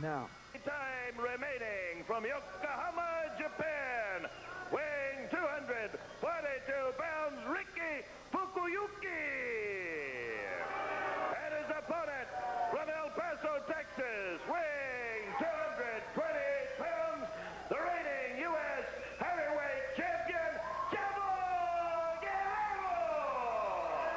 now. Time remaining from Yokohama, Japan, weighing 242 pounds, Ricky Fukuyuki. And his opponent from El Paso, Texas, weighing 228 pounds, the reigning U.S. heavyweight champion, Chavo Guerrero.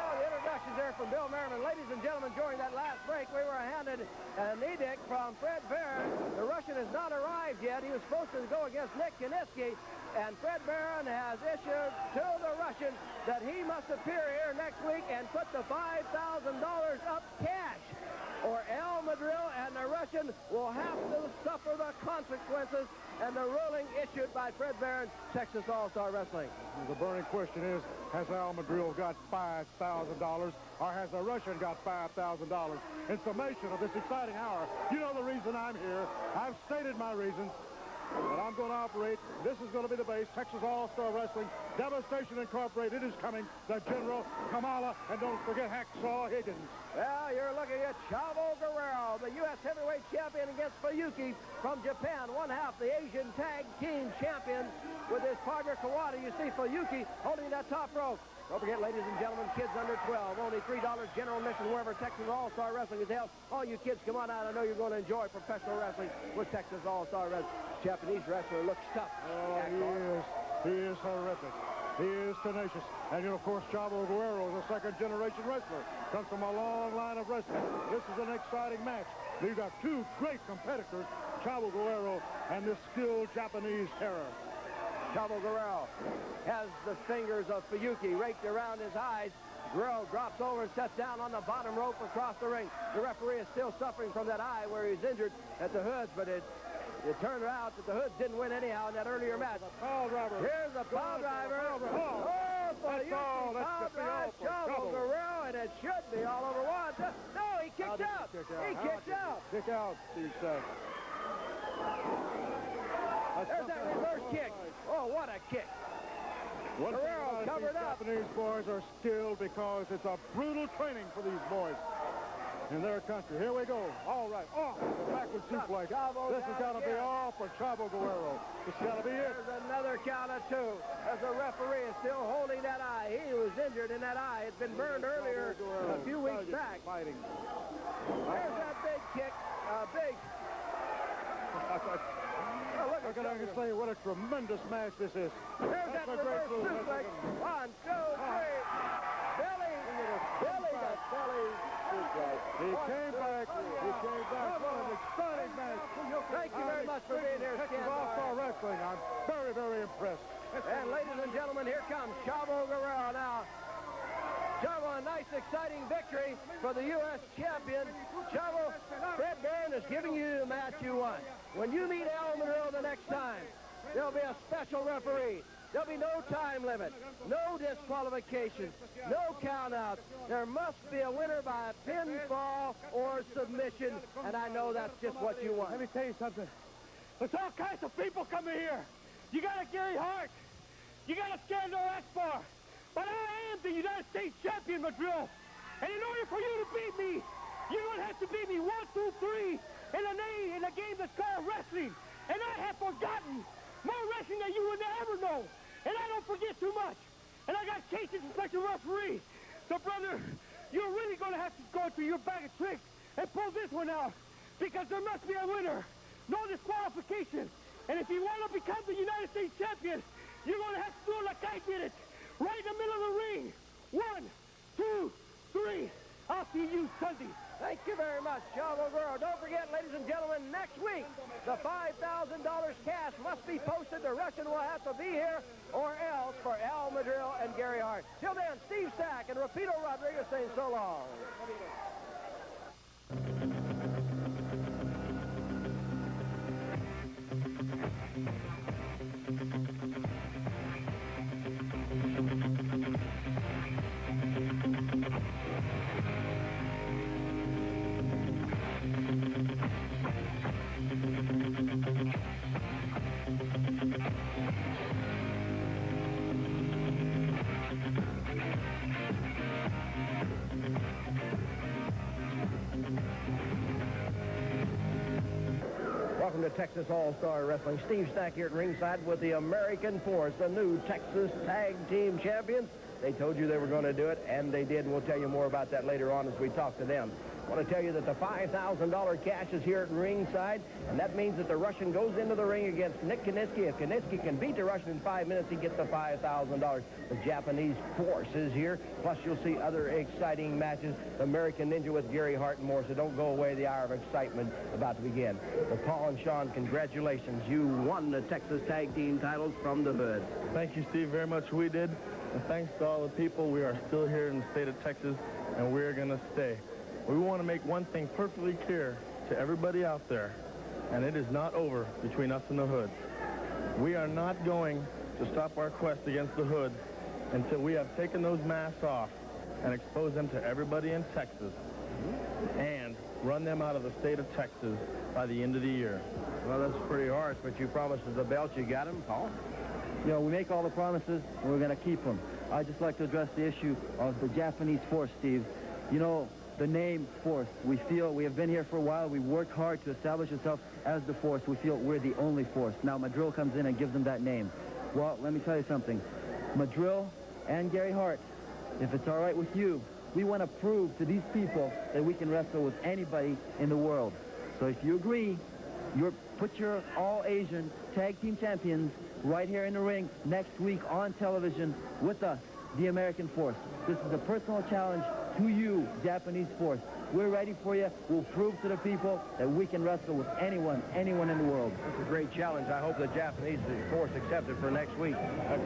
Well, the introductions there from Bill Merriman. Ladies and gentlemen, during that last break, we were handed an edict from Fred Barron. The Russian has not arrived yet. He was supposed to go against Nick Kiniski, and Fred Barron has issued to the Russian that he must appear here next week and put the $5,000 up cash, or El Madril and the Russian will have to suffer the consequences, and the ruling issued by Fred Barron, Texas All-Star Wrestling. The burning question is, has Al Madril got $5,000, or has the Russian got $5,000? In summation of this exciting hour, you know the reason I'm here. I've stated my reasons. But I'm going to operate. This is going to be the base. Texas All-Star Wrestling. Devastation Incorporated is coming. The General, Kamala, and don't forget Hacksaw Higgins. Well, you're looking at Chavo Guerrero, the U.S. heavyweight champion, against Fuyuki from Japan, one half the Asian tag team champion with his partner Kawada. You see Fuyuki holding that top rope. Don't forget, ladies and gentlemen, kids under 12, only $3 general admission wherever Texas All-Star Wrestling is held. All you kids, come on out. I know you're going to enjoy professional wrestling with Texas All-Star Wrestling. Japanese wrestler looks tough. Oh, he is horrific. He is tenacious. And, you know, of course, Chavo Guerrero is a second-generation wrestler. Comes from a long line of wrestling. This is an exciting match. We've got two great competitors, Chavo Guerrero and this skilled Japanese terror. Chavo Guerrero has the fingers of Fuyuki raked around his eyes. Guerrero drops over and sets down on the bottom rope across the ring. The referee is still suffering from that eye where he's injured at the hoods, but it turned out that the hoods didn't win anyhow in that earlier match. Pile driver. Here's the pile driver. Oh, Fuyuki pile drive Chavo Guerrero, and it should be all over once. No, he kicked out. He kicked out. Kick out, Steve said. There's that reverse kick. Oh, what a kick. Guerrero covered up. Japanese boys are skilled because it's a brutal training for these boys in their country. Here we go. All right. Oh, the backward suplex. This has got to be all for Chavo Guerrero. This has got to be it. There's another count of two as the referee is still holding that eye. He was injured in that eye. It's been burned earlier a few weeks back. Fighting. There's that big kick. Big. I can say what a tremendous match this is. There's that reverse suplex. 1, 2, 3. Billy. That belly suplex. He came back. What an exciting match. Thank you very much for being here, Texas All-Star Wrestling. I'm very, very impressed. And ladies and gentlemen, here comes Chavo Guerrero now. Chavo, a nice, exciting victory for the U.S. champion. Chavo, Fred Barron is giving you the match you want. When you meet El Madril the next time, there'll be a special referee. There'll be no time limit, no disqualifications, no countouts. There must be a winner by a pinfall or submission, and I know that's just what you want. Let me tell you something. There's all kinds of people coming here. You got a Gary Hart. You got a Scandal Esbar. But I am the United States champion, Madril. And in order for you to beat me, you're going to have to beat me 1, 2, 3 in a game that's called wrestling. And I have forgotten more wrestling than you would ever know. And I don't forget too much. And I got cases to special referee. So, brother, you're really going to have to go through your bag of tricks and pull this one out. Because there must be a winner. No disqualification. And if you want to become the United States champion, you're going to have to do it like I did it. Right in the middle of the ring. 1, 2, 3. I'll see you Sunday. Thank you very much, Chavo Guerrero. Don't forget, ladies and gentlemen, next week, the $5,000 cash must be posted. The Russian will have to be here or else for El Madril and Gary Hart. Till then, Steve Sack and Rapido Rodriguez saying so long. welcome to Texas All-Star Wrestling. Steve Stack here at ringside with the American Force, the new Texas Tag Team Champions. They told you they were going to do it, and they did. We'll tell you more about that later on as we talk to them. I want to tell you that the $5,000 cash is here at ringside, and that means that the Russian goes into the ring against Nick Kiniski. If Kiniski can beat the Russian in 5 minutes, he gets the $5,000. The Japanese Force is here, plus you'll see other exciting matches. The American Ninja with Gary Hart and more, so don't go away. The hour of excitement about to begin. Well, Paul and Sean, congratulations. You won the Texas Tag Team titles from the Hood. Thank you, Steve, very much. We did. And thanks to all the people. We are still here in the state of Texas, and we're going to stay. We want to make one thing perfectly clear to everybody out there, and it is not over between us and the Hood. We are not going to stop our quest against the Hood until we have taken those masks off and exposed them to everybody in Texas and run them out of the state of Texas by the end of the year. Well, that's pretty harsh, but you promised us the belt. You got him, Paul? You know, we make all the promises, and we're going to keep them. I'd just like to address the issue of the Japanese Force, Steve. You know, the name Force, we feel we have been here for a while. We worked hard to establish ourselves as the Force. We feel we're the only Force. Now, Madrill comes in and gives them that name. Well, let me tell you something. Madrill and Gary Hart, if it's all right with you, we want to prove to these people that we can wrestle with anybody in the world. So if you agree, put your all-Asian tag team champions right here in the ring next week on television with us, the American Force. This is a personal challenge to you, Japanese Force. We're ready for you. We'll prove to the people that we can wrestle with anyone in the world. That's a great challenge. I hope the Japanese Force accepts it for next week.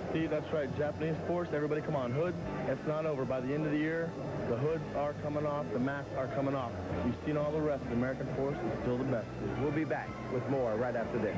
Steve, that's right. Japanese Force, everybody come on. Hood, it's not over. By the end of the year, the hoods are coming off, the masks are coming off. You've seen all the rest. The American Force is still the best. We'll be back with more right after this.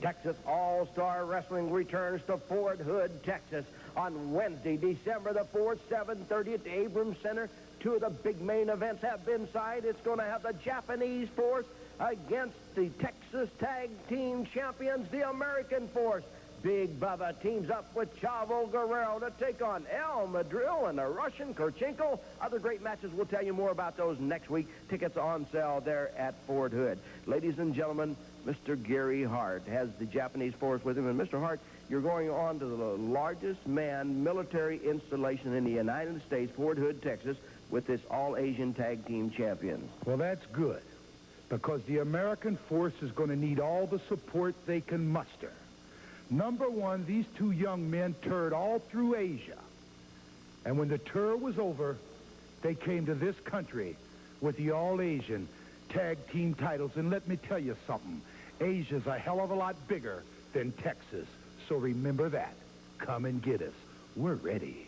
Texas All-Star Wrestling returns to Fort Hood, Texas on Wednesday, December the 4th, 7:30 at the Abrams Center. Two of the big main events have been signed. It's going to have the Japanese Force against the Texas Tag Team Champions, the American Force. Big Bubba teams up with Chavo Guerrero to take on El Madrill and the Russian Kurchenko. Other great matches, we'll tell you more about those next week. Tickets on sale there at Fort Hood. Ladies and gentlemen, Mr. Gary Hart has the Japanese Force with him. And Mr. Hart, you're going on to the largest manned military installation in the United States, Fort Hood, Texas, with this all-Asian tag team champions. Well, that's good, because the American Force is going to need all the support they can muster. Number one, these two young men toured all through Asia. And when the tour was over, they came to this country with the all-Asian tag team titles. And let me tell you something. Asia's a hell of a lot bigger than Texas. So remember that. Come and get us. We're ready.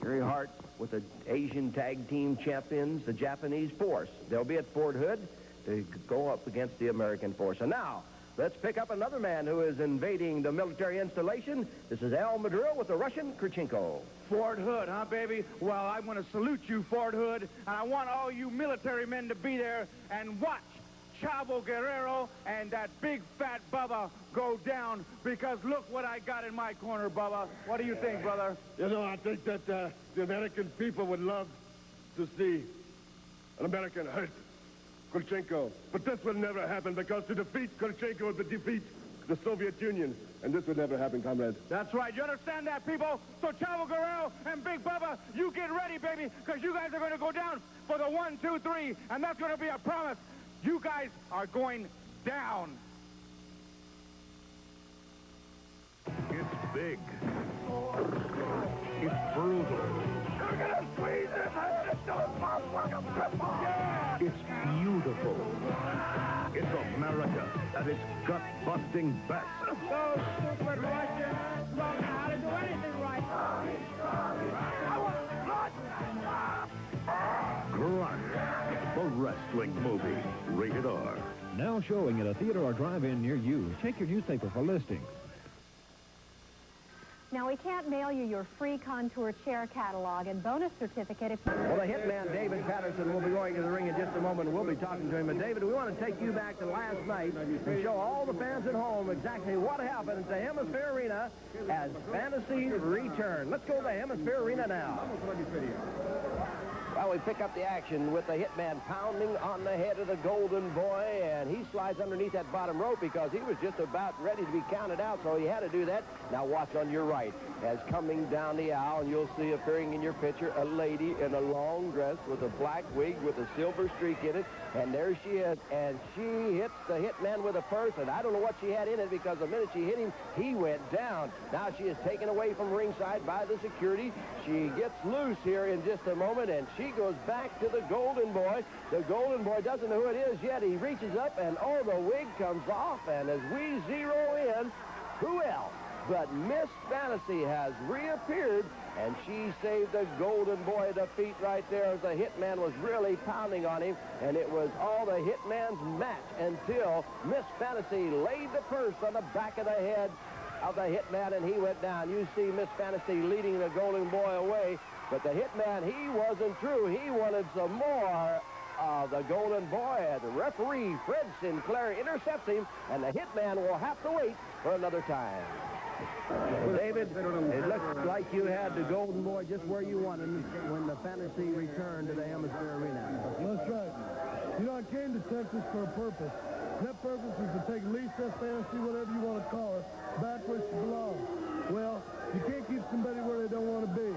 Gary Hart with the Asian tag team champions, the Japanese Force. They'll be at Fort Hood to go up against the American Force. And now, let's pick up another man who is invading the military installation. This is El Madrill with the Russian Kurchenko. Fort Hood, huh, baby? Well, I want to salute you, Fort Hood, and I want all you military men to be there and watch Chavo Guerrero and that big fat Bubba go down, because look what I got in my corner, Bubba. What do you think, brother? You know, I think that the American people would love to see an American hurt Kurchenko. But this will never happen, because to defeat Kurchenko would defeat the Soviet Union. And this would never happen, comrades. That's right. You understand that, people? So Chavo Guerrero and Big Bubba, you get ready, baby, because you guys are going to go down for the 1, 2, 3, and that's going to be a promise. You guys are going down. It's big. It's brutal. You're gonna squeeze it. It's beautiful. It's America at its gut-busting best. Those stupid Russians don't know how to do anything right. I want blood. Grunt, the wrestling movie, rated R. Now showing at a theater or drive-in near you. Check your newspaper for listings. Now, we can't mail you your free Contour chair catalog and bonus certificate if you... Well, the hitman, David Patterson, will be going to the ring in just a moment, and we'll be talking to him. And, David, we want to take you back to last night and show all the fans at home exactly what happened at the Hemisphere Arena as Fantasy returned. Let's go to the Hemisphere Arena now. Well, we pick up the action with the Hitman pounding on the head of the Golden Boy, and he slides underneath that bottom rope because he was just about ready to be counted out, so he had to do that. Now watch on your right as coming down the aisle, and you'll see appearing in your picture a lady in a long dress with a black wig with a silver streak in it, and there she is, and she hits the Hitman with a purse, and I don't know what she had in it because the minute she hit him, he went down. Now she is taken away from ringside by the security. She gets loose here in just a moment, and she goes back to the Golden Boy. The Golden Boy doesn't know who it is yet. He reaches up, and oh, the wig comes off, and as we zero in, who else but Miss Fantasy has reappeared, and she saved the Golden Boy defeat right there as the Hitman was really pounding on him, and it was all the Hitman's match until Miss Fantasy laid the purse on the back of the head of the Hitman, and he went down. You see Miss Fantasy leading the Golden Boy away, but the Hitman, he wasn't through. He wanted some more of the Golden Boy. The referee, Fred Sinclair, intercepts him, and the Hitman will have to wait for another time. David, it looks like you had the Golden Boy just where you wanted him when the Fantasy returned to the Hemisphere Arena. That's right. You know, I came to Texas for a purpose. That purpose is to take Lisa, Fantasy, whatever you want to call her, back where she belongs. Well, you can't keep somebody where they don't want to be.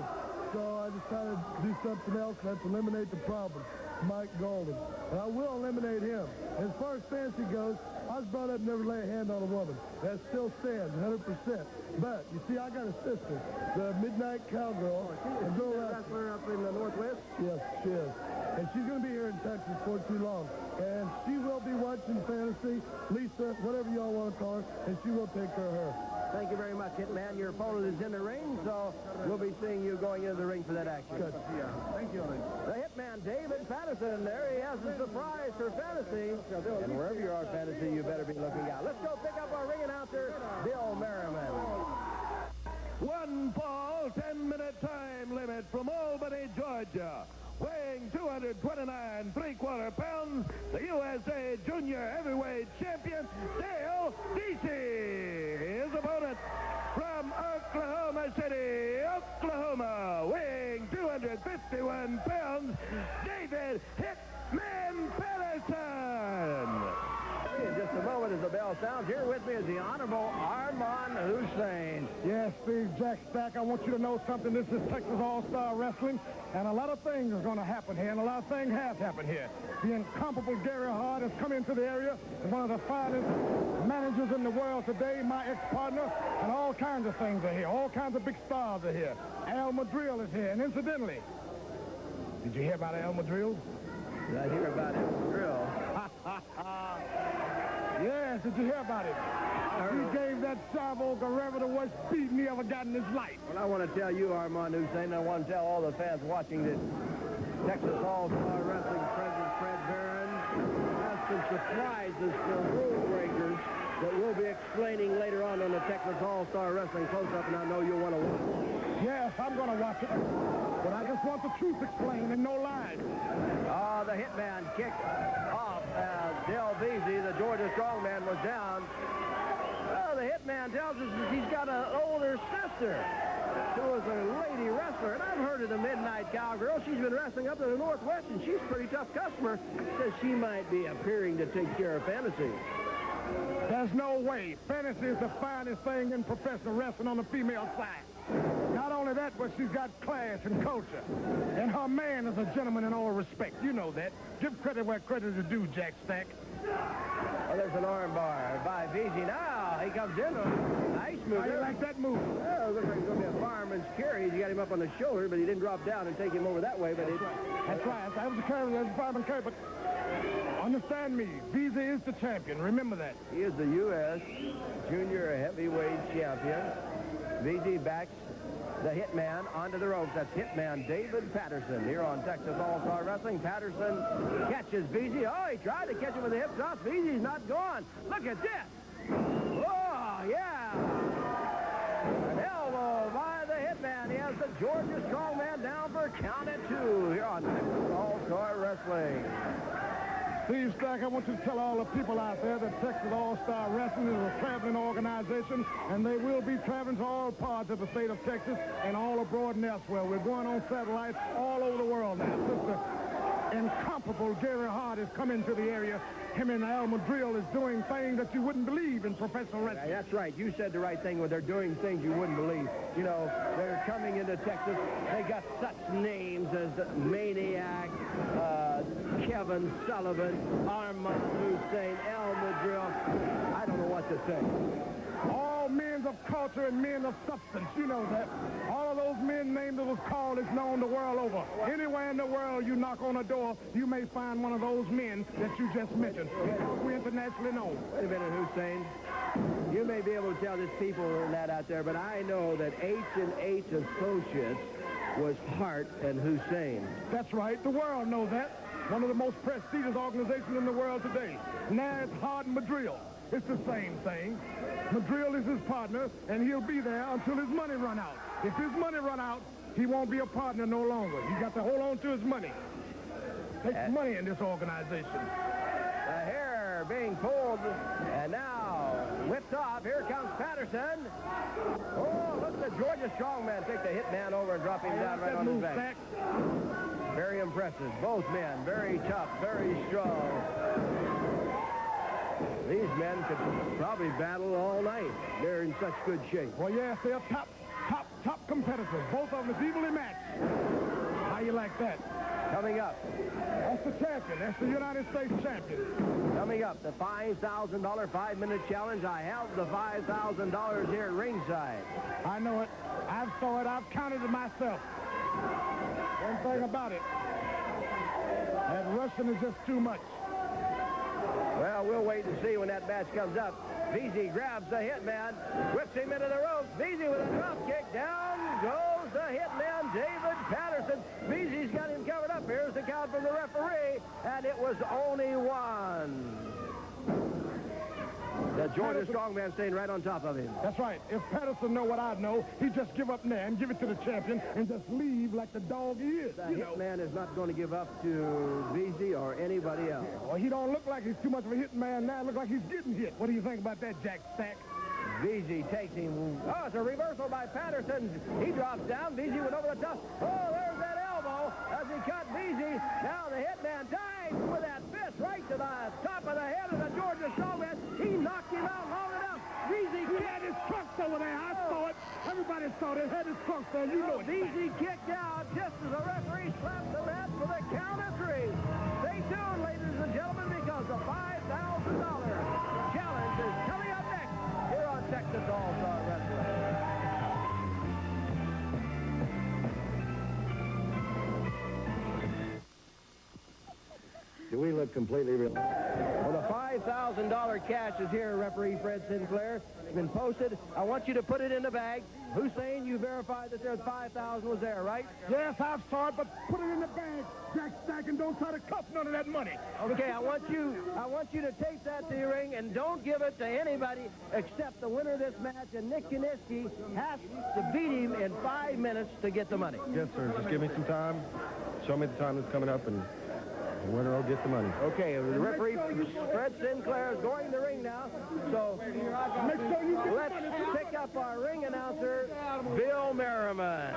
So I decided to do something else, and that's eliminate the problem. Mike Golden. And I will eliminate him. As far as Fantasy goes, I was brought up never lay a hand on a woman. That still stands, 100%. But, you see, I got a sister, the Midnight Cowgirl. She's a wrestler up in the Northwest? Yes, she is. And she's going to be here in Texas for too long. And she will be watching Fantasy, Lisa, whatever y'all want to call her, and she will take care of her. Thank you very much, Hitman. Your opponent is in the ring, so we'll be seeing you going into the ring for that action. Good. Thank you. The Hitman, David Patterson. There he has a surprise for Fantasy. And wherever you are, Fantasy, you better be looking out. Let's go pick up our ring announcer, Bill Merriman. One fall, 10-minute time limit from Albany, Georgia. Weighing 229 3/4 pounds, the USA Junior Heavyweight Champion, Dale Deasy. His opponent from Oklahoma City, Oklahoma, weighing 251 pounds, David Hitman Patterson. In just a moment as the bell sounds, here with me is the Honorable Armand Hussein. Yes, Steve, Jack Stack, I want you to know something. This is Texas All-Star Wrestling, and a lot of things are going to happen here, and a lot of things have happened here. The incomparable Gary Hart has come into the area as one of the finest managers in the world today, my ex-partner, and all kinds of things are here. All kinds of big stars are here. Al Madrill is here, and incidentally, did you hear about Al Madrill? Did I hear about Al Madrill? Yes, did you hear about it? He gave that Chavo Guerrero the worst beating he ever got in his life. Well, I want to tell you, Armand Hussein, I want to tell all the fans watching this Texas All-Star Wrestling President Fred Barron has some surprises for rule breakers that we'll be explaining later on the Texas All-Star Wrestling Close-Up, and I know you'll want to watch. Yes, I'm going to watch it. But I just want the truth explained and no lies. The Hitman kicked off as Del Beasy, the Georgia Strongman, was down. Well, the Hitman tells us that he's got an older sister who is a lady wrestler. And I've heard of the Midnight Cowgirl. She's been wrestling up in the Northwest, and she's a pretty tough customer. Says she might be appearing to take care of Fantasy. There's no way. Fantasy is the finest thing in professional wrestling on the female side. Not only that, but she's got class and culture. And her man is a gentleman in all respect. You know that. Give credit where credit is due, Jack Stack. Well, there's an armbar by Beasy. Now he comes in. Nice move. How you like that move? Well, it looks like it's going to be a fireman's carry. He got him up on the shoulder, but he didn't drop down and take him over that way. But That's right. That was a carry. That was a fireman's carry. But understand me. Beasy is the champion. Remember that. He is the U.S. Junior Heavyweight Champion. Beasy backs the Hitman onto the ropes. That's Hitman David Patterson here on Texas All-Star Wrestling. Patterson catches Beasy. Oh, he tried to catch him with the hip toss. Beasy's not gone. Look at this. Oh, yeah. An elbow by the Hitman. He has the Georgia Strongman down for a count at 2 here on Texas All-Star Wrestling. Steve Stack, I want you to tell all the people out there that Texas All-Star Wrestling is a traveling organization, and they will be traveling to all parts of the state of Texas and all abroad and elsewhere. We're going on satellites all over the world now. Sister incomparable Gary Hart is coming to the area. Him and Al Madrill is doing things that you wouldn't believe in professional wrestling. Yeah, that's right. You said the right thing when they're doing things you wouldn't believe. You know, they're coming into Texas. They got such names as Maniac, Kevin Sullivan, Armand Hussein, Al Madrill. I don't know what to say. All men of culture and men of substance, you know that. All of those men named that was called is known the world over. Anywhere in the world you knock on a door, you may find one of those men that you just mentioned. We're internationally known. Wait a minute, Hussein. You may be able to tell this people that out there, but I know that H&H Associates was Hart and Hussein. That's right. The world knows that. One of the most prestigious organizations in the world today. Now it's Hart and Madrill. It's the same thing. Madrill is his partner, and he'll be there until his money run out. If his money run out, he won't be a partner no longer. He got to hold on to his money. Takes money in this organization. The hair being pulled, and now whipped off. Here comes Patterson. Oh, look at the Georgia strongman take the hit man over and drop him down right on his back. Very impressive. Both men, very tough, very strong. These men could probably battle all night. They're in such good shape. Well, yes, they're top competitors. Both of them is evenly matched. How you like that? Coming up. That's the champion. That's the United States champion. Coming up, the $5,000 5-minute challenge. I have the $5,000 here at ringside. I know it. I've saw it. I've counted it myself. One thing about it, that Russian is just too much. Well, we'll wait and see when that match comes up. VZ grabs the hitman, whips him into the rope. VZ with a drop kick. Down goes the hitman, David Patterson. VZ's got him covered up. Here's the count from the referee, and it was only one. The Georgia strongman staying right on top of him. That's right. If Patterson know what I know, he'd just give up there and give it to the champion and just leave like the dog he is. The hitman is not going to give up to VZ or anybody else. Well, he don't look like he's too much of a hitting man now. Look like he's getting hit. What do you think about that, Jack Stack? VZ takes him. Oh, it's a reversal by Patterson. He drops down. VZ went over the top. Oh, there's that elbow as he cut VZ. Now the hitman dives with that fist right to the top of the head of the Georgia strongman. He knocked him out long enough. VZ had his trunks over there. I saw it. Everybody saw it. Had his trunks there. You know it. VZ kicked out just as the referee slapped the mat for the count of 3. Stay tuned, ladies and gentlemen, because the $5,000 challenge is coming up next here on Texas All-Star Wrestling. Do we look completely real? Well, the $5,000 cash is here, referee Fred Sinclair. It's been posted. I want you to put it in the bag. Hussein, you verified that there's $5,000 was there, right? Yes, I've saw it, but put it in the bag, Jack Stack, and don't try to cuff none of that money. Okay, I want you to take that to your ring and don't give it to anybody except the winner of this match, and Nick Kiniski has to beat him in 5 minutes to get the money. Yes, sir. Just give me some time. Show me the time that's coming up, and the winner will get the money. Okay, the referee Fred Sinclair is going to the ring now. So let's pick up our ring announcer, Bill Merriman.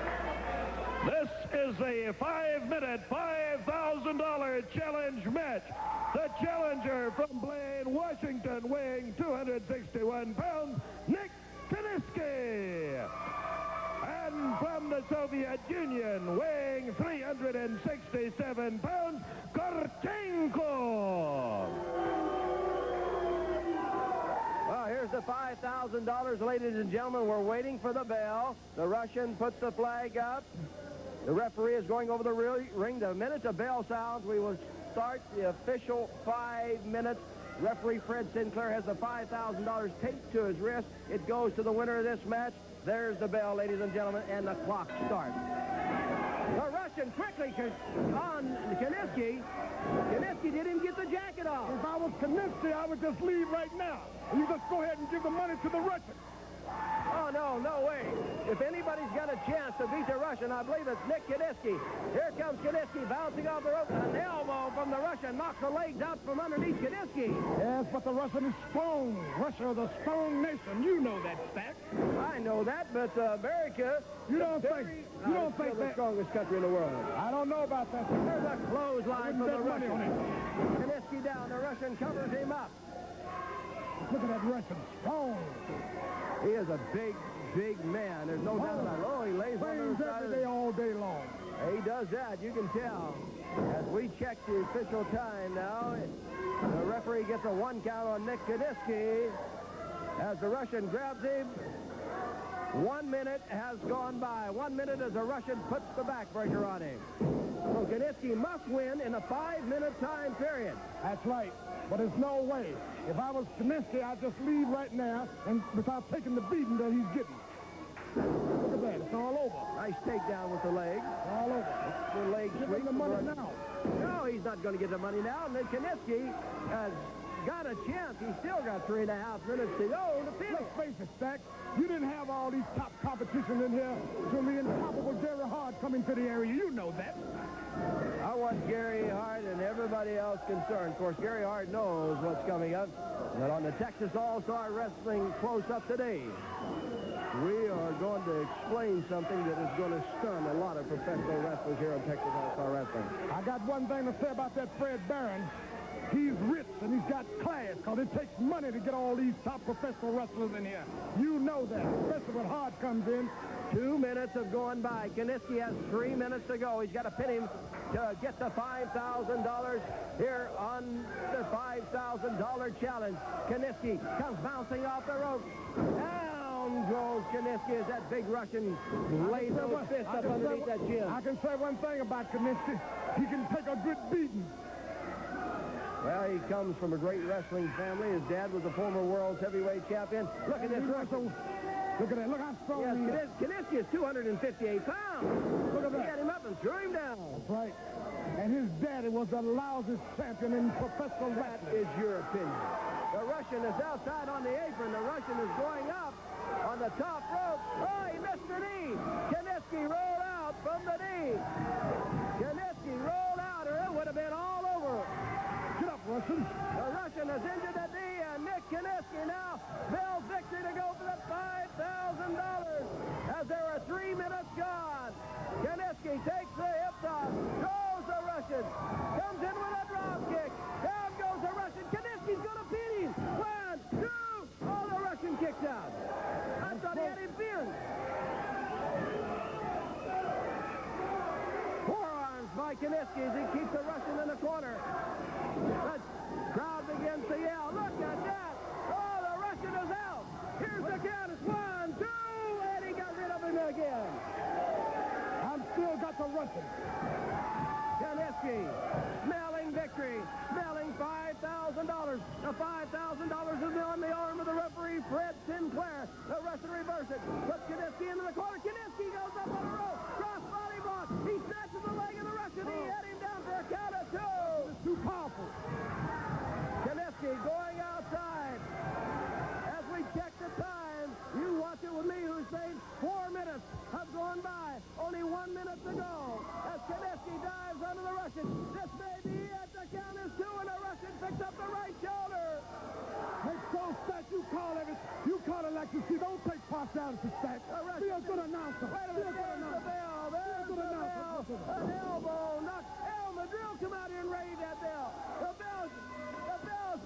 This is a 5-minute, $5,000 challenge match. The challenger from Blaine, Washington, weighing 261 pounds, Nick Kiniski. And from the Soviet Union, weighing 367 pounds, Korchenko. Well, here's the $5,000, ladies and gentlemen. We're waiting for the bell. The Russian puts the flag up. The referee is going over the ring. The minute the bell sounds, we will start the official 5 minutes. Referee Fred Sinclair has the $5,000 taped to his wrist. It goes to the winner of this match. There's the bell, ladies and gentlemen, and the clock starts. The Russian quickly on Kiniski. Kiniski didn't get the jacket off. If I was Kiniski, I would just leave right now. You just go ahead and give the money to the Russian. Oh, no way. If anybody's got a chance to beat the Russian, I believe it's Nick Kiniski. Here comes Kiniski bouncing off the rope. An elbow from the Russian knocks the legs out from underneath Kiniski. Yes, but the Russian is strong. Russia, the strong nation. You know that, Stack. I know that, but America... You don't think the that... strongest country in the world. I don't know about that. There's a clothesline from the money Russian. on it. Kiniski down. The Russian covers him up. Look at that Russian. Strong. He is a big man. There's no doubt about it. Oh, he lays on the side every day, all day long. He does that. You can tell. As we check the official time now, the referee gets a 1 count on Nick Kiniski. As the Russian grabs him, 1 minute has gone by. 1 minute as the Russian puts the backbreaker on him. So Kiniski must win in a 5-minute time period. That's right. But there's no way. If I was Kiniski, I'd just leave right now and without taking the beating that he's getting. Look at that. It's all over. Nice takedown with the leg. All over. The leg Give sweep. him the money now. No, he's not going to get the money now. And then Kiniski has got a chance. He's still got 3.5 minutes to go to finish. Let's face it, Stack. You didn't have all these top competition in here until the incomparable Gary Hart coming to the area. You know that. I want Gary Hart and everybody else concerned. Of course, Gary Hart knows what's coming up. But on the Texas All-Star Wrestling close-up today, we are going to explain something that is going to stun a lot of professional wrestlers here on Texas All-Star Wrestling. I got one thing to say about that Fred Barron. He's rich and he's got class because it takes money to get all these top professional wrestlers in here. You know that, especially when Hart comes in. 2 minutes have gone by. Kiniski has 3 minutes to go. He's got to pin him to get the $5,000 here on the $5,000 challenge. Kiniski comes bouncing off the rope. Down goes Kiniski as that big Russian lays those fists up underneath that chin. I can say one thing about Kiniski. He can take a good beating. Well, he comes from a great wrestling family. His dad was a former world's heavyweight champion. Look at this Russian. Look at that. Look how strong he is. Kiniski is 258 pounds. Look at that. He had him up and threw him down. That's right. And his daddy was the loudest champion in professional That wrestling. is your opinion. The Russian is outside on the apron. The Russian is going up on the top rope. Oh, he missed the knee. Kiniski rolled out from the knee. Kiniski rolled out, or it would have been all over. Get up, Russian. The Russian has injured the knee, and Nick Kiniski now bells victory to go for the $5,000 as there are 3 minutes gone. Kiniski takes the hip toss, throws the Russian, comes in with a drop kick. Down goes the Russian. Kiniski's going to beat him. 1, 2. Oh, the Russian kicked out. I thought he had him pinned. Forearms by Kiniski as he keeps the Russian in the corner. The crowd begins to yell. Look at that. Oh, the Russian is out. Here's the count. It's 1, 2, and he got rid of him again. I've still got the Russian. Kiniski smelling victory, smelling $5,000. The $5,000 is on the arm of the referee, Fred Sinclair. The Russian reverses it. Puts Kiniski into the corner. Kiniski goes up on the rope. Cross body block. He snatches the leg of the Russian. He had him down for a count of 2. It's too powerful. Kiniski going outside. As we check the time, you watch it with me, Hussein. 4 minutes have gone by. Only 1 minute to go. As Kiniski dives under the Russian. This may be it. The count is 2, and the Russian picks up the right shoulder. Hey, so Stack, you call it like you see. Don't take partiality, Stack. Be a good announcer. Wait a minute. There's the bell. There's the bell. An elbow knock. El Madril come out here and raise that bell. The bell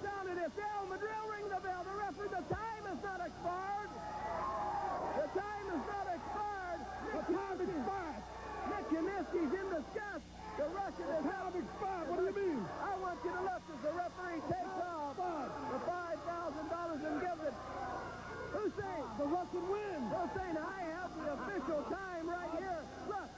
sounded. If El Madril ring the bell, the referee, the time is not expired. The time is not expired. The time expired. Nick Kiniski's in disgust. The Russian is Time expired. What do you mean? I want you to look as the referee takes off the $5,000 and gives it. Hussein. The Russian wins. Hussein, I have the official time right here. Look.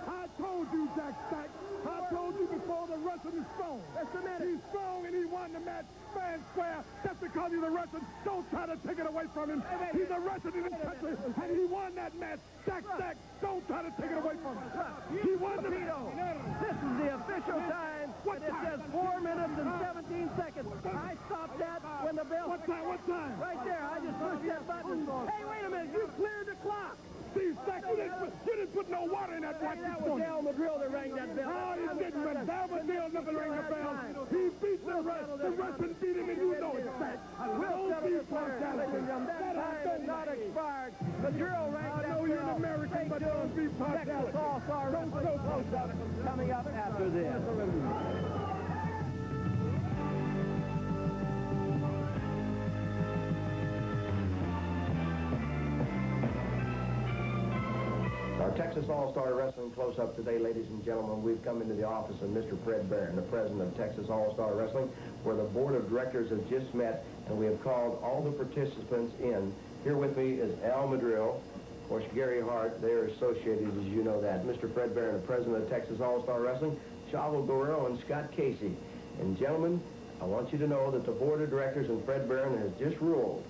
I told you, Jack Stack. I told you before the Russian is strong. Just a minute. He's strong and he won the match fair and square. Just because he's a Russian, don't try to take it away from him. He's a Russian in this country, and he won that match. Jack Stack, don't try to take it away from him. He won the match. This is the official time, and it says 4 minutes and 17 seconds. I stopped that when the bell... What time? Right there. I just pushed that button. Hey, wait a minute. The Russian beat him, and you know it's fact. We'll settle this later, ladies and gentlemen. That time has not expired. Madrill ranked that know you're an American, but don't be partial. Texas All-Star Wrestling close-up coming up after this. Our Texas All-Star Wrestling close-up today, ladies and gentlemen. We've come into the office of Mr. Fred Barron, the president of Texas All-Star Wrestling, where the board of directors has just met, and we have called all the participants in. Here with me is Al Madrill, of course, Gary Hart. They are associated, as you know that. Mr. Fred Barron, the president of Texas All-Star Wrestling, Chavo Guerrero, and Scott Casey. And gentlemen, I want you to know that the board of directors and Fred Barron has just ruled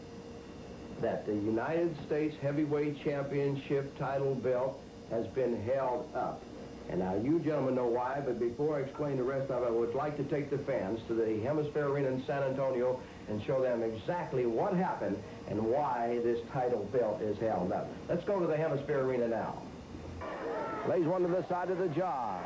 that the United States Heavyweight Championship title belt has been held up. And now you gentlemen know why, but before I explain the rest of it, I would like to take the fans to the Hemisphere Arena in San Antonio and show them exactly what happened and why this title belt is held up. Let's go to the Hemisphere Arena now. Lays one to the side of the jaw.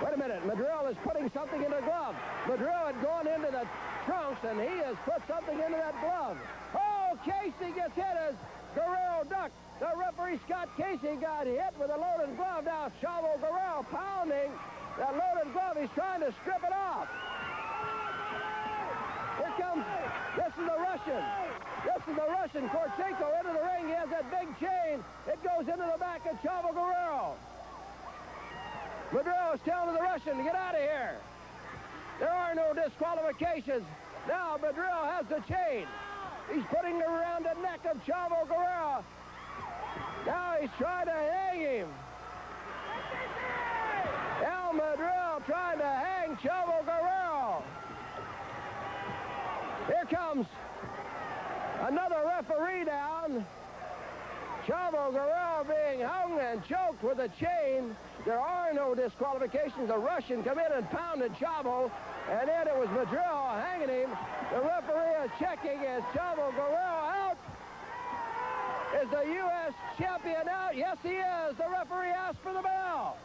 Wait a minute, Madrill is putting something in the glove. Madrill had gone into the trunks, and he has put something into that glove. Oh, Casey gets hit as Guerrero ducked. The referee, Scott Casey, got hit with a loaded glove. Now, Chavo Guerrero pounding that loaded glove. He's trying to strip it off. Here comes, this is the Russian. This is the Russian, Korchenko, into the ring. He has that big chain. It goes into the back of Chavo Guerrero. Madrill is telling the Russian to get out of here. There are no disqualifications. Now Madrill has the chain. He's putting it around the neck of Chavo Guerrero. Now he's trying to hang him. Al Madrill trying to hang Chavo Guerrero. Here comes another referee down. Chavo Guerrero being hung and choked with a chain. There are no disqualifications. The Russian come in and pounded Chavo, and then it was Madrill hanging him. The referee is checking. Is Chavo Guerrero out? Is the U.S. champion out? Yes, he is. The referee asked for the bell.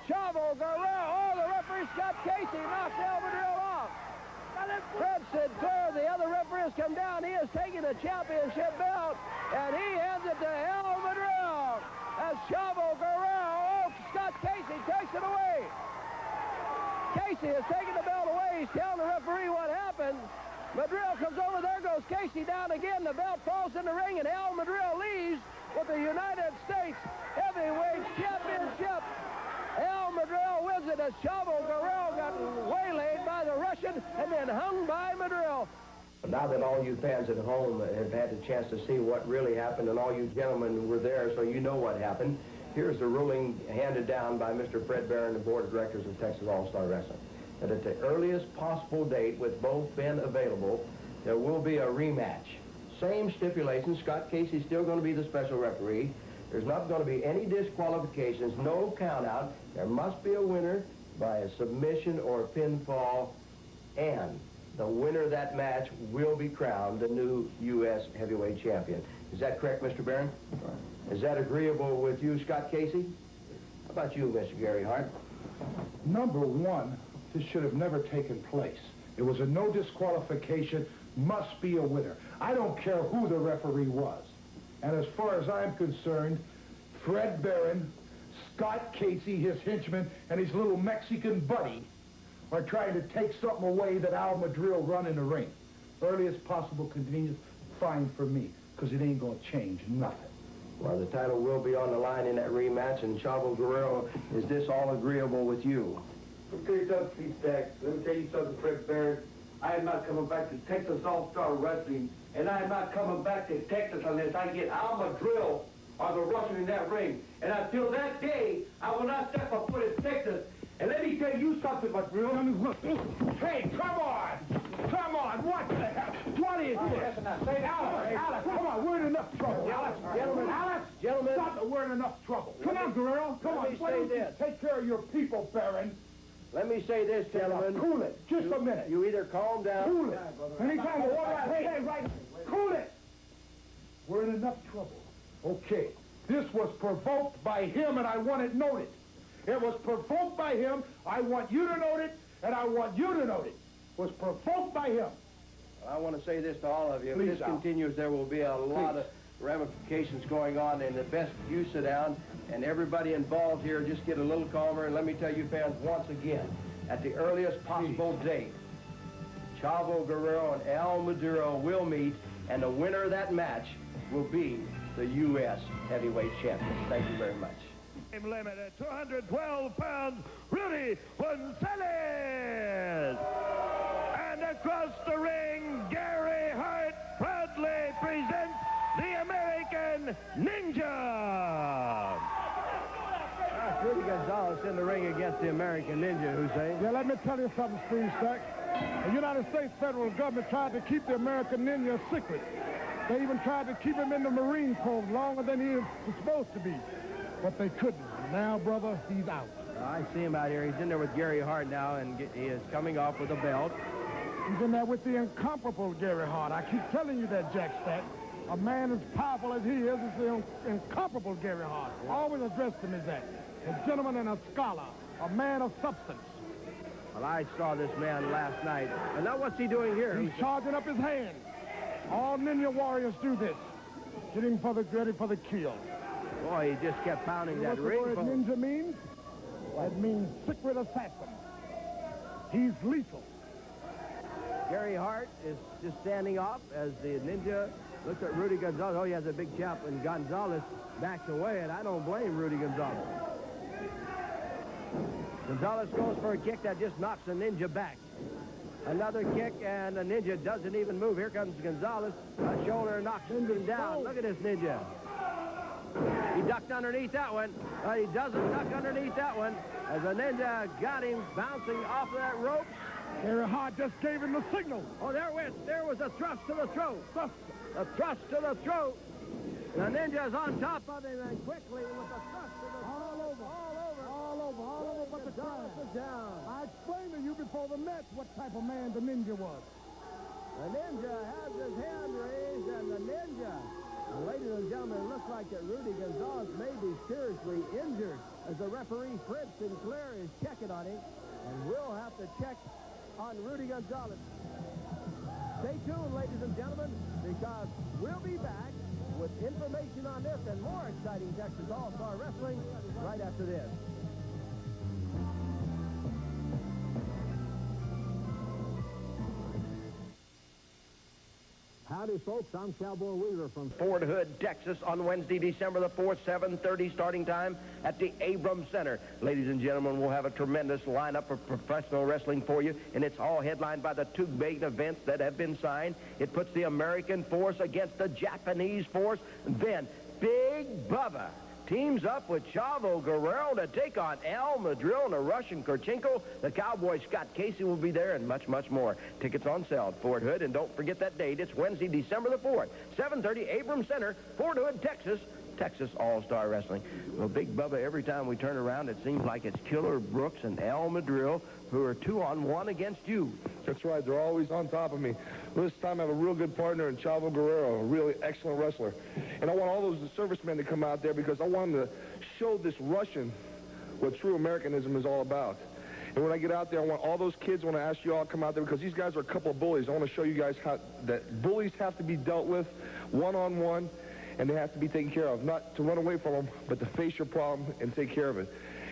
Chavo Guerrero. Oh, the referee, Scott Casey, knocked Al Madrill off. Fred Sinclair, the other referee, has come down. He is taking the championship belt, and he hands it to Al Madrill as Chavo Guerrero. Oh, Scott Casey takes it away. Casey is taking the belt away. He's telling the referee what happened. Madrill comes over. There goes Casey down again. The belt falls in the ring, and Al Madrill leaves with the United States Heavyweight Championship. Al Madrill wins it as Chavo Guerrero got waylaid by the Russian and then hung by Madrill. Now that all you fans at home have had a chance to see what really happened, and all you gentlemen were there, so you know what happened, here's the ruling handed down by Mr. Fred Barron, the board of directors of Texas All-Star Wrestling, that at the earliest possible date, with both men available, there will be a rematch. Same stipulations. Scott Casey's still going to be the special referee. There's not going to be any disqualifications, no count-out. There must be a winner by a submission or a pinfall, and the winner of that match will be crowned the new U.S. heavyweight champion. Is that correct, Mr. Barron? Right. Is that agreeable with you, Scott Casey? How about you, Mr. Gary Hart? Number one, this should have never taken place. It was a no disqualification, must be a winner. I don't care who the referee was. And as far as I'm concerned, Fred Barron, Scott Casey, his henchman, and his little Mexican buddy are trying to take something away that Al Madrill run in the ring. Earliest possible convenience, fine for me, because it ain't going to change nothing. Well, the title will be on the line in that rematch, and Chavo Guerrero, is this all agreeable with you? Let me tell you something, Steve Stack. Let me tell you something, Fred Barron. I am not coming back to Texas All-Star Wrestling, and I am not coming back to Texas unless I get Al Madrill or the Russian in that ring. And until that day, I will not step a foot in Texas. And let me tell you something, Madrill. Hey, come on! Come on! What the hell? What is this? Alice, come on, we're in enough trouble. Gentlemen, stop, we're in enough trouble. Come on, Guerrero, come on. Let me say this. Take care of your people, Barron. Let me say this, gentlemen. Cool it, just a minute. You either calm down. Cool it. Anytime you want to say right. Cool it. We're in enough trouble. Okay, this was provoked by him, and I want it noted. It was provoked by him. I want you to note it, and I want you to notice, was provoked by him. I want to say this to all of you. Please, if this Al. continues, there will be a lot of ramifications going on, and the best you sit down and everybody involved here just get a little calmer. And let me tell you, fans, once again, at the earliest possible date, Chavo Guerrero and Al Maduro will meet, and the winner of that match will be the U.S. heavyweight champion. Thank you very much. Limit at 212 pounds, Rudy Gonzalez. And across the ring, Gary Hart proudly presents the American Ninja. That's Rudy Gonzalez in the ring against the American Ninja, Hussein. Yeah, let me tell you something, Steve Stack. The United States federal government tried to keep the American Ninja a secret. They even tried to keep him in the Marine Corps longer than he was supposed to be. But they couldn't. Now, brother, he's out. I see him out here. He's in there with Gary Hart now, and he is coming off with a belt. He's in there with the incomparable Gary Hart. I keep telling you that, Jack Stack. A man as powerful as he is the incomparable Gary Hart. Always addressed him as that. A gentleman and a scholar. A man of substance. Well, I saw this man last night. And now what's he doing here? He's charging up his hand. All ninja warriors do this. Getting ready for the kill. Boy, he just kept pounding that ring. ring. What the word ninja means? That means secret assassin. He's lethal. Gary Hart is just standing off as the Ninja looks at Rudy Gonzalez. Oh, he has a big chap, and Gonzalez backs away, and I don't blame Rudy Gonzalez. Gonzalez goes for a kick that just knocks the Ninja back. Another kick, and the Ninja doesn't even move. Here comes Gonzalez. A shoulder knocks him down. Look at this Ninja. He ducked underneath that one. He doesn't duck underneath that one. As the Ninja got him bouncing off of that rope. Gary Hart just gave him the signal. Oh, there was a thrust to the throat. A thrust to the throat. The Ninja's on top of him, and quickly with a thrust to the throat. All over, but the crowd is down. I explained to you before the match what type of man the Ninja was. The Ninja has his hand raised, and the Ninja. And ladies and gentlemen, it looks like that Rudy Gonzalez may be seriously injured as the referee, Fred Sinclair, is checking on him. And we'll have to check on Rudy Gonzalez. Stay tuned, ladies and gentlemen, because we'll be back with information on this and more exciting Texas All-Star Wrestling right after this. Howdy, folks. I'm Cowboy Weaver from Fort Hood, Texas, on Wednesday, December the 4th, 7:30 starting time at the Abrams Center. Ladies and gentlemen, we'll have a tremendous lineup of professional wrestling for you, and it's all headlined by the two big events that have been signed. It puts the American force against the Japanese force. And then Big Bubba teams up with Chavo Guerrero to take on Al Madril and the Russian Kurchenko. The Cowboy Scott Casey will be there, and much, much more. Tickets on sale at Fort Hood, and don't forget that date. It's Wednesday, December the 4th, 7:30, Abrams Center, Fort Hood, Texas. Texas All-Star Wrestling. Well, Big Bubba, every time we turn around, it seems like it's Killer Brooks and Al Madril who are 2-on-1 against you. That's right. They're always on top of me. This time I have a real good partner in Chavo Guerrero, a really excellent wrestler. And I want all those servicemen to come out there because I want them to show this Russian what true Americanism is all about. And when I get out there, I want all those kids, I want to ask you all to come out there because these guys are a couple of bullies. I want to show you guys how that bullies have to be dealt with one-on-one, and they have to be taken care of. Not to run away from them, but to face your problem and take care of it.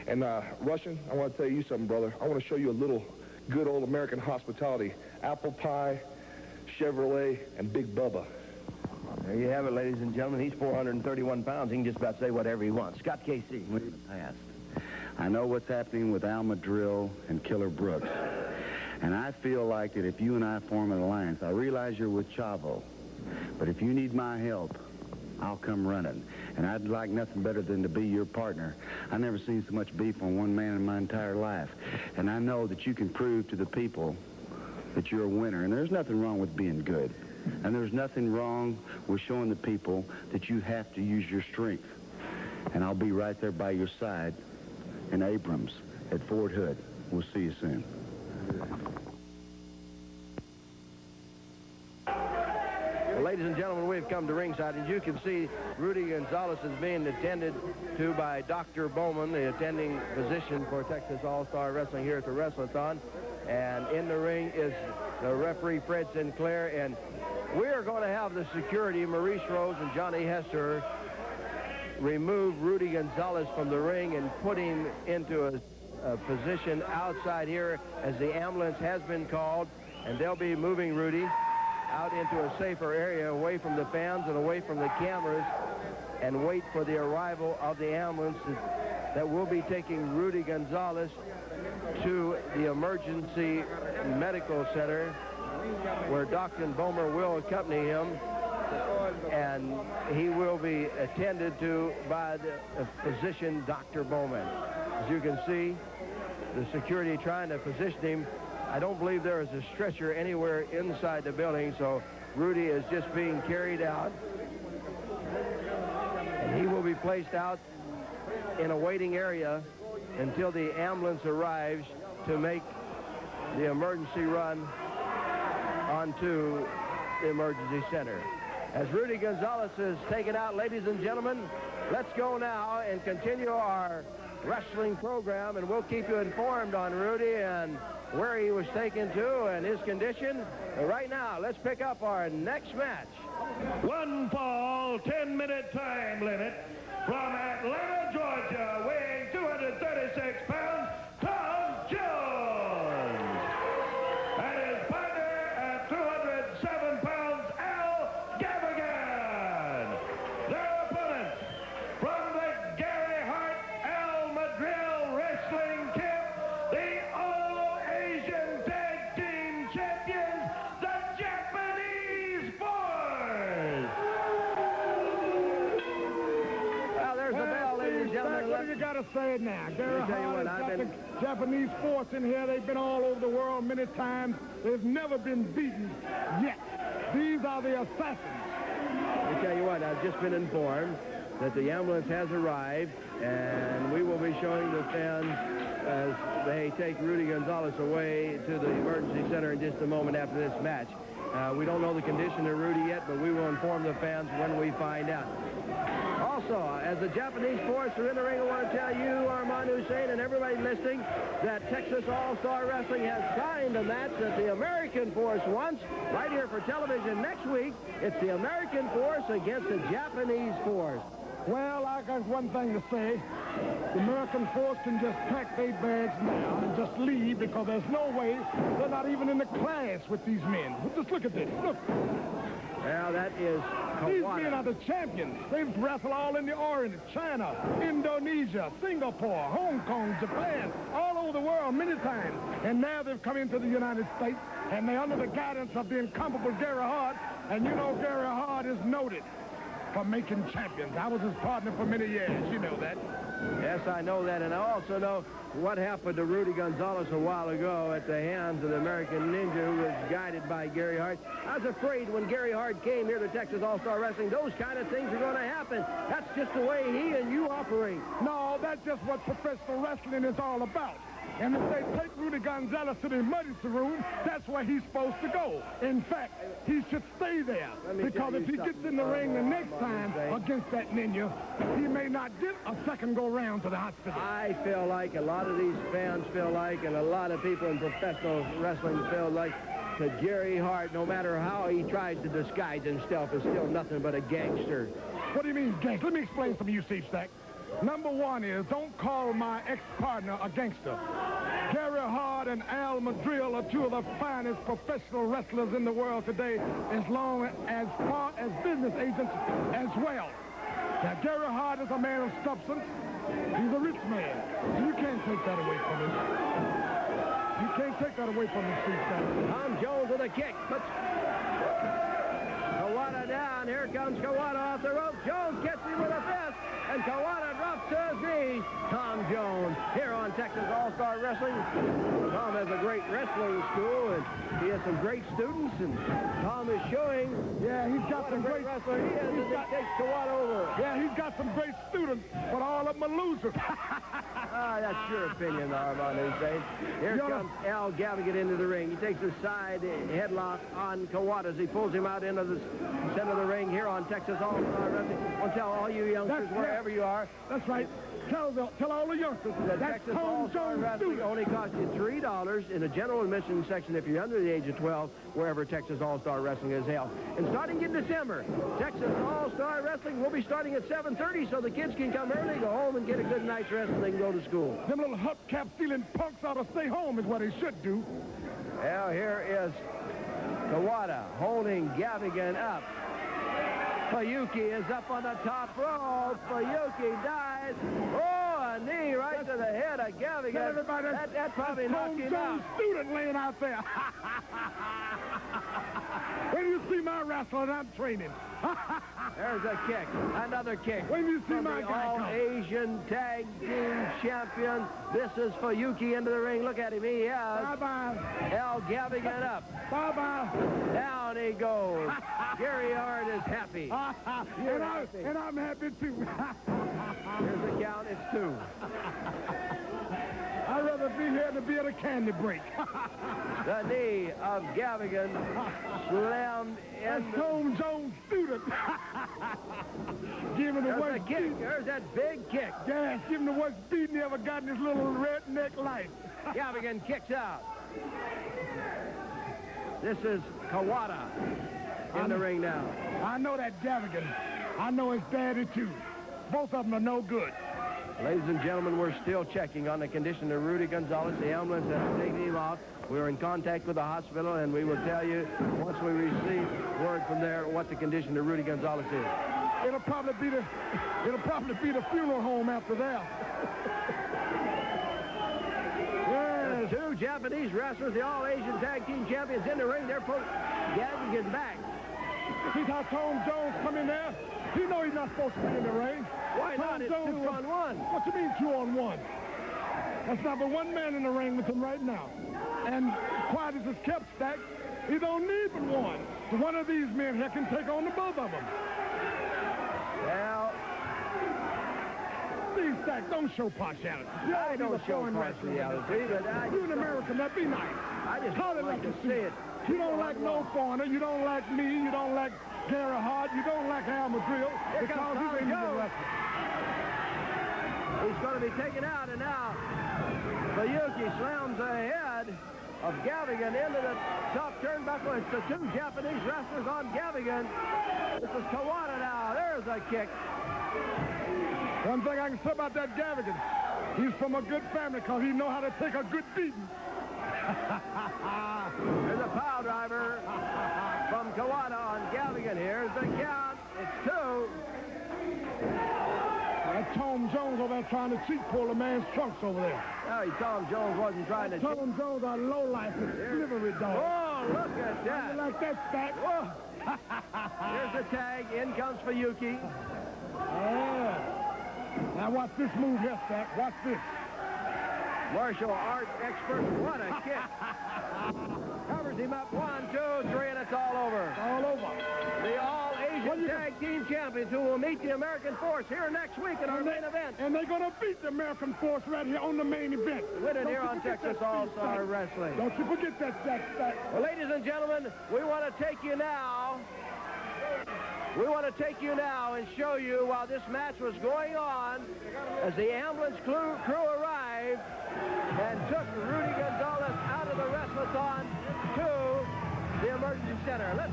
And Russian, I want to tell you something, brother. I want to show you a little good old American hospitality. Apple pie, Chevrolet, and Big Bubba. There you have it, ladies and gentlemen. He's 431 pounds. He can just about say whatever he wants. Scott Casey. I know what's happening with Al Madril and Killer Brooks. And I feel like that if you and I form an alliance, I realize you're with Chavo, but if you need my help, I'll come running. And I'd like nothing better than to be your partner. I've never seen so much beef on one man in my entire life. And I know that you can prove to the people that you're a winner. And there's nothing wrong with being good. And there's nothing wrong with showing the people that you have to use your strength. And I'll be right there by your side in Abrams at Fort Hood. We'll see you soon. Ladies and gentlemen, we've come to ringside. As you can see, Rudy Gonzalez is being attended to by Dr. Bowman, the attending physician for Texas All-Star Wrestling here at the Wrestlathon. And in the ring is the referee, Fred Sinclair. And we are going to have the security, Maurice Rose and Johnny Hester, remove Rudy Gonzalez from the ring and put him into a position outside here as the ambulance has been called. And they'll be moving Rudy out into a safer area, away from the fans and away from the cameras, and wait for the arrival of the ambulance that will be taking Rudy Gonzalez to the emergency medical center, where Dr. Bomer will accompany him, and he will be attended to by the physician, Dr. Bowman. As you can see, the security trying to position him. I don't believe there is a stretcher anywhere inside the building, so Rudy is just being carried out. And he will be placed out in a waiting area until the ambulance arrives to make the emergency run onto the emergency center. As Rudy Gonzalez is taken out, ladies and gentlemen, let's go now and continue our wrestling program, and we'll keep you informed on Rudy and where he was taken to and his condition. But right now, let's pick up our next match. One fall, 10-minute time limit from Atlanta, Georgia, weighing 236 pounds, Tom Jones. And his partner at 207 pounds, Al Gavigan. Their opponents from the Gary Hart Al Madrill Wrestling Camp, the All-Asian Tag Team Champions, the Japanese Force. Well, there's the bell, ladies and gentlemen. What do you got to say now? Gary Let me tell you Hart what, has I've got been- the Japanese Force in here. They've been all over the world many times. They've never been beaten yet. These are the assassins. Let me tell you what, I've just been informed that the ambulance has arrived, and we will be showing the fans as they take Rudy Gonzalez away to the emergency center in just a moment after this match. We don't know the condition of Rudy yet, but we will inform the fans when we find out. Also, as the Japanese Force are in the ring, I want to tell you, Armand Hussein, and everybody listening, that Texas All-Star Wrestling has signed a match that the American Force wants right here for television next week. It's the American Force against the Japanese Force. Well, I got one thing to say. The American Force can just pack their bags now and just leave, because there's no way they're not even in the class with these men. Just look at this. Look. Well, that is These Kawada. men are the champions. They've wrestled all in the Orient, China, Indonesia, Singapore, Hong Kong, Japan, all over the world many times. And now they've come into the United States, and they're under the guidance of the incomparable Gary Hart. And you know Gary Hart is noted for making champions. I was his partner for many years. You know that. Yes, I know that, and I also know what happened to Rudy Gonzalez a while ago at the hands of the American Ninja, who was guided by Gary Hart. I was afraid when Gary Hart came here to Texas All-Star Wrestling, those kind of things are going to happen. That's just the way he and you operate. No, that's just what professional wrestling is all about. And if they take Rudy Gonzalez to the emergency room, that's where he's supposed to go. In fact, he should stay there. Because if he gets in the ring the next time against that ninja, he may not get a second go-round to the hospital. I feel like, a lot of these fans feel like, and a lot of people in professional wrestling feel like, that Gary Hart, no matter how he tries to disguise himself, is still nothing but a gangster. What do you mean, gangster? Let me explain something to you, Steve Stack. Number one is, don't call my ex-partner a gangster. Gary Hart and Al Madrill are two of the finest professional wrestlers in the world today, as far as business agents as well. Now, Gary Hart is a man of substance. He's a rich man. You can't take that away from him. You can't take that away from him, Steve Stack. Tom Jones with a kick. Puts Kawada down. Here comes Kawada off the rope. Jones gets him with a fist, and Kawada drops to his knees. Tom Jones here on Texas All-Star Wrestling. Tom has a great wrestling school, and he has some great students, and Tom is showing he's got some great wrestler he is, and he takes Kawada over. Yeah, he's got some great students, but all of them are losers. That's your opinion, Armand Hussein. Here comes Al Gavigan into the ring. He takes a side headlock on Kawada as he pulls him out into the center of the ring here on Texas All-Star Wrestling. I'll tell all you youngsters, wherever you are, That's right. Tell all the youngsters. The That's Texas Tom All-Star Jones Wrestling student. only costs you $3 in the general admission section if you're under the age of 12, wherever Texas All-Star Wrestling is held. And starting in December, Texas All-Star Wrestling will be starting at 7:30, so the kids can come early, go home, and get a good night's rest, and they can go to school. Them little hubcap stealing punks ought to stay home is what they should do. Well, here is Kawada holding Gavigan up. Fayuki is up on the top rope. Fayuki dies. Oh, a knee right to the head of Gavigan. That probably knocked him out. Tom Jones student laying out there. When you see my wrestling, I'm training. There's a kick. Another kick. When you see from my the guy come. All-Asian Tag Team Champion. This is Fayuki into the ring. Look at him. He has held Gavigan up. Bye-bye. Down he goes. Gary Hart is happy. And I'm happy, too. Here's the count. It's 2. I'd rather be here than be at a candy break. The knee of Gavigan slammed in. That's Tom Jones student. Give him the There's worst a kick. There's that big kick. Yes, give him the worst beating he ever got in his little redneck life. Gavigan kicks out. This is Kawada in the ring now. I know that Gavigan. I know his daddy, too. Both of them are no good. Ladies and gentlemen, we're still checking on the condition of Rudy Gonzalez. The ambulance has taken him out. We're in contact with the hospital, and we will tell you once we receive word from there what the condition of Rudy Gonzalez is. It'll probably be the funeral home after that. Yes. The 2 Japanese wrestlers, the All-Asian Tag Team Champions, in the ring. They're Gavigan back. See how Tom Jones come in there? You know he's not supposed to be in the ring. Why not? It's 2-on-1. What you mean 2-on-1? That's not but one man in the ring with him right now. And quiet as it's kept, Stack, he don't need but one. So one of these men here can take on the both of them. Well, Steve Stack, don't show partiality. I don't show partiality, but you're an American, that be nice. I just don't like to see it. You don't like no foreigner. You don't like me. You don't like Gary Hart. You don't like Al Madrill. Here comes Tommy Jones. He's going to be taken out, and now Fayuki slams the head of Gavigan into the top turnbuckle. It's the 2 Japanese wrestlers on Gavigan. This is Kawada now. There's a kick. One thing I can say about that Gavigan, he's from a good family because he know how to take a good beating. There's a pile driver from Kawada on Gavigan. Here's the count. It's 2. That Tom Jones over there trying to cheat pull a man's trunks over there. No, Tom Jones wasn't trying to cheat. Tom Jones, a lowlife, a slivery dog. Oh, look at that. You like that, Stack? Whoa. Here's the tag. In comes Fayuki. Yeah. Now watch this move here, Stack. Watch this. Martial arts expert. What a kick. Covers him up. 1, 2, 3, and it's all over. All over. The All-Asian Tag Team Champions who will meet the American Force here next week in our main event. And they're going to beat the American Force right here on the main event. With it here on Texas All-Star Wrestling. Don't you forget that, Stack. Well, ladies and gentlemen, we want to take you now. We want to take you now and show you while this match was going on as the ambulance crew arrived and took Rudy Gonzalez out of the Wrestlathon to the emergency center. Let's...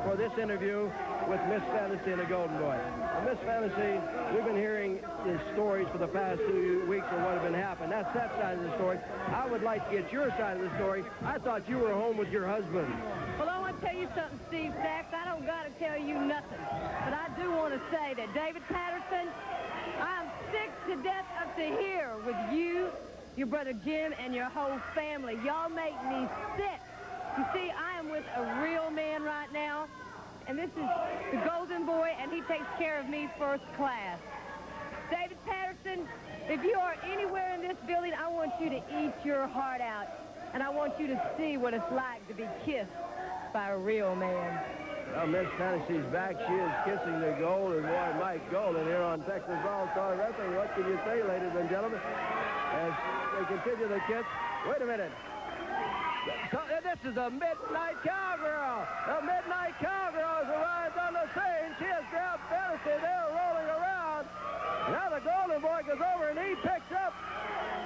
For this interview with Miss Fantasy and the Golden Boy. Well, Miss Fantasy, we've been hearing the stories for the past 2 weeks of what had been happening. That's that side of the story. I would like to get your side of the story. I thought you were home with your husband. Well, I want to tell you something, Steve Sachs. I don't got to tell you nothing. But I do want to say that David Patterson, I'm sick to death up to here with you, your brother Jim, and your whole family. Y'all make me sick. You see, I am with a real man right now, and this is the Golden Boy, and he takes care of me first class. David Patterson, if you are anywhere in this building, I want you to eat your heart out, and I want you to see what it's like to be kissed by a real man. Well, Miss Fantasy's back. She is kissing the Golden Boy, Mike Golden, here on Texas All-Star Wrestling. What can you say, ladies and gentlemen? As They continue the kiss. Wait a minute. So, this is the Midnight Cowgirl. The Midnight Cowgirl has arrived on the scene. She has grabbed Fantasy. They're rolling around. Now the Golden Boy goes over and he picks up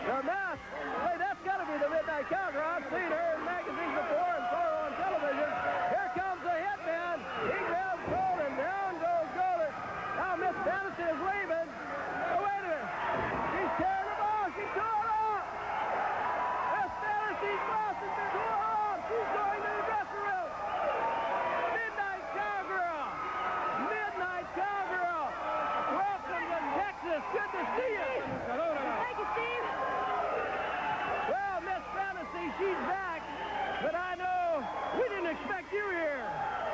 the mask. Wait, that's got to be the Midnight Cowgirl. I've seen her in magazines before and saw her on television. Here comes the Hitman. He grabs Golden. Down goes Golden. Now Miss Fantasy is leaving. Oh, wait a minute. She's tearing the ball. She's torn off. Miss Fantasy's boss has been torn off. She's going to the dressing room. Midnight Cowgirl. Midnight Cowgirl. Welcome to Texas. Good to see you. Thank you, Steve. Well, Miss Fantasy, she's back. But I know we didn't expect you here.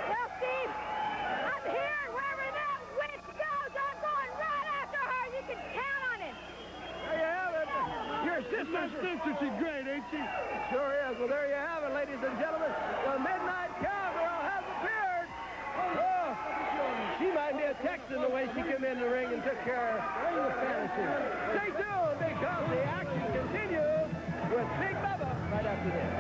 Well, Steve, I'm here, and wherever that witch goes, I'm going right after her. You can count on it. There you have it. Your sister. She's great, ain't she? Sure is. Well, there you have it, ladies and gentlemen. The Midnight Cowgirl has appeared. Oh, she might be a Texan the way she came in the ring and took care of Fantasy. Stay tuned because the action continues with Big Bubba right after this.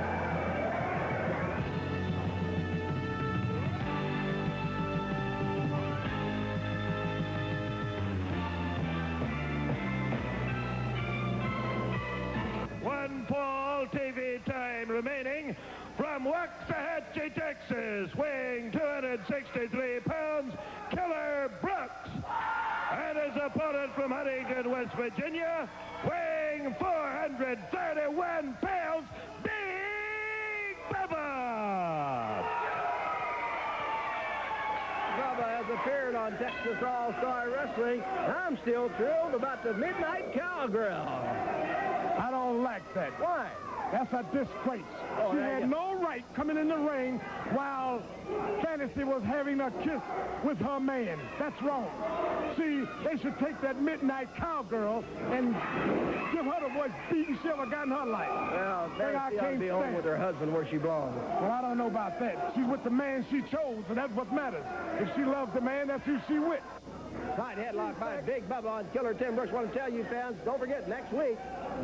One fall TV time remaining from Waxahachie, Texas, weighing 263 pounds, Killer Brooks. And his opponent from Huntington, West Virginia, weighing 431 pounds, Big Bubba. Bubba has appeared on Texas All-Star Wrestling. I'm still thrilled about the Midnight Cowgirl. I don't like that. Why? That's a disgrace. Oh, She yeah, had yeah. no right coming in the ring while Fantasy was having a kiss with her man. That's wrong. See, they should take that Midnight Cowgirl and give her the worst beating she ever got in her life. Well, Thing I Fantasy ought to can't be home stand. with her husband where she belongs. Well, I don't know about that. She's with the man she chose, and that's what matters. If she loves the man, that's who she with. Tight headlock by Big Bubba on Killer Tim Brooks. Want to tell you fans, don't forget, next week,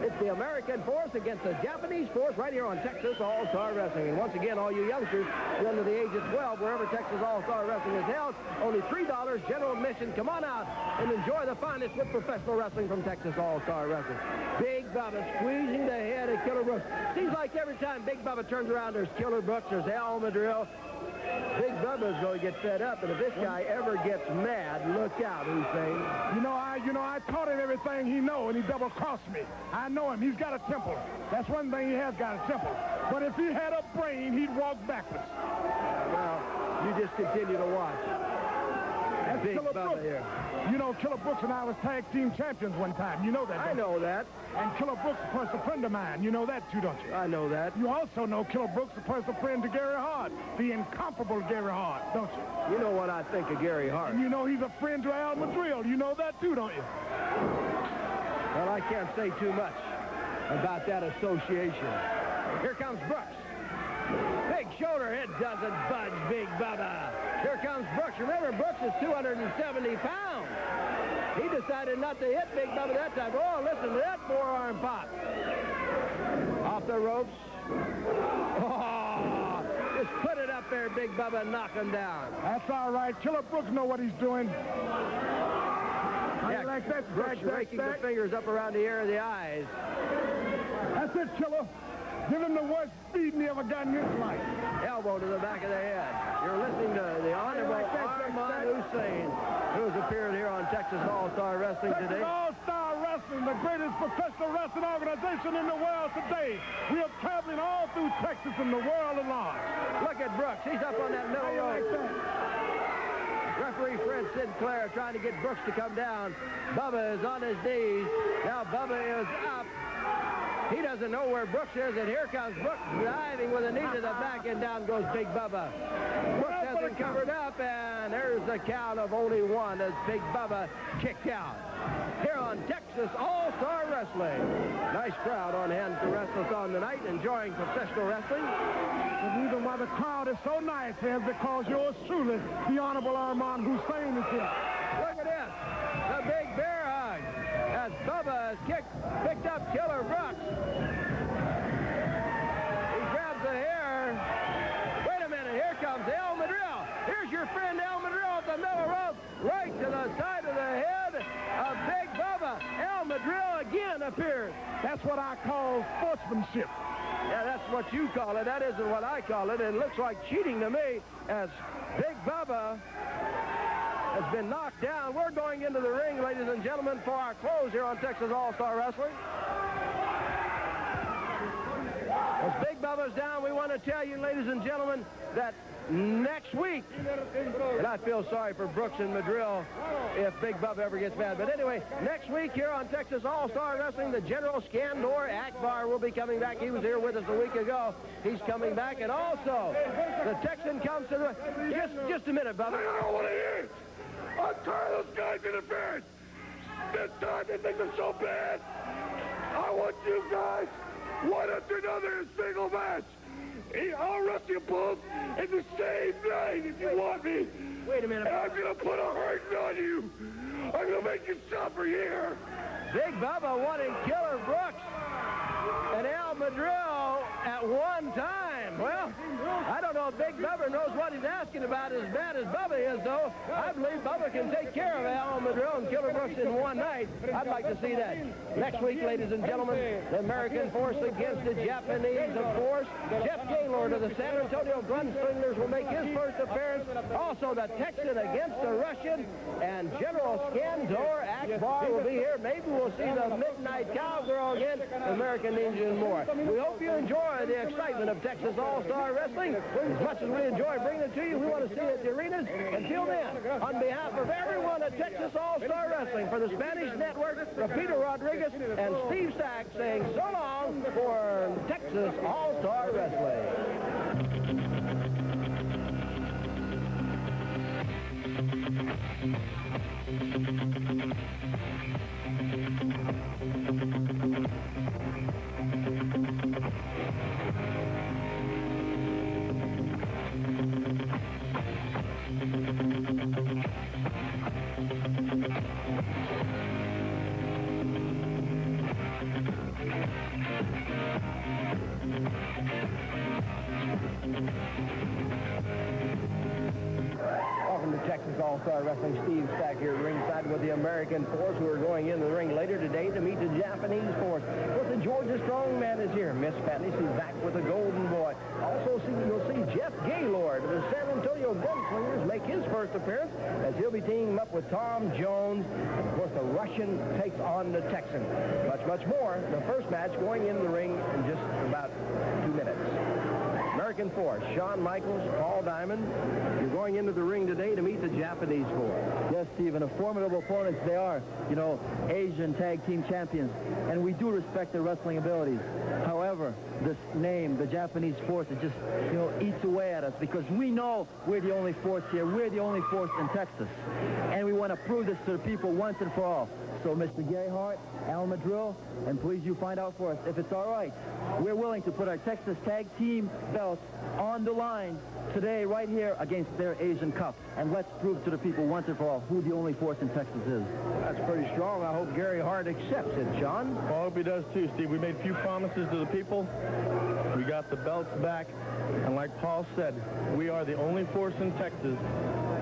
it's the American force against the Japanese force right here on Texas All-Star Wrestling. And once again, all you youngsters under the age of 12, wherever Texas All-Star Wrestling is held, only $3 general admission. Come on out and enjoy the finest with professional wrestling from Texas All-Star Wrestling. Big Bubba squeezing the head of Killer Brooks. Seems like every time Big Bubba turns around, there's Killer Brooks, there's Al Madrill. Big Bubba's going to get fed up, and if this guy ever gets mad, look out, Hussein. I taught him everything he know, and he double-crossed me. I know him. He's got a temper. That's one thing he has got, a temper. But if he had a brain, he'd walk backwards. Well, you just continue to watch. That's Big Killer Bubba Brooks. here. You know, Killer Brooks and I was tag team champions one time. You know that, I don't you? know that. And Killer Brooks is a personal friend of mine. You know that, too, don't you? I know that. You also know Killer Brooks is a personal friend to Gary Hart, the incomparable Gary Hart, don't you? You know what I think of Gary Hart. And you know he's a friend to Al Madrill. You know that, too, don't you? Well, I can't say too much about that association. Here comes Brooks. Big shoulder, it doesn't budge, Big Bubba. Here comes Brooks. Remember, Brooks is 270 pounds. He decided not to hit Big Bubba that time. Oh, listen to that forearm pop. Off the ropes. Oh, just put it up there, Big Bubba, and knock him down. That's all right. Killer Brooks know what he's doing. Yeah, like that, Brooks raking the fingers up around the area of the eyes. That's it, Killer. Give him the worst beating he ever got in his life. Elbow to the back of the head. You're listening to the Honorable Armand Hussein, who has appeared here on Texas All-Star Wrestling today. Texas All-Star Wrestling, the greatest professional wrestling organization in the world today. We are traveling all through Texas and the world at large. Look at Brooks. He's up on that middle rope. Referee Fred Sinclair trying to get Brooks to come down. Bubba is on his knees. Now Bubba is up. He doesn't know where Brooks is, and here comes Brooks diving with a knee to the back, and down goes Big Bubba. Brooks hasn't covered up, and there's the count of only one as Big Bubba kicked out. Here on Texas All-Star Wrestling. Nice crowd on hand to wrestle us on tonight, enjoying professional wrestling. The reason why the crowd is so nice is because yours truly, the Honorable Armand Hussein, is here. Look at this. The big bear hug as Bubba has picked up Killer Brooks. He grabs the hair. Wait a minute, here comes El Madril. Here's your friend El Madril at the middle rope, right to the side of the head of Big Bubba. El Madril again appears. That's what I call sportsmanship. Yeah, that's what you call it. That isn't what I call it. It looks like cheating to me as Big Bubba has been knocked down. We're going into the ring, ladies and gentlemen, for our close here on Texas All-Star Wrestling. As Big Bubba's down, we want to tell you, ladies and gentlemen, that next week, and I feel sorry for Brooks and Madril if Big Bubba ever gets mad. But anyway, next week here on Texas All-Star Wrestling, the General Skandor Akbar will be coming back. He was here with us a week ago. He's coming back. And also, the Texan comes to the... Just a minute, Bubba. I don't want to hear it. I'm tired of those guys interfering. This time they think they're so bad. I want you guys, one after another, in a single match. I'll wrestle you both in the same night if you want me. Wait a minute. And I'm going to put a hurting on you. I'm going to make you suffer here. Big Bubba wanting Killer Brooks and El Madril at one time. Well, I don't know if Big Bubba knows what he's asking about as bad as Bubba is, though. I believe Bubba can take care of El Madril and Killer Brooks in one night. I'd like to see that. Next week, ladies and gentlemen, the American Force against the Japanese, of course. Jeff Gaylord of the San Antonio Gunslingers will make his first appearance. Also, the Texan against the Russian, and General Skandor Akbar will be here. Maybe we'll see the Midnight Cowgirl again, American Ninja, and more. We hope you enjoy the excitement of Texas All-Star Wrestling. As much as we enjoy bringing it to you, we want to see it at the arenas. Until then, on behalf of everyone at Texas All-Star Wrestling, for the Spanish Network, Peter Rodriguez and Steve Sack saying so long for Texas All-Star Wrestling. Welcome to Texas All-Star Wrestling. Steve Stack here ringside with the American Force, who are going in the ring later today to meet the Japanese Force. But the Georgia Strongman is here. Miss Patney, she's back with the Golden Boy. Also, you'll see Jeff Gaylord of the San Antonio Gunslingers make his first appearance, as he'll be teaming up with Tom Jones. And of course, the Russian takes on the Texan. Much more. The first match going in the ring in just about 2 minutes. American Force, Shawn Michaels, Paul Diamond. You're going into the ring today to meet the Japanese Force. Yes, Stephen, a formidable opponents they are. You know, Asian tag team champions. And we do respect their wrestling abilities. However, this name, the Japanese Force, it just, you know, eats away at us because we know we're the only force here. We're the only force in Texas. And we want to prove this to the people once and for all. So, Mr. Gary Hart, Al Madril, and please you find out for us if it's all right. We're willing to put our Texas tag team belts on the line today right here against their Asian Cup. And let's prove to the people once and for all who the only force in Texas is. That's pretty strong. I hope Gary Hart accepts it, John. Well, I hope he does too, Steve. We made a few promises to the people. We got the belts back. And like Paul said, we are the only force in Texas.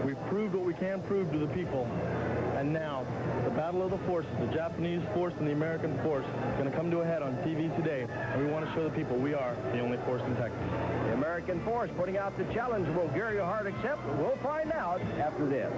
We've proved what we can prove to the people. And now, the battle of the forces, the Japanese force and the American force, is going to come to a head on TV today. And we want to show the people we are the only force in Texas. The American Force putting out the challenge. Will Gary Hart accept? We'll find out after this.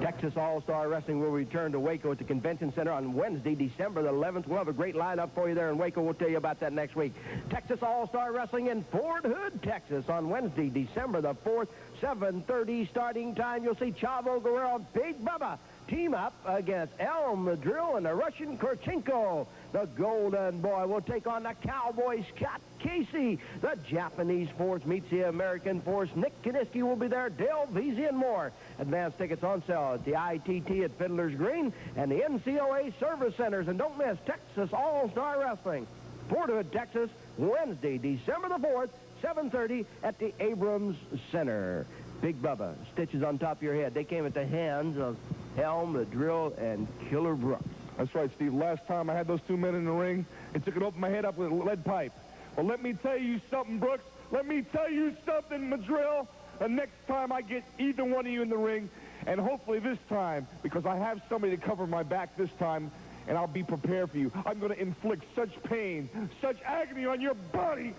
Texas All-Star Wrestling will return to Waco at the Convention Center on Wednesday, December the 11th. We'll have a great lineup for you there in Waco. We'll tell you about that next week. Texas All-Star Wrestling in Fort Hood, Texas on Wednesday, December the 4th, 7:30 starting time. You'll see Chavo Guerrero and Big Bubba team up against El Madril and the Russian Kurchenko. The Golden Boy will take on the Cowboy Scott Casey. The Japanese Force meets the American Force. Nick Kiniski will be there, Dale Veazey, and more. Advance tickets on sale at the ITT at Fiddler's Green and the NCOA Service Centers. And don't miss Texas All-Star Wrestling, Fort Hood, Texas, Wednesday, December the 4th, 7:30 at the Abrams Center. Big Bubba, stitches on top of your head. They came at the hands of Helm, the Drill, and Killer Brooks. That's right, Steve. Last time I had those two men in the ring, it took it open my head up with a lead pipe. Well, let me tell you something, Brooks. Let me tell you something, Madrill. The next time I get either one of you in the ring, and hopefully this time, because I have somebody to cover my back this time, and I'll be prepared for you. I'm going to inflict such pain, such agony on your body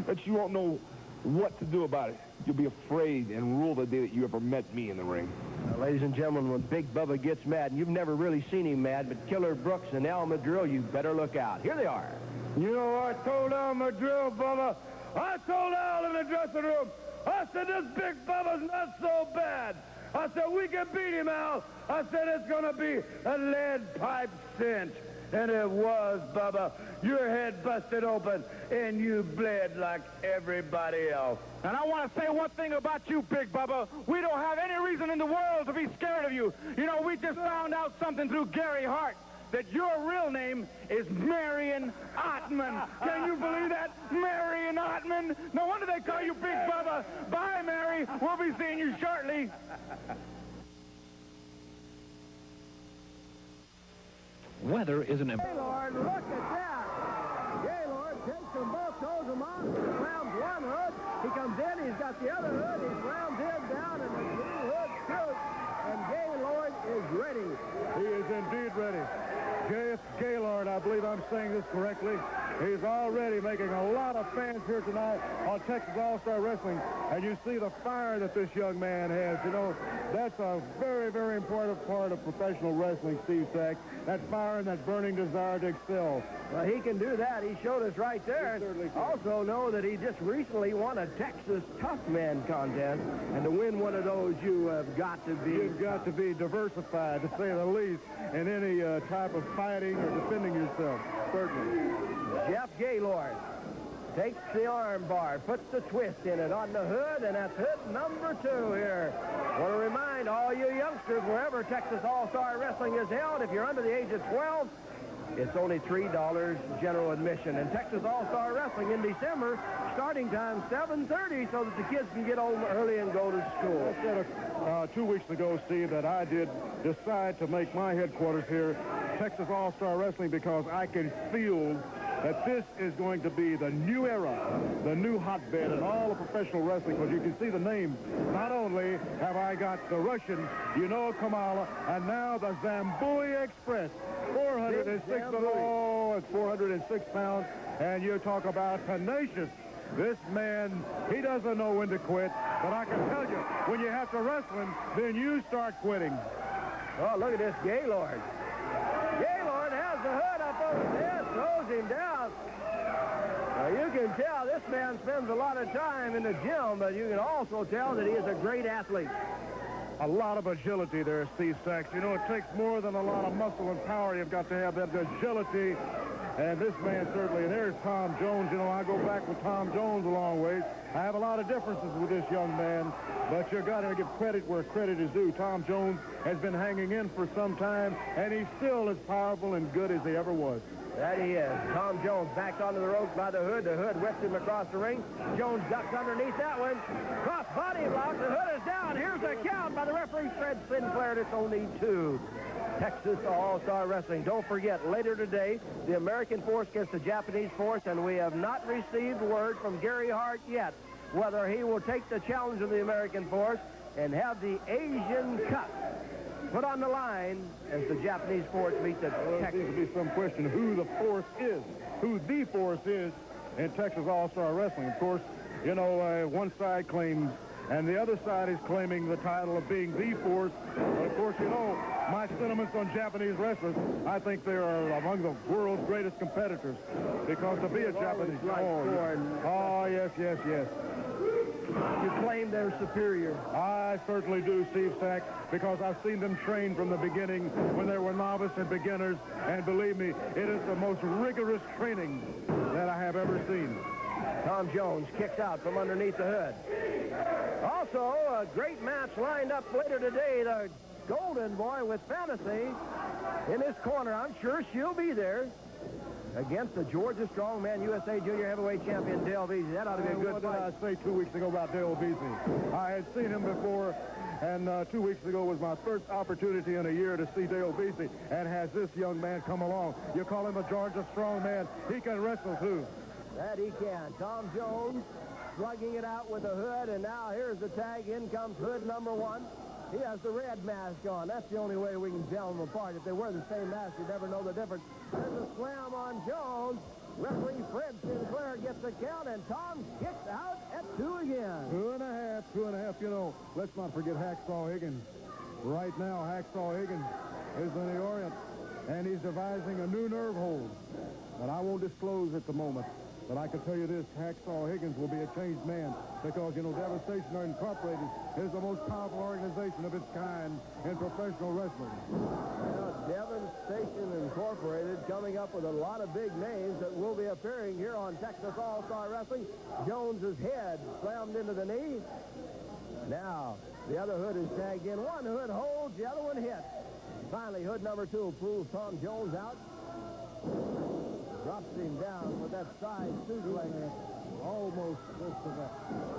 that you won't know what to do about it. You'll be afraid and rule the day that you ever met me in the ring. Ladies and gentlemen, when Big Bubba gets mad, and you've never really seen him mad, but Killer Brooks and Al Madrill, you better look out. Here they are. You know, I told Al Madrill, Bubba, I told Al in the dressing room, I said, this Big Bubba's not so bad. I said, we can beat him, Al. I said, it's going to be a lead pipe cinch. And it was, Bubba. Your head busted open, and you bled like everybody else. And I want to say one thing about you, Big Bubba. We don't have any reason in the world to be scared of you. You know, we just found out something through Gary Hart, that your real name is Marion Ottman. Can you believe that? Marion Ottman? No wonder they call you Big Bubba. Bye, Mary. We'll be seeing you shortly. Weather is an... Gaylord, look at that. Gaylord takes them both, throws them on, slams one hood. He comes in, he's got the other hood. He slams him down, and the two hoods shoot. And Gaylord is ready. He is indeed ready. J.F. Gaylord, I believe I'm saying this correctly. He's already making a lot of fans here tonight on Texas All-Star Wrestling. And you see the fire that this young man has. You know, that's a very, very important part of professional wrestling, Steve Sack. That fire and that burning desire to excel. Well, he can do that. He showed us right there. Also know that he just recently won a Texas Tough Man contest. And to win one of those, you have got to be... You've got to be diversified, to say the least, in any type of fighting or defending yourself. Certainly. Jeff Gaylord takes the arm bar, puts the twist in it on the hood, and that's hood number 2 here. I want to remind all you youngsters, wherever Texas All-Star Wrestling is held, if you're under the age of 12, it's only $3 general admission. And Texas All-Star Wrestling in December, starting time 7:30, so that the kids can get home early and go to school. I said 2 weeks ago, Steve, that I did decide to make my headquarters here Texas All-Star Wrestling because I can feel that this is going to be the new era, the new hotbed in all of professional wrestling, because you can see the names. Not only have I got the Russian, Kamala, and now the Zambui Express, 406 pounds, and you talk about tenacious. This man, he doesn't know when to quit, but I can tell you, when you have to wrestle him, then you start quitting. Oh, look at this Gaylord. Gaylord has the hood up over his head, throws him down. Now, you can tell this man spends a lot of time in the gym, but you can also tell that he is a great athlete. A lot of agility there, Steve Sachs. You know, it takes more than a lot of muscle and power. You've got to have that agility. And this man certainly, and there's Tom Jones. You know, I go back with Tom Jones a long ways. I have a lot of differences with this young man, but you've got to give credit where credit is due. Tom Jones has been hanging in for some time, and he's still as powerful and good as he ever was. That he is. Tom Jones backed onto the ropes by the hood. The hood whips him across the ring. Jones ducks underneath that one. Cross body block. The hood is down. Here's a count by the referee, Fred Sinclair. And it's only 2. Texas All-Star Wrestling. Don't forget, later today, the American force gets the Japanese force, and we have not received word from Gary Hart yet whether he will take the challenge of the American force and have the Asian Cup put on the line as the Japanese force meet the Texas. There seems to be some question who the force is in Texas All-Star Wrestling. Of course, you know, one side claims, and the other side is claiming the title of being the force. But of course, you know, my sentiments on Japanese wrestlers, I think they are among the world's greatest competitors. Because to be a Japanese... yes. You claim they're superior. I certainly do, Steve Sack, because I've seen them train from the beginning when they were novice and beginners. And believe me, it is the most rigorous training that I have ever seen. Tom Jones kicks out from underneath the hood. Also, a great match lined up later today. The Golden Boy with Fantasy in his corner. I'm sure she'll be there. against the Georgia Strongman USA Junior Heavyweight Champion Dale Beasley. That ought to be a good What did I fight. say 2 weeks ago about Dale Beasley? I had seen him before, and 2 weeks ago was my first opportunity in a year to see Dale Beasley. And has this young man come along? You call him a Georgia Strongman. He can wrestle, too. That he can. Tom Jones slugging it out with a hood, and now here's the tag. In comes hood number 1. He has the red mask on. That's the only way we can tell them apart. If they wear the same mask, you'd never know the difference. There's a slam on Jones. Referee Fred Sinclair gets the count, and Tom kicks out at 2 again. 2.5, 2.5. You know, let's not forget Hacksaw Higgins. Right now, Hacksaw Higgins is in the Orient, and he's devising a new nerve hold that I won't disclose at the moment. But I can tell you this, Hacksaw Higgins will be a changed man because, you know, Devastation Incorporated is the most powerful organization of its kind in professional wrestling. Well, Devastation Incorporated coming up with a lot of big names that will be appearing here on Texas All-Star Wrestling. Jones's head slammed into the knee. Now, the other hood is tagged in. One hood holds, the other one hits. Finally, hood number 2 pulls Tom Jones out. Drops him down with that side suplex. Almost just to that.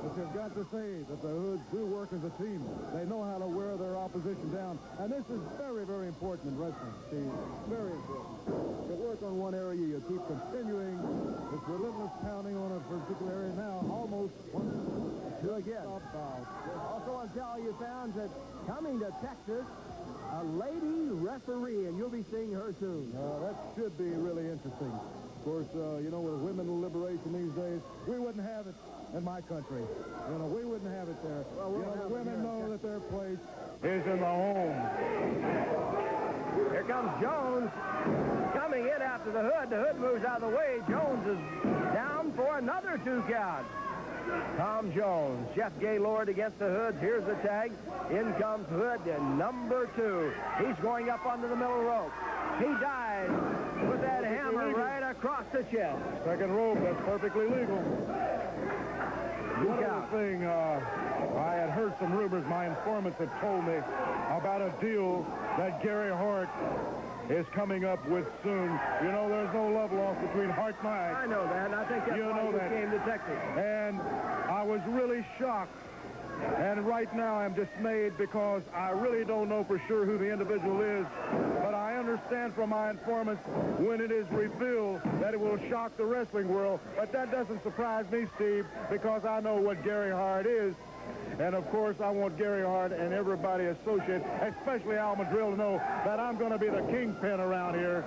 But you've got to say that the Hoods do work as a team. They know how to wear their opposition down. And this is very, very important in wrestling, Steve. Very important. To work on one area, you keep continuing this relentless pounding on a particular area. Now, almost 1-2 again. Also want to tell you fans that coming to Texas, a lady referee, and you'll be seeing her soon. That should be really interesting. Of course, you know, with women liberation these days, we wouldn't have it in my country. You know, we wouldn't have it there. Well, the women know that their place is in the home. Here comes Jones coming in after the hood. The hood moves out of the way. Jones is down for another 2 count. Tom Jones, Jeff Gaylord against the Hoods. Here's the tag. In comes Hood, and number 2. He's going up under the middle rope. He dives with that hammer right across the chest. Second rope, that's perfectly legal. One other thing, I had heard some rumors. My informants had told me about a deal that Gary Hart is coming up with soon. You know, there's no love lost between Hart and I. I know that, and I think that's why you came to Texas. And I was really shocked. And right now I'm dismayed because I really don't know for sure who the individual is. But I understand from my informants when it is revealed that it will shock the wrestling world. But that doesn't surprise me, Steve, because I know what Gary Hart is. And, of course, I want Gary Hart and everybody associated, especially Al Madrill, to know that I'm going to be the kingpin around here.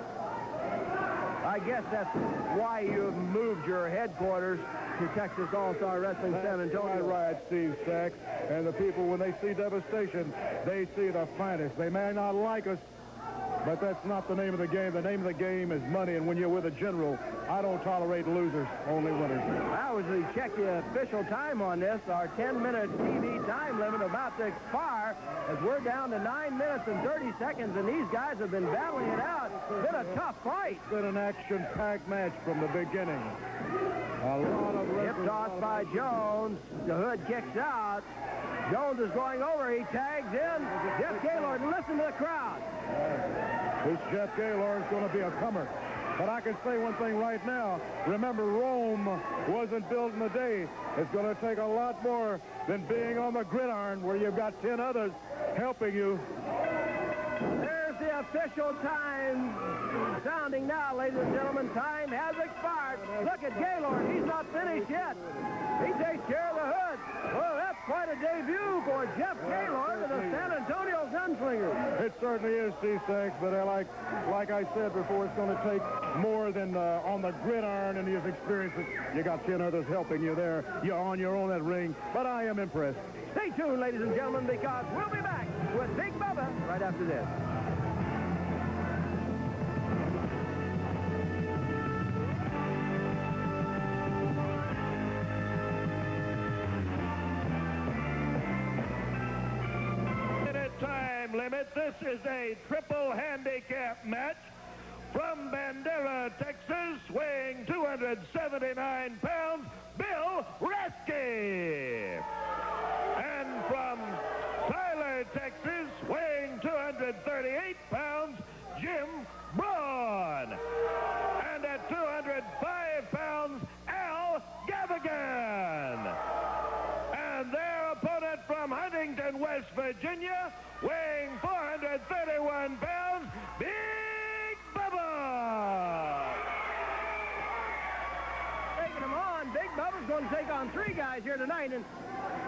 I guess that's why you've moved your headquarters to Texas All-Star Wrestling San Antonio. Right, Steve Sachs. And the people, when they see Devastation, they see the finest. They may not like us, but that's not the name of the game. The name of the game is money, and when you're with a general, I don't tolerate losers, only winners. Now, as we check the official time on this, our 10-minute TV time limit about to expire as we're down to 9 minutes and 30 seconds, and these guys have been battling it out. It's been a tough fight. It's been an action-packed match from the beginning. A lot of hip toss by Jones. The Hood kicks out. Jones is going over. He tags in. Jeff Gaylord, and listen to the crowd. This Jeff Gaylord is going to be a comer. But I can say one thing right now. Remember, Rome wasn't built in a day. It's going to take a lot more than being on the gridiron where you've got 10 others helping you. There's the official time sounding now, ladies and gentlemen. Time has expired. Look at Gaylord. He's not finished yet. He takes care of the Hood. Well, that's quite a debut for Jeff Gaylord and the San Antonio Gunslingers. It certainly is, Steve Sachs, but like I said before, it's going to take more than on the gridiron and his experiences. You got 10 others helping you there. You're on your own that ring, but I am impressed. Stay tuned, ladies and gentlemen, because we'll be back with Big Bubba right after this. Time limit. This is a triple handicap match from Bandera, Texas, weighing 279 pounds, Bill Reske. And from Tyler, Texas, weighing 238 pounds, Jim Braun. And at 200 Wilmington, West Virginia, weighing 431 pounds, Big Bubba. Taking him on, Big Bubba's going to take on 3 guys here tonight. And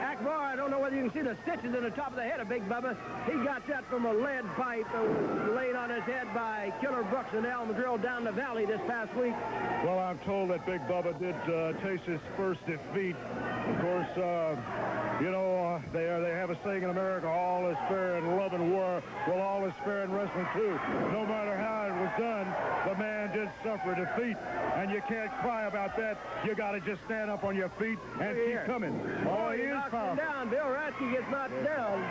Akbar, I don't know whether you can see the stitches in the top of the head of Big Bubba. He got that from a lead pipe that was laid on his head by Killer Brooks and Al Madrill down the valley this past week. Well, I'm told that Big Bubba did taste his first defeat. Of course, you know, they have a saying in America, all is fair in love and war. Well, all is fair in wrestling, too. No matter how it was done, the man did suffer defeat. And you can't cry about that. You got to just stand up on your feet and keep coming. Oh, he is powerful. Down. Bill Ratsky gets knocked down.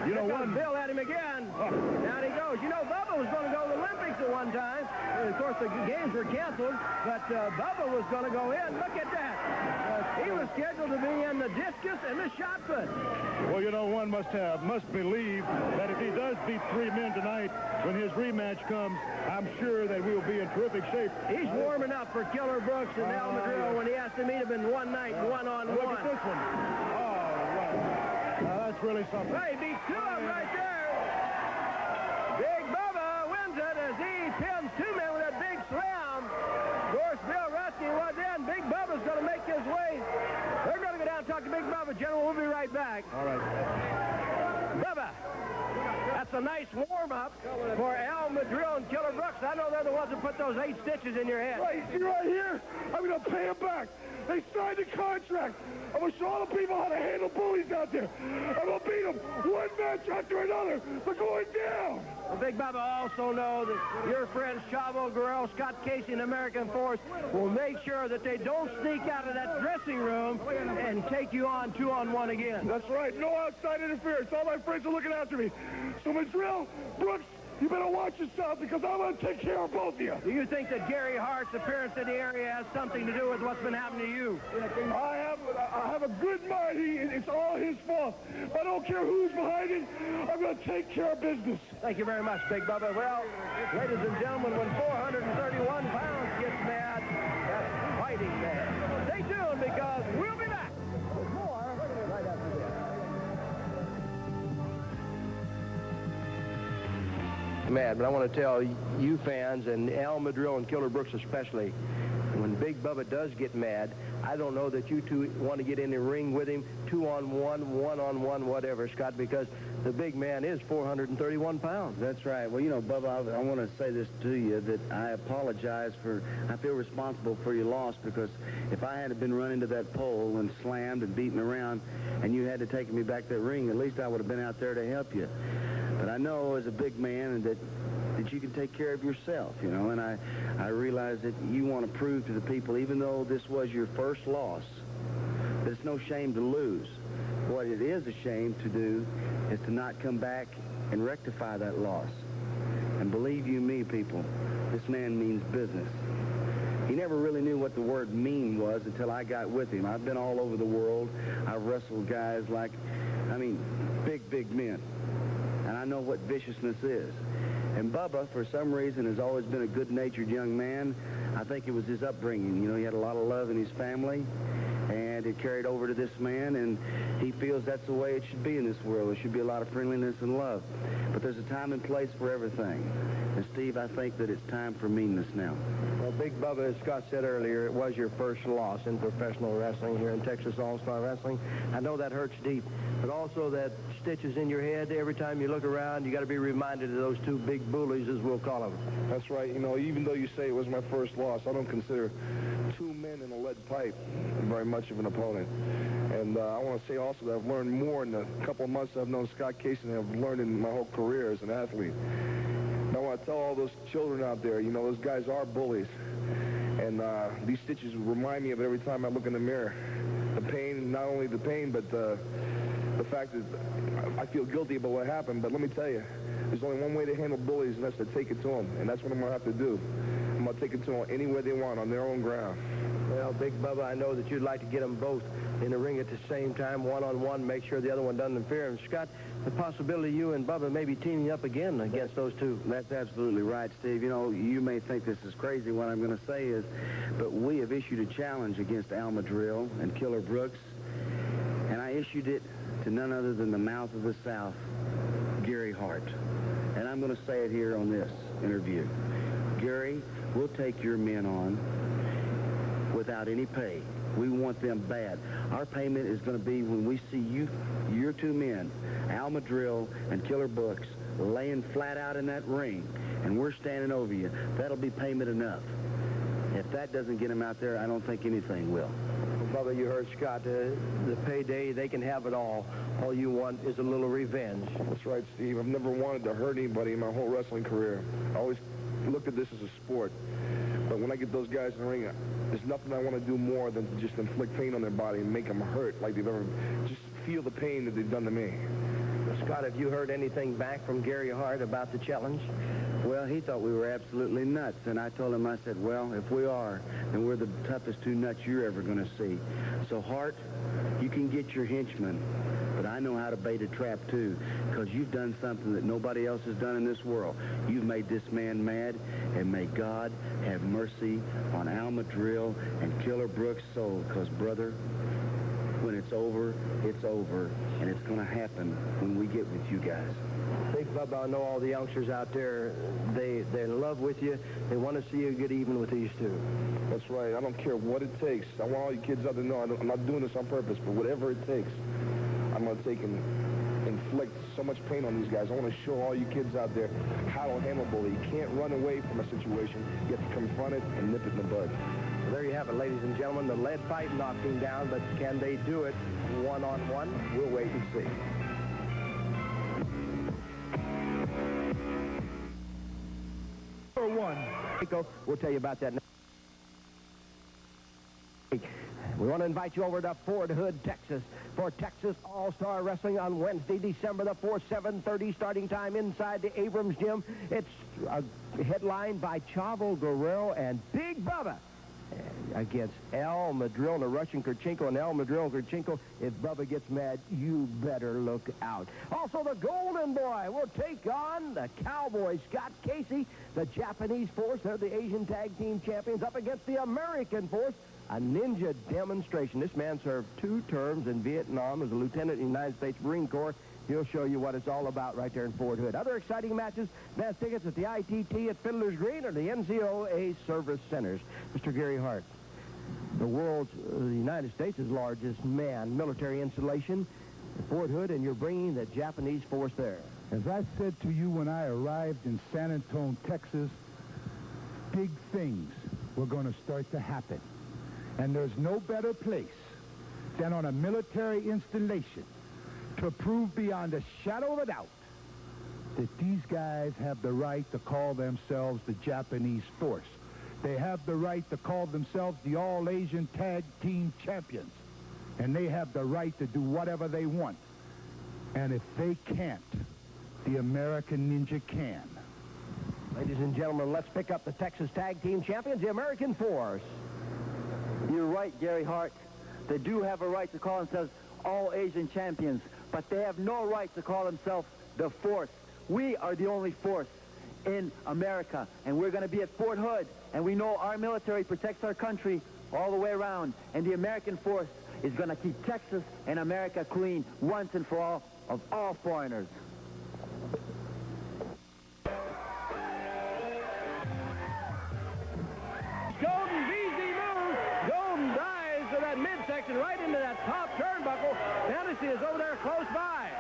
You know what? Bill at him again. Down he goes. You know, Bubba was going to go to the Olympics at one time. And of course, the games were canceled, but Bubba was going to go in. Look at that. He was scheduled to be in the discus and the shot put. Well, you know, one must believe that if he does beat 3 men tonight, when his rematch comes, I'm sure that we'll be in terrific shape. He's warming up for Killer Brooks and Al Madrill when he has to meet him in one night, one-on-one. Look at this one. Oh, right. That's really something. Hey, he beats 2 of them right there. Big Bubba wins it as he pins 2 men with that big slam. Of course, Bill Ratsky was in. Big Bubba's going to make his way. They're going to go down and talk to Big Bubba. Gentlemen, we'll be right back. All right. Bubba, that's a nice warm-up for Al Madrill and Killer Brooks. I know they're the ones that put those 8 stitches in your head. Right, see right here? I'm going to pay them back. They signed a contract. I'm going to show all the people how to handle bullies out there. I'm going to beat them one match after another. They're going down. Well, Big Bubba also know that your friends Chavo Guerrero, Scott Casey, and American Force will make sure that they don't sneak out of that dressing room and take you on 2-on-1 again. That's right. No outside interference. All my friends are looking after me. So, Madrill, Brooks, you better watch yourself because I'm going to take care of both of you. Do you think that Gary Hart's appearance in the area has something to do with what's been happening to you? I have a good mind. It's all his fault. I don't care who's behind it. I'm going to take care of business. Thank you very much, Big Bubba. Well, ladies and gentlemen, when 431 pounds gets mad, that's fighting mad. Stay tuned because we'll be back with more right after this. Mad, but I want to tell you fans and Al Madrill and Killer Brooks especially, when Big Bubba does get mad, I don't know that you two want to get in the ring with him 2-on-1, 1-on-1, whatever, Scott, because the big man is 431 pounds. That's right. Well, you know, Bubba, I want to say this to you, that I apologize for, I feel responsible for your loss, because if I had been run into that pole and slammed and beaten around and you had to take me back that ring, at least I would have been out there to help you. But I know as a big man and that you can take care of yourself, you know, and I realize that you want to prove to the people, even though this was your first loss, that it's no shame to lose. What it is a shame to do is to not come back and rectify that loss. And believe you me, people, this man means business. He never really knew what the word mean was until I got with him. I've been all over the world. I've wrestled guys like, I mean, big men. And I know what viciousness is. And Bubba, for some reason, has always been a good-natured young man. I think it was his upbringing. You know, he had a lot of love in his family, and it carried over to this man, and he feels that's the way it should be in this world. There should be a lot of friendliness and love. But there's a time and place for everything. And, Steve, I think that it's time for meanness now. Well, Big Bubba, as Scott said earlier, it was your first loss in professional wrestling here in Texas All-Star Wrestling. I know that hurts deep, but also that stitches in your head every time you look around, you got to be reminded of those 2 big bullies, as we'll call them. That's right. You know, even though you say it was my first loss, I don't consider 2 men in a lead pipe very much of an opponent. And I want to say also that I've learned more in the couple of months I've known Scott Casey than I've learned in my whole career as an athlete. And I want to tell all those children out there, you know, those guys are bullies. And these stitches remind me of it every time I look in the mirror. The pain, not only the pain, but the fact that I feel guilty about what happened. But let me tell you, there's only one way to handle bullies, and that's to take it to them. And that's what I'm going to have to do. I'm going to take it to them anywhere they want, on their own ground. Well, Big Bubba, I know that you'd like to get them both in the ring at the same time, 1-on-1, make sure the other one doesn't interfere. And, Scott, the possibility you and Bubba may be teaming up again against those 2. That's absolutely right, Steve. You know, you may think this is crazy. What I'm going to say is, but we have issued a challenge against Al Madrill and Killer Brooks. And I issued it to none other than the mouth of the South, Gary Hart. And I'm going to say it here on this interview. Gary, we'll take your men on without any pay. We want them bad. Our payment is going to be when we see you, your two men, Al Madrill and Killer Brooks, laying flat out in that ring, and we're standing over you. That'll be payment enough. If that doesn't get them out there, I don't think anything will. Well, Bubba, you heard Scott. The payday, they can have it all. All you want is a little revenge. That's right, Steve. I've never wanted to hurt anybody in my whole wrestling career. I always looked at this as a sport. But when I get those guys in the ring, there's nothing I want to do more than to just inflict pain on their body and make them hurt like they've ever... Just feel the pain that they've done to me. Scott, have you heard anything back from Gary Hart about the challenge? Well, he thought we were absolutely nuts, and I told him, I said, well, if we are, then we're the toughest two nuts you're ever going to see. So, Hart, you can get your henchmen, but I know how to bait a trap, too, because you've done something that nobody else has done in this world. You've made this man mad, and may God have mercy on Al Madrill and Killer Brooks' soul, because, brother, when it's over, and it's going to happen when we get with you guys. Big Bubba, I know all the youngsters out there, they're in love with you. They want to see you get even with these two. That's right. I don't care what it takes. I want all you kids out there to know I'm not doing this on purpose, but whatever it takes, I'm going to take and inflict so much pain on these guys. I want to show all you kids out there how to handle a bully. You can't run away from a situation. You have to confront it and nip it in the bud. So there you have it, ladies and gentlemen. The lead pipe knocked him down, but can they do it one-on-one? We'll wait and see. Number one. We'll tell you about that next. We want to invite you over to Fort Hood, Texas, for Texas All-Star Wrestling on Wednesday, December the 4th, 7:30 starting time inside the Abrams Gym. It's headlined by Chavo Guerrero and Big Bubba against Al Madrill and the Russian Kurchenko. And Al Madrill and Kurchenko, if Bubba gets mad, you better look out. Also, the Golden Boy will take on the Cowboy, Scott Casey, the Japanese Force. They're the Asian Tag Team Champions up against the American Force. A ninja demonstration. This man served 2 terms in Vietnam as a lieutenant in the United States Marine Corps. He'll show you what it's all about right there in Fort Hood. Other exciting matches, advance tickets at the ITT at Fiddler's Green or the NCOA service centers. Mr. Gary Hart, the United States' largest manned military installation in Fort Hood, and you're bringing the Japanese force there. As I said to you when I arrived in San Antonio, Texas, big things were going to start to happen. And there's no better place than on a military installation to prove beyond a shadow of a doubt that these guys have the right to call themselves the Japanese Force. They have the right to call themselves the All-Asian Tag Team Champions. And they have the right to do whatever they want. And if they can't, the American Ninja can. Ladies and gentlemen, let's pick up the Texas Tag Team Champions, the American Force. You're right, Gary Hart. They do have a right to call themselves All-Asian Champions, but they have no right to call themselves the Force. We are the only force in America, and we're going to be at Fort Hood, and we know our military protects our country all the way around, and the American Force is going to keep Texas and America clean once and for all of all foreigners. Golden VZ moves. Golden dives to that midsection right into that top turnbuckle. Fantasy is over there close by.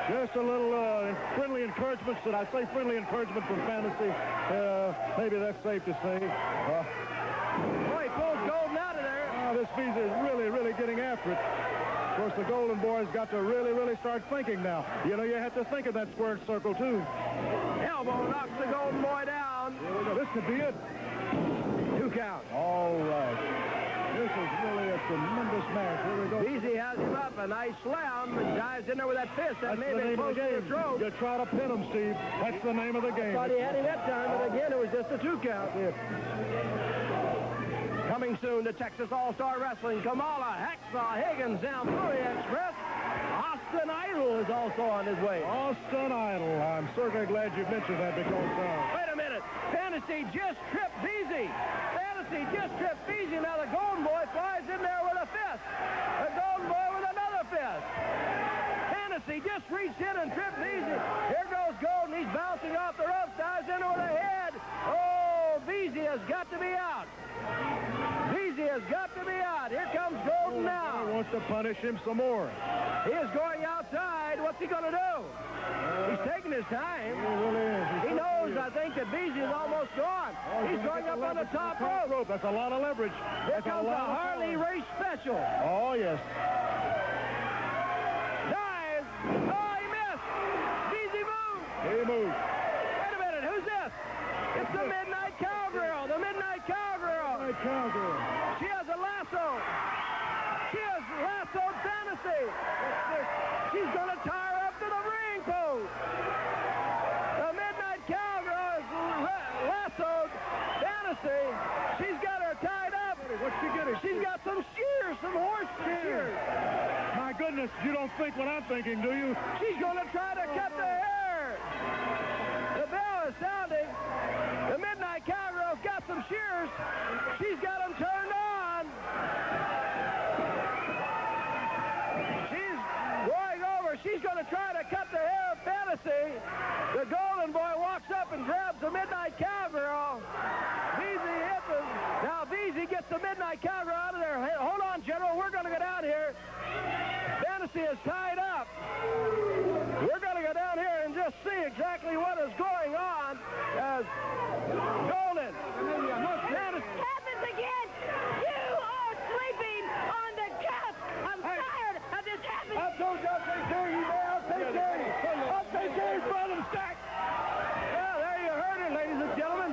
Just a little friendly encouragement. Should I say friendly encouragement from Fantasy? Maybe that's safe to say. Boy, he pulls Golden out of there. This VZ is really getting after it. Of course, the Golden Boy's got to really start thinking now. You know, you have to think of that squared circle, too. Elbow knocks the Golden Boy down. Here we go. This could be it. 2 count. All right. This is really a tremendous match. Here we go. VZ has him up. A nice slam. Dives in there with that fist. That That's may the have been name of close the to game. the throat. You try to pin him, Steve. That's the name of the game. I thought he had him that time, but again, it was just a 2 count. Coming soon to Texas All-Star Wrestling, Kamala, Hacksaw, Higgins, Zambury Express. Austin Idol is also on his way. Austin Idol. I'm certainly glad you mentioned that because... Wait a minute. Fantasy just tripped VZ. Fantasy just tripped VZ. Now the Golden Boy flies in there with a fist. The Golden Boy with another fist. be out. Beasy has got to be out. Here comes Golden now. He wants to punish him some more. He is going outside. What's he going to do? He's taking his time. He really is. He knows, I think, that Beasy is almost gone. He's going up on the top rope. That's a lot of leverage. Here comes a Harley race special. Oh, yes. Dives. Oh, he missed. Beasy moves. He moves. Wait a minute. Who's this? It's the Midnight Cowgirl. The Midnight Cowgirl. Midnight Cowgirl. She has a lasso. She has lassoed Fantasy. She's going to tie her up to the ring post. The Midnight Cowgirl has lassoed Fantasy. She's got her tied up. What's she getting? She's got some shears, some horse shears. My goodness, you don't think what I'm thinking, do you? She's going to try to cut the hair. The bell is sounding. The Midnight Cowgirl's got some shears. She's got them turned on. She's going over. She's going to try to cut the hair of Fantasy. The Golden Boy walks up and grabs the Midnight Cowgirl. Beasy hits him. Now Beasy gets the Midnight Cowgirl out of there. Hey, hold on, General. We're going to go down here. Fantasy is tied up. We're going to go down here and just see exactly what is going on as Golden. It happens again. You are sleeping on the couch. I'm tired of this happening. I told you I'll take care of you there. I'll take care of you. I'll take care of you, brother Stack. Well, there you heard it, ladies and gentlemen.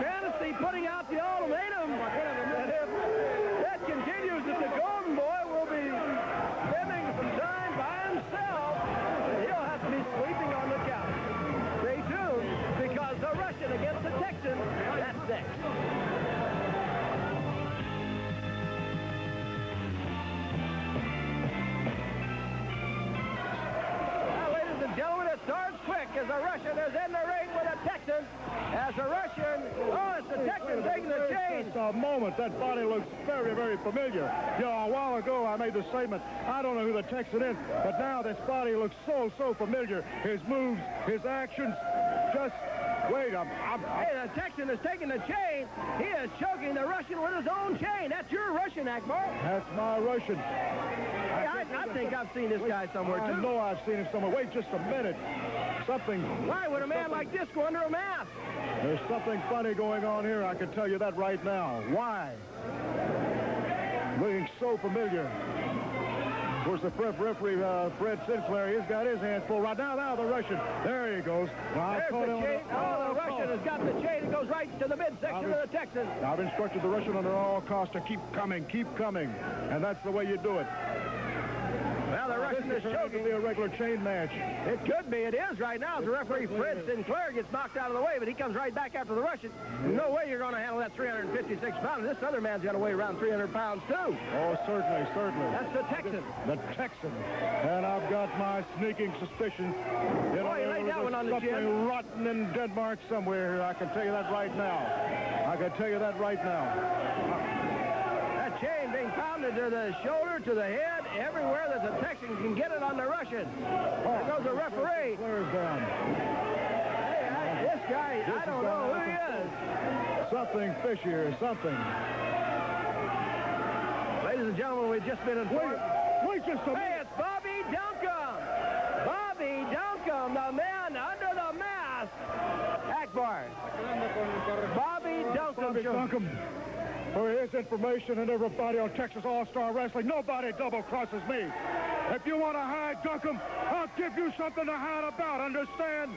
Fantasy putting out the ultimatum. And if that continues, that the Golden Boy will be spending some time by himself, and he'll have to be sleeping on the couch. Stay tuned, because the Russian against the Texan, that's next. Now, ladies and gentlemen, it starts quick as the Russian is in the ring with a Texan. As the Russian, it's the Texan taking the chain. Just a moment. That body looks very, very familiar. You know, a while ago I made the statement, I don't know who the Texan is, but now this body looks so familiar. His moves, his actions, just wait. Hey, the Texan is taking the chain. He is choking the Russian with his own chain. That's your Russian, Akbar. That's my Russian. I think I've seen this guy somewhere, too. I know I've seen him somewhere. Wait just a minute. Why would a man like this go under a mask? There's something funny going on here. I can tell you that right now. Why? Looking so familiar. Of course, the referee, Fred Sinclair, he's got his hands full right now. Now the Russian. There he goes. There's the chain. The Russian has got the chain. It goes right to the midsection of the Texan. I've instructed the Russian under all costs to keep coming. And that's the way you do it. Well, the Russian is choking. It could be a regular chain match. It could be. It is right now. The referee, Fred Sinclair, gets knocked out of the way, but he comes right back after the Russian. No way you're going to handle that 356 pounds. This other man's going to weigh around 300 pounds, too. Oh, certainly. That's the Texan. The Texan. And I've got my sneaking suspicions. He laid that one on the chin. Something rotten in Denmark somewhere here. I can tell you that right now. That chain being pounded to the shoulder, to the head, everywhere that the Texan can get it on the Russian. There goes the referee. Down. Hey, this guy, I don't know who he is. Something fishy or something. Ladies and gentlemen, we've just been informed. Wait just a minute. Hey, it's Bobby Duncombe. Bobby Duncombe, the man under the mask. Akbar. Bobby Duncombe. For his information and everybody on Texas All-Star Wrestling, nobody double-crosses me. If you want to hide Duncombe, I'll give you something to hide about, understand?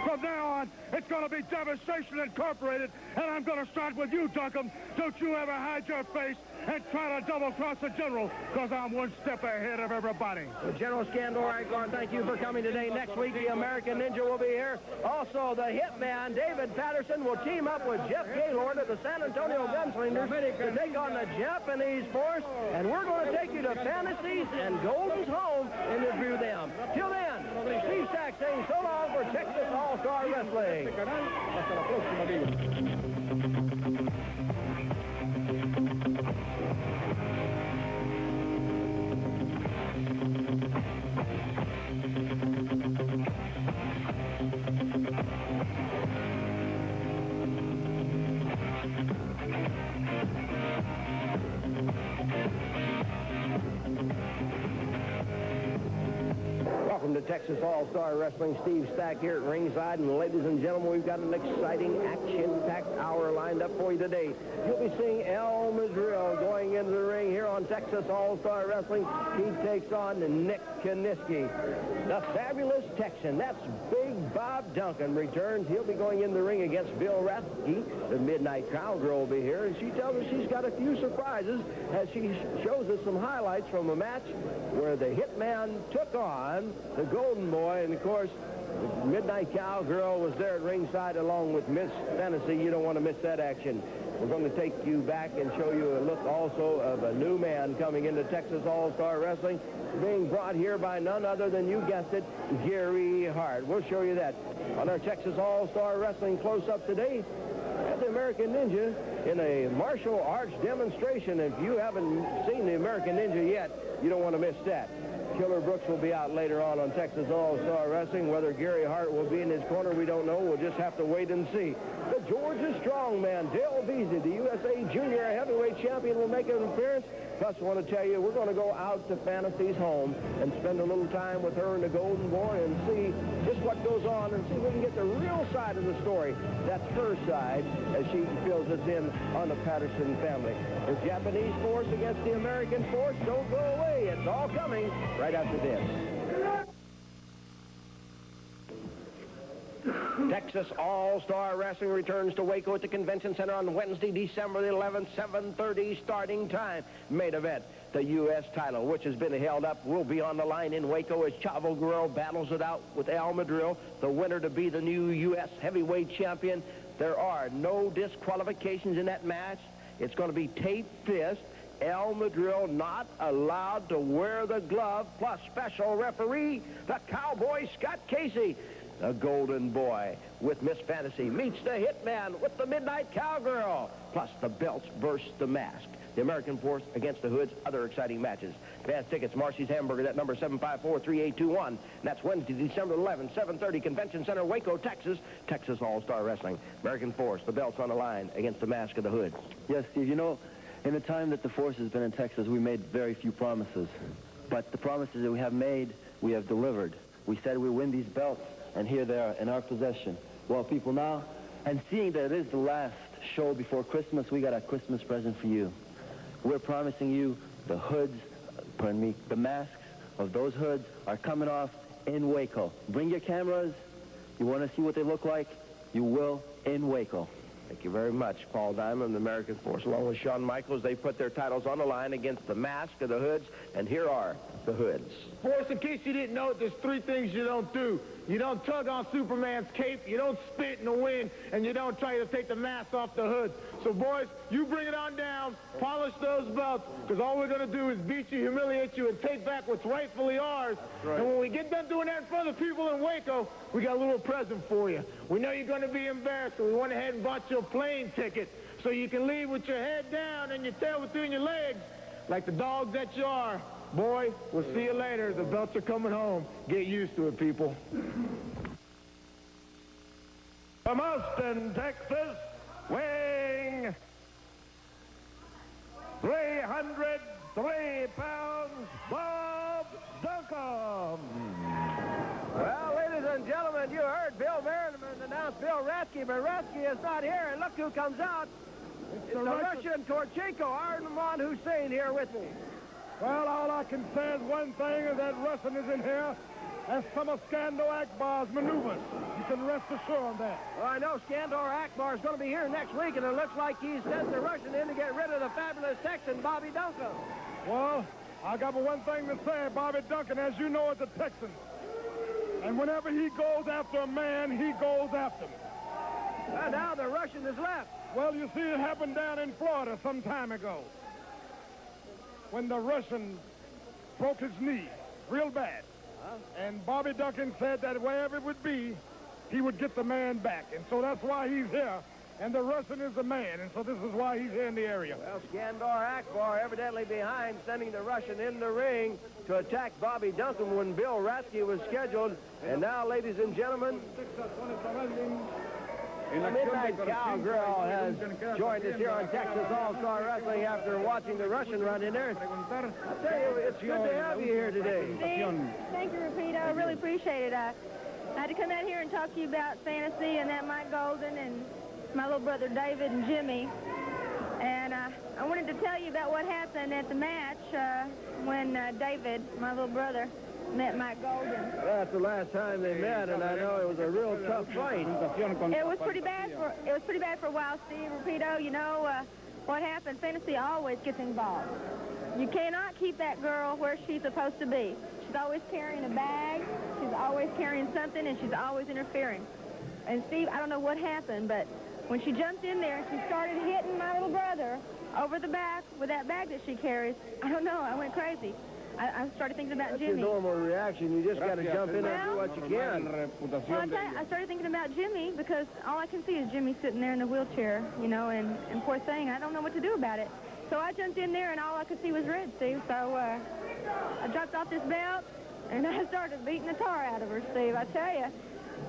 From now on, it's going to be Devastation Incorporated, and I'm going to start with you, Duncombe. Don't you ever hide your face and try to double-cross the General, because I'm one step ahead of everybody. Well, General Skandor, Akbar, thank you for coming today. Next week, the American Ninja will be here. Also, the Hitman, David Patterson, will team up with Jeff Gaylord of the San Antonio Gunslingers to take on the Japanese force, and we're going to take you to Fantasies and Golden's home and review them. Till then, Steve Sack saying so long for Texas All-Star Wrestling. Hasta la próxima, amigos. Welcome to Texas All-Star Wrestling. Steve Stack here at ringside. And ladies and gentlemen, we've got an exciting, action-packed hour lined up for you today. You'll be seeing El Madril going into the ring here on Texas All-Star Wrestling. He takes on Nick Kiniski. The fabulous Texan, that's Big Bob Duncan, returns. He'll be going in the ring against Bill Rathke. The Midnight Cowgirl will be here, and she tells us she's got a few surprises as she shows us some highlights from a match where the Hitman took on the Golden Boy, and of course, the Midnight Cowgirl was there at ringside along with Miss Fantasy. You don't want to miss that action. We're going to take you back and show you a look also of a new man coming into Texas All-Star Wrestling, being brought here by none other than, you guessed it, Gary Hart. We'll show you that on our Texas All-Star Wrestling close-up today at the American Ninja in a martial arts demonstration. If you haven't seen the American Ninja yet, you don't want to miss that. Killer Brooks will be out later on Texas All-Star Wrestling. Whether Gary Hart will be in his corner, we don't know. We'll just have to wait and see. The Georgia Strongman, Dale Beasley, the USA Junior Heavyweight Champion, will make an appearance. Plus, I want to tell you, we're going to go out to Fantasy's home and spend a little time with her and the Golden Boy and see just what goes on and see if we can get the real side of the story. That's her side as she fills us in on the Patterson family. The Japanese force against the American force. Don't go away. It's all coming right after this. Texas All-Star Wrestling returns to Waco at the Convention Center on Wednesday, December the 11th, 7:30 starting time. Main event, the U.S. title, which has been held up, will be on the line in Waco as Chavo Guerrero battles it out with El Madril, the winner to be the new U.S. heavyweight champion. There are no disqualifications in that match. It's going to be tape fist. El Madril not allowed to wear the glove, plus special referee, the Cowboy Scott Casey. The Golden Boy with Miss Fantasy meets the Hitman with the Midnight Cowgirl. Plus the belts versus the mask. The American Force against the Hoods. Other exciting matches. Advance tickets, Marcy's Hamburger, that number 754-3821. And that's Wednesday, December 11th, 7:30, Convention Center, Waco, Texas. Texas All-Star Wrestling. American Force, the belts on the line against the mask of the Hoods. Yes, Steve, you know, in the time that the Force has been in Texas, we made very few promises. But the promises that we have made, we have delivered. We said we win these belts, and here they are in our possession. Well, people, now, and seeing that it is the last show before Christmas, we got a Christmas present for you. We're promising you the hoods, pardon me, the masks of those hoods are coming off in Waco. Bring your cameras. You want to see what they look like? You will in Waco. Thank you very much, Paul Diamond, the American Force, along with Shawn Michaels. They put their titles on the line against the mask of the Hoods, and here are the Hoods. Force, in case you didn't know, there's three things you don't do. You don't tug on Superman's cape, you don't spit in the wind, and you don't try to take the mask off the hood. So, boys, you bring it on down, polish those belts, because all we're going to do is beat you, humiliate you, and take back what's rightfully ours. Right. And when we get done doing that in front of the people in Waco, we got a little present for you. We know you're going to be embarrassed, so we went ahead and bought you a plane ticket so you can leave with your head down and your tail between your legs like the dogs that you are. Boy, we'll see you later. The belts are coming home. Get used to it, people. From Austin, Texas, weighing 303 pounds, Bob Duncan. Well, ladies and gentlemen, you heard Bill Merriman announce Bill Rathke, but Rathke is not here, and look who comes out. It's the Russian Torchenko, Armand Hussein, here with me. Well, all I can say is one thing, is that Russian is in here as some of Skandor Akbar's maneuvers. You can rest assured on that. Well, I know Skandor Akbar is going to be here next week, and it looks like he sent the Russian in to get rid of the fabulous Texan, Bobby Duncan. Well, I got but one thing to say. Bobby Duncan, as you know, is a Texan. And whenever he goes after a man, he goes after him. And now the Russian is left. Well, you see, it happened down in Florida some time ago, when the Russian broke his knee real bad. And Bobby Duncan said that wherever it would be, he would get the man back. And so that's why he's here. And the Russian is the man, and so this is why he's here in the area. Well, Skandor Akbar evidently behind, sending the Russian in the ring to attack Bobby Duncan when Bill Rathke was scheduled. And now, ladies and gentlemen, the Midnight Cowgirl has joined us here on Texas All-Star Wrestling after watching the Russian run in there. I tell you, it's good to have you here today. Thank you, Rapido. really appreciate it. I had to come out here and talk to you about fantasy and that Mike Golden and my little brother David and Jimmy. And I wanted to tell you about what happened at the match when David, my little brother, met Mike Golden. That's the last time they met, and I know it was a real tough fight. It was pretty bad for a while, Steve. Rapido, you know what happened? Fantasy always gets involved. You cannot keep that girl where she's supposed to be. She's always carrying a bag, she's always carrying something, and she's always interfering. And Steve, I don't know what happened, but when she jumped in there and she started hitting my little brother over the back with that bag that she carries, I don't know, I went crazy. I started thinking about Jimmy. That's your normal reaction. You just got to jump in there and do what you can. Well, I started thinking about Jimmy because all I can see is Jimmy sitting there in the wheelchair, you know, and poor thing, I don't know what to do about it. So I jumped in there and all I could see was red, Steve. So I dropped off this belt and I started beating the tar out of her, Steve. I tell you,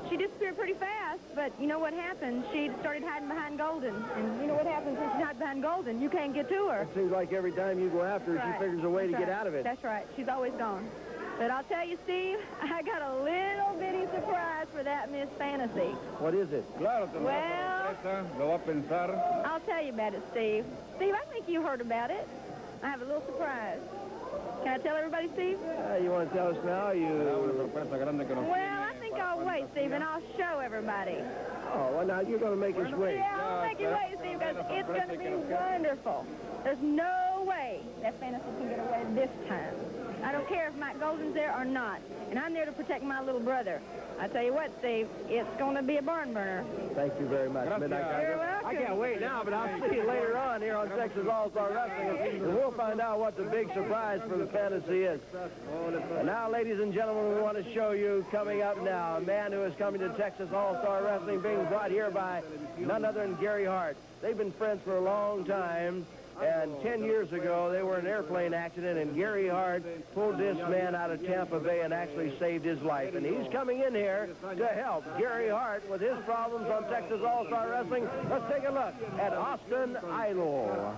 she disappeared pretty fast, but you know what happened? She started hiding behind Golden. And you know what happens when she hides behind Golden? You can't get to her. It seems like every time you go after her, she figures a way to get out of it. That's right. She's always gone. But I'll tell you, Steve, I got a little bitty surprise for that Miss Fantasy. What is it? Well, I'll tell you about it, Steve. Steve, I think you heard about it. I have a little surprise. Can I tell everybody, Steve? You want to tell us now? Well, I think I'll wait, Steve, and I'll show everybody. Oh, well, now you're going to make us wait. Yeah, I'll make you wait, Steve, because it's going to be wonderful. There's no way that Fantasy can get away this time. I don't care if Mike Golden's there or not, and I'm there to protect my little brother. I tell you what, Steve, it's going to be a barn burner. Thank you very much. You're welcome. I can't wait now, but I'll see you later on here on Texas All-Star Wrestling, and we'll find out what the big surprise for the Fantasy is. And now, ladies and gentlemen, we want to show you, coming up now, a man who is coming to Texas All-Star Wrestling, being brought here by none other than Gary Hart. They've been friends for a long time. And 10 years ago, they were in an airplane accident, and Gary Hart pulled this man out of Tampa Bay and actually saved his life. And he's coming in here to help Gary Hart with his problems on Texas All-Star Wrestling. Let's take a look at Austin Idol.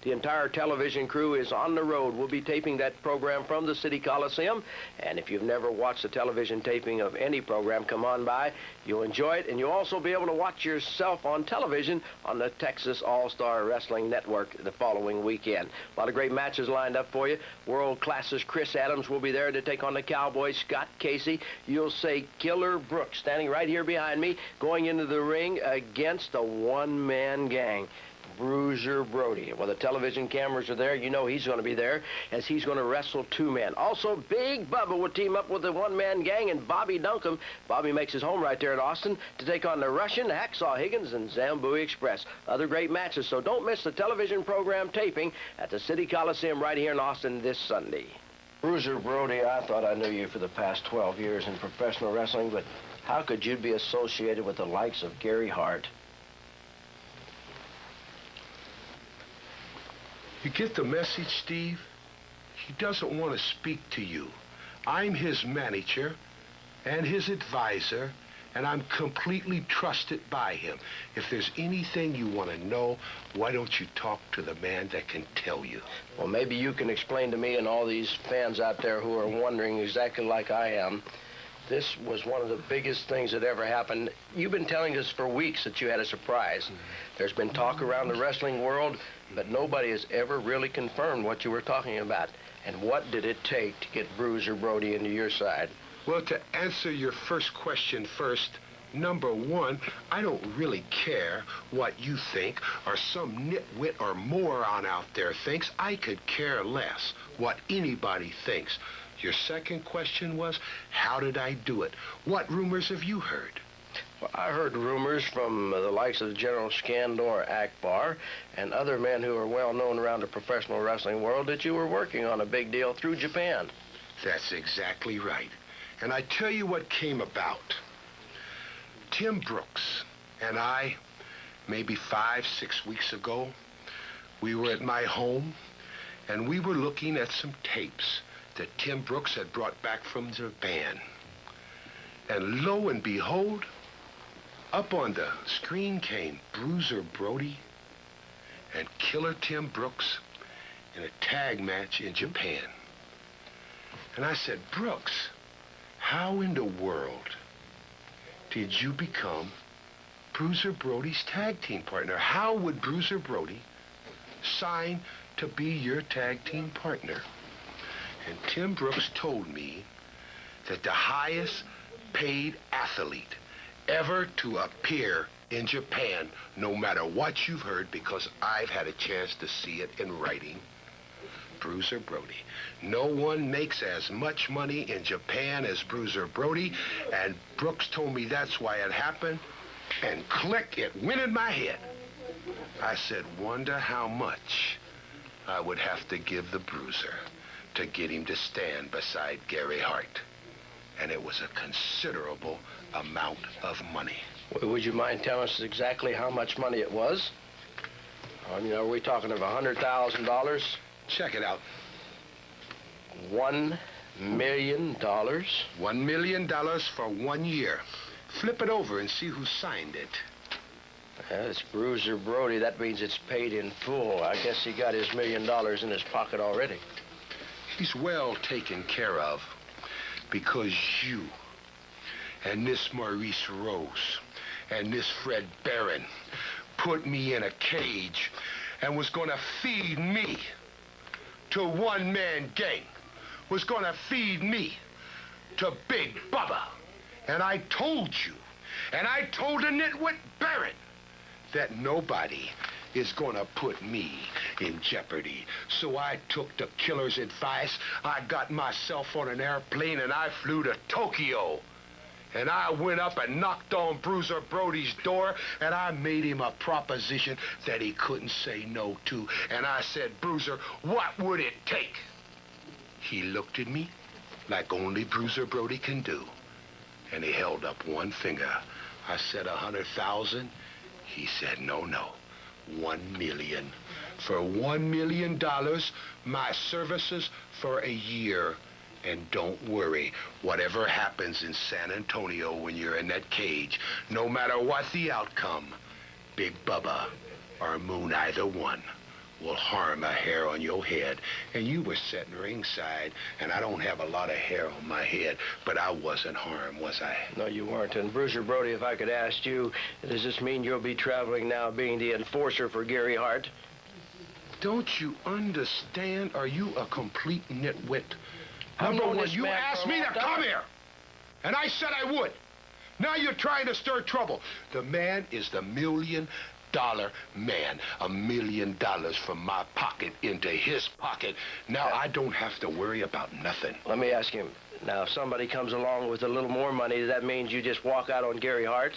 The entire television crew is on the road. We'll be taping that program from the City Coliseum. And if you've never watched a television taping of any program, come on by. You'll enjoy it. And you'll also be able to watch yourself on television on the Texas All-Star Wrestling Network the following weekend. A lot of great matches lined up for you. World Class's Chris Adams will be there to take on the Cowboy Scott Casey. You'll see Killer Brooks standing right here behind me, going into the ring against a one-man gang. Bruiser Brody. Well, the television cameras are there. You know he's going to be there, as he's going to wrestle two men. Also, Big Bubba will team up with the one-man gang and Bobby Duncombe. Bobby makes his home right there in Austin to take on the Russian, Hacksaw Higgins, and Zambui Express. Other great matches, so don't miss the television program taping at the City Coliseum right here in Austin this Sunday. Bruiser Brody, I thought I knew you for the past 12 years in professional wrestling, but how could you be associated with the likes of Gary Hart? You get the message, Steve? He doesn't want to speak to you. I'm his manager and his advisor, and I'm completely trusted by him. If there's anything you want to know, why don't you talk to the man that can tell you? Well, maybe you can explain to me and all these fans out there who are wondering exactly like I am. This was one of the biggest things that ever happened. You've been telling us for weeks that you had a surprise. There's been talk around the wrestling world, but nobody has ever really confirmed what you were talking about. And what did it take to get Bruiser Brody into your side? Well, to answer your first question first, number one, I don't really care what you think or some nitwit or moron out there thinks. I could care less what anybody thinks. Your second question was, how did I do it? What rumors have you heard? Well, I heard rumors from the likes of General Skandor Akbar and other men who are well known around the professional wrestling world that you were working on a big deal through Japan. That's exactly right. And I tell you what came about. Tim Brooks and I, maybe 5-6 weeks ago, we were at my home and we were looking at some tapes that Tim Brooks had brought back from Japan. And lo and behold, up on the screen came Bruiser Brody and Killer Tim Brooks in a tag match in Japan. And I said, Brooks, how in the world did you become Bruiser Brody's tag team partner? How would Bruiser Brody sign to be your tag team partner? And Tim Brooks told me that the highest paid athlete ever to appear in Japan, no matter what you've heard, because I've had a chance to see it in writing, Bruiser Brody. No one makes as much money in Japan as Bruiser Brody, and Brooks told me that's why it happened, and click, it went in my head. I said, wonder how much I would have to give the Bruiser to get him to stand beside Gary Hart. And it was a considerable amount of money. Well, would you mind telling us exactly how much money it was? I mean, are we talking of $100,000? Check it out. $1 million? $1 million for 1 year. Flip it over and see who signed it. It's Bruiser Brody. That means it's paid in full. I guess he got his $1 million in his pocket already. He's well taken care of because you and this Maurice Rose and this Fred Barron put me in a cage and was going to feed me to one-man gang, was going to feed me to Big Bubba. And I told you, and I told the nitwit Barron, that nobody is going to put me in jeopardy. So I took the killer's advice. I got myself on an airplane and I flew to Tokyo. And I went up and knocked on Bruiser Brody's door and I made him a proposition that he couldn't say no to. And I said, Bruiser, what would it take? He looked at me like only Bruiser Brody can do. And he held up one finger. I said, 100,000? He said, no. 1 million. For $1 million, my services for a year. And don't worry, whatever happens in San Antonio when you're in that cage, no matter what the outcome, Big Bubba or Moon, either one, will harm a hair on your head. And you were sitting ringside, and I don't have a lot of hair on my head, but I wasn't harmed, was I? No, you weren't. And Bruiser Brody, if I could ask you, does this mean you'll be traveling now being the enforcer for Gary Hart? Don't you understand? Are you a complete nitwit? I've known this You man asked for a me long to time. come here, and I said I would. Now you're trying to stir trouble. The man is the $1 million dollar man, $1 million from my pocket into his pocket. Now I don't have to worry about nothing. Let me ask him. Now, if somebody comes along with a little more money, does that mean you just walk out on Gary Hart?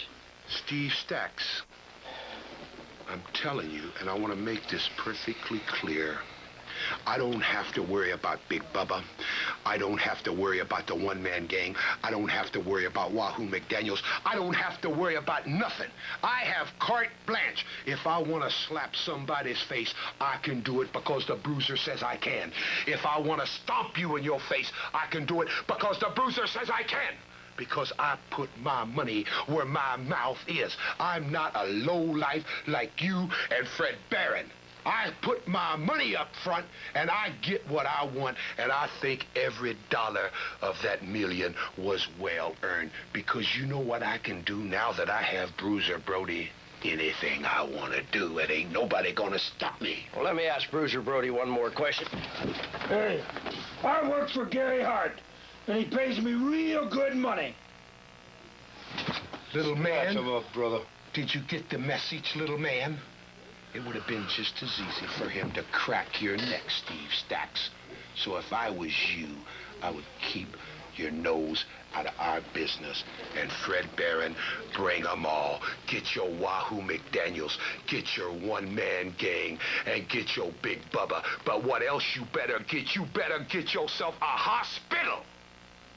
Steve Stacks, I'm telling you, and I want to make this perfectly clear, I don't have to worry about Big Bubba. I don't have to worry about the one-man gang. I don't have to worry about Wahoo McDaniels. I don't have to worry about nothing. I have carte blanche. If I want to slap somebody's face, I can do it because the Bruiser says I can. If I want to stomp you in your face, I can do it because the Bruiser says I can. Because I put my money where my mouth is. I'm not a lowlife like you and Fred Barron. I put my money up front, and I get what I want, and I think every dollar of that million was well earned. Because you know what I can do now that I have Bruiser Brody? Anything I want to do. It ain't nobody gonna stop me. Well, let me ask Bruiser Brody one more question. Hey, I work for Gary Hart, and he pays me real good money. Little man, brother. Did you get the message, little man? It would have been just as easy for him to crack your neck, Steve Stacks. So if I was you, I would keep your nose out of our business. And Fred Barron, bring them all. Get your Wahoo McDaniels, get your one-man gang, and get your Big Bubba. But what else you better get? You better get yourself a hospital.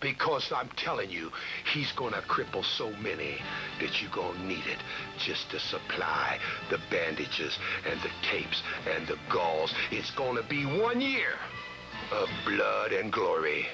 Because I'm telling you, he's gonna cripple so many that you're gonna need it just to supply the bandages and the tapes and the gauze. It's gonna be 1 year of blood and glory.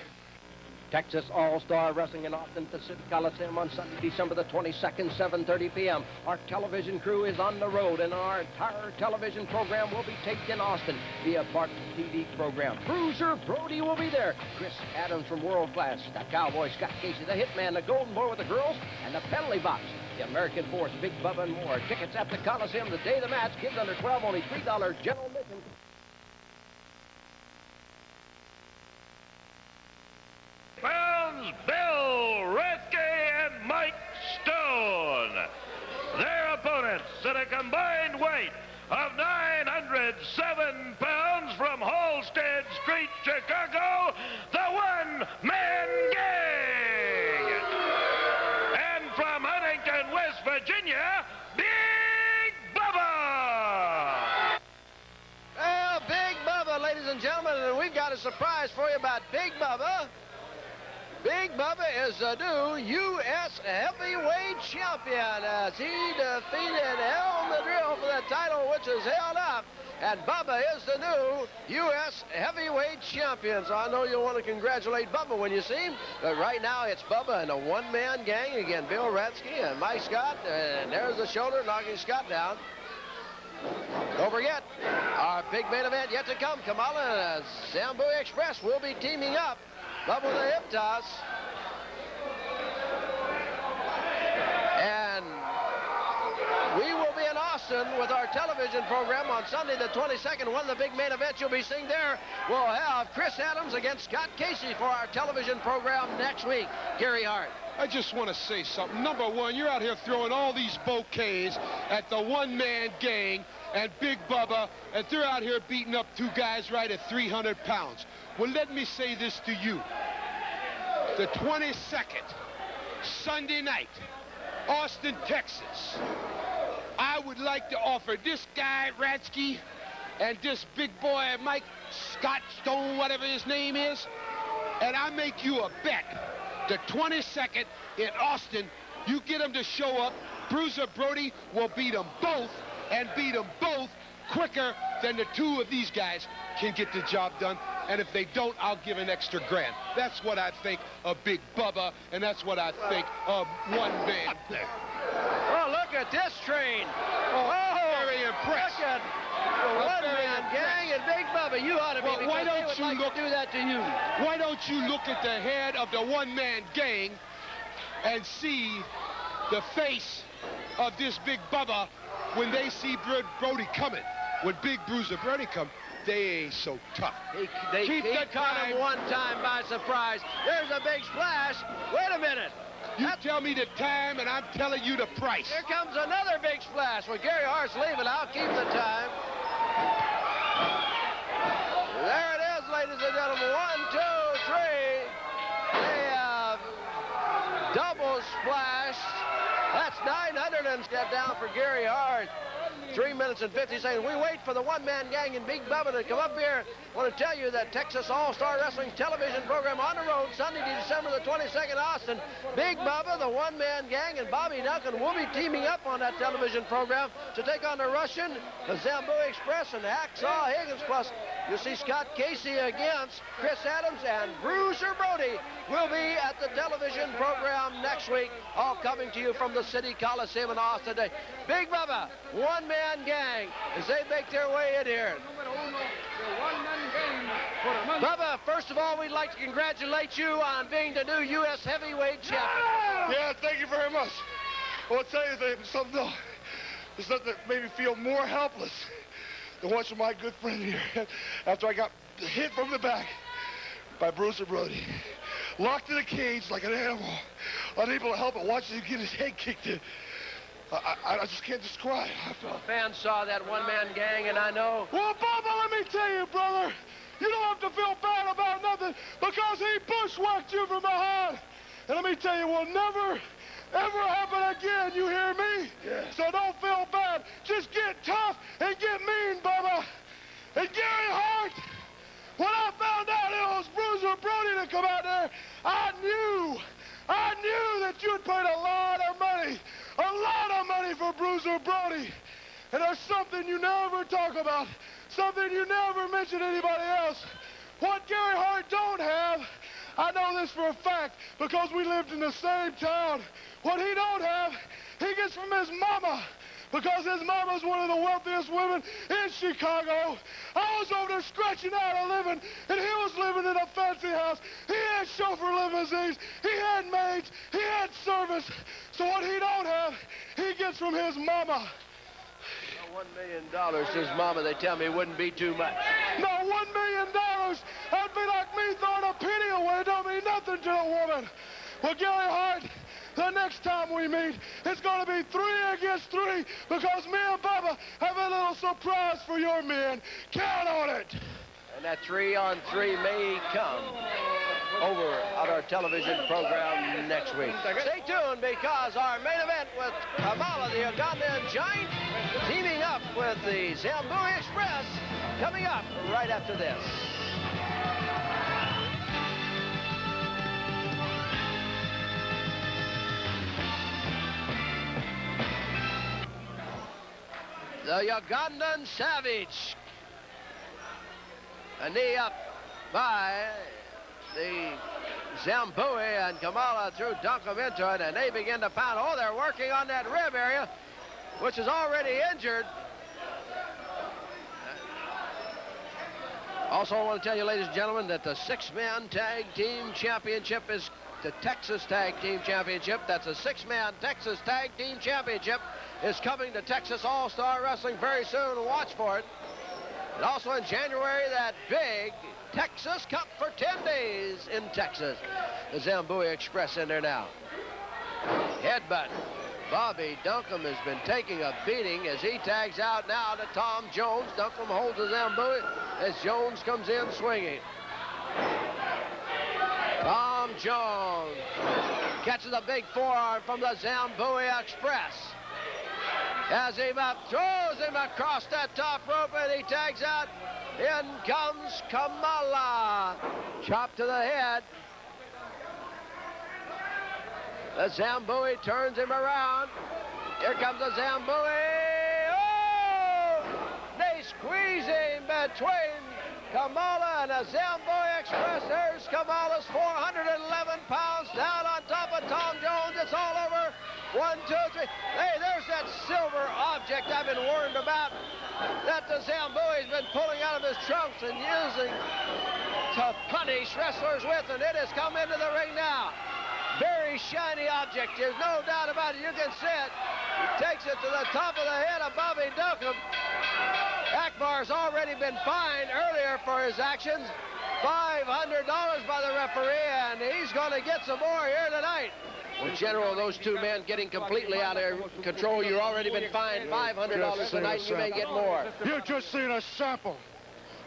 Texas All-Star Wrestling in Austin Pacific Coliseum on Sunday, December the 22nd, 7:30 p.m. Our television crew is on the road, and our entire television program will be taped in Austin via Barton TV program. Bruiser Brody will be there. Chris Adams from World Class, the Cowboy Scott Casey, the Hitman, the Golden Boy with the girls, and the Penalty Box. The American Force, Big Bubba, and more. Tickets at the Coliseum the day of the match. Kids under 12, only $3 general admission. Pounds, Bill Rathke and Mike Stone. Their opponents at a combined weight of 907 pounds from Halsted Street, Chicago, the One-Man Gang. And from Huntington, West Virginia, Big Bubba. Well, Big Bubba, ladies and gentlemen, and we've got a surprise for you about Big Bubba. Big Bubba is the new U.S. heavyweight champion as he defeated El Madril for the title, which is held up. And Bubba is the new U.S. heavyweight champion. So I know you'll want to congratulate Bubba when you see him. But right now, it's Bubba and a one-man gang. Again, Bill Rathke and Mike Scott. And there's the shoulder knocking Scott down. Don't forget, our big main event yet to come. Kamala and Sambu Express will be teaming up. Bubba with a hip toss. And we will be in Austin with our television program on Sunday the 22nd. One of the big main events you'll be seeing there, we'll have Chris Adams against Scott Casey for our television program next week. Gary Hart. I just want to say something. Number one, you're out here throwing all these bouquets at the one-man gang and Big Bubba, and they're out here beating up two guys right at 300 pounds. Well, let me say this to you. The 22nd, Sunday night, Austin, Texas. I would like to offer this guy, Rathke, and this big boy, Mike Scott Stone, whatever his name is, and I make you a bet. The 22nd in Austin, you get them to show up. Bruiser Brody will beat them both, and beat them both quicker than the two of these guys can get the job done. And if they don't, I'll give an extra grand. That's what I think of Big Bubba, and that's what I think of one man. Oh, look at this train. Oh, very impressed. Look at the one-man gang and Big Bubba. You ought to be, well, why don't they would you like look, to do that to you. Why don't you look at the head of the one-man gang and see the face of this Big Bubba when they see Brody coming. When Big Bruiser Brody come, they ain't so tough. He caught him one time by surprise. There's a big splash. Wait a minute. You tell me the time, and I'm telling you the price. Here comes another big splash. When Gary Hart's leaving, I'll keep the time. There it is, ladies and gentlemen. 1, 2, 3. They have double splashed. That's 900 and step down for Gary Hart. 3 minutes and 50 seconds. We wait for the one-man gang and Big Bubba to come up here. I want to tell you that Texas All-Star Wrestling television program on the road Sunday, December the 22nd, Austin. Big Bubba, the one-man gang, and Bobby Duncan will be teaming up on that television program to take on the Russian, the Zambui Express, and Hacksaw Higgins. Plus, you'll see Scott Casey against Chris Adams, and Bruiser Brody will be at the television program next week, all coming to you from the City Coliseum in Austin today. Big Bubba, one-man gang, as they make their way in here. Bubba, first of all, we'd like to congratulate you on being the new U.S. heavyweight champion. Yeah, thank you very much. Well, I'll tell you, there's something that made me feel more helpless than watching my good friend here after I got hit from the back by Bruiser Brody. Locked in a cage like an animal, unable to help it, watching him get his head kicked in. I just can't describe how I felt. Fans saw that one-man gang, and I know. Well, Bubba, let me tell you, brother, you don't have to feel bad about nothing because he bushwhacked you from behind. And let me tell you, it will never, ever happen again, you hear me? Yeah. So don't feel bad. Just get tough and get mean, Bubba. And Gary Hart, when I found out it was Bruiser Brody to come out there, I knew that you'd paid a lot of money for Bruiser Brody. And there's something you never talk about, something you never mention to anybody else. What Gary Hart don't have, I know this for a fact because we lived in the same town. What he don't have, he gets from his mama. Because his mama's one of the wealthiest women in Chicago. I was over there scratching out a living, and he was living in a fancy house. He had chauffeur limousines. He had maids. He had service. So what he don't have, he gets from his mama. $1 million to his mama, they tell me, wouldn't be too much. No, $1 million. That'd be like me throwing a penny away. It don't mean nothing to a woman. Well, Gary Hart, the next time we meet, it's going to be 3 against 3 because me and Bubba have a little surprise for your men. Count on it. And that 3-on-3 may come over on our television program next week. Stay tuned because our main event with Kamala, the Ugandan Giant, teaming up with the Zambui Express, coming up right after this. The Ugandan Savage. A knee up by the Zambui, and Kamala threw Duncan into it, and they begin to pound. Oh, they're working on that rib area, which is already injured. Also, I want to tell you, ladies and gentlemen, that the 6-man tag team championship is the Texas Tag Team Championship. That's a 6-man Texas Tag Team Championship is coming to Texas All-Star Wrestling very soon. Watch for it. And also in January, that big Texas Cup for 10 days in Texas. The Zambui Express in there now. Headbutt. Bobby Duncombe has been taking a beating as he tags out now to Tom Jones. Duncombe holds the Zambui as Jones comes in swinging. Tom Jones catches a big forearm from the Zambui Express. As he throws him across that top rope, and he tags out. In comes Kamala. Chop to the head. The Zambui turns him around. Here comes the Zambui. Oh! They squeeze him between Kamala and the Zambui Express. There's Kamala's 411 pounds down on top of Tom Jones. It's all over. 1, 2, 3. Hey, there's that silver object I've been warned about that the Zambui's been pulling out of his trunks and using to punish wrestlers with, and it has come into the ring now. Very shiny object. There's no doubt about it. You can see it. He takes it to the top of the head of Bobby Duncombe. Akbar's already been fined earlier for his actions. $500 by the referee, and he's going to get some more here tonight. Well, General, those two men getting completely out of control. You've already been fined $500 tonight. You may get more. You've just seen a sample.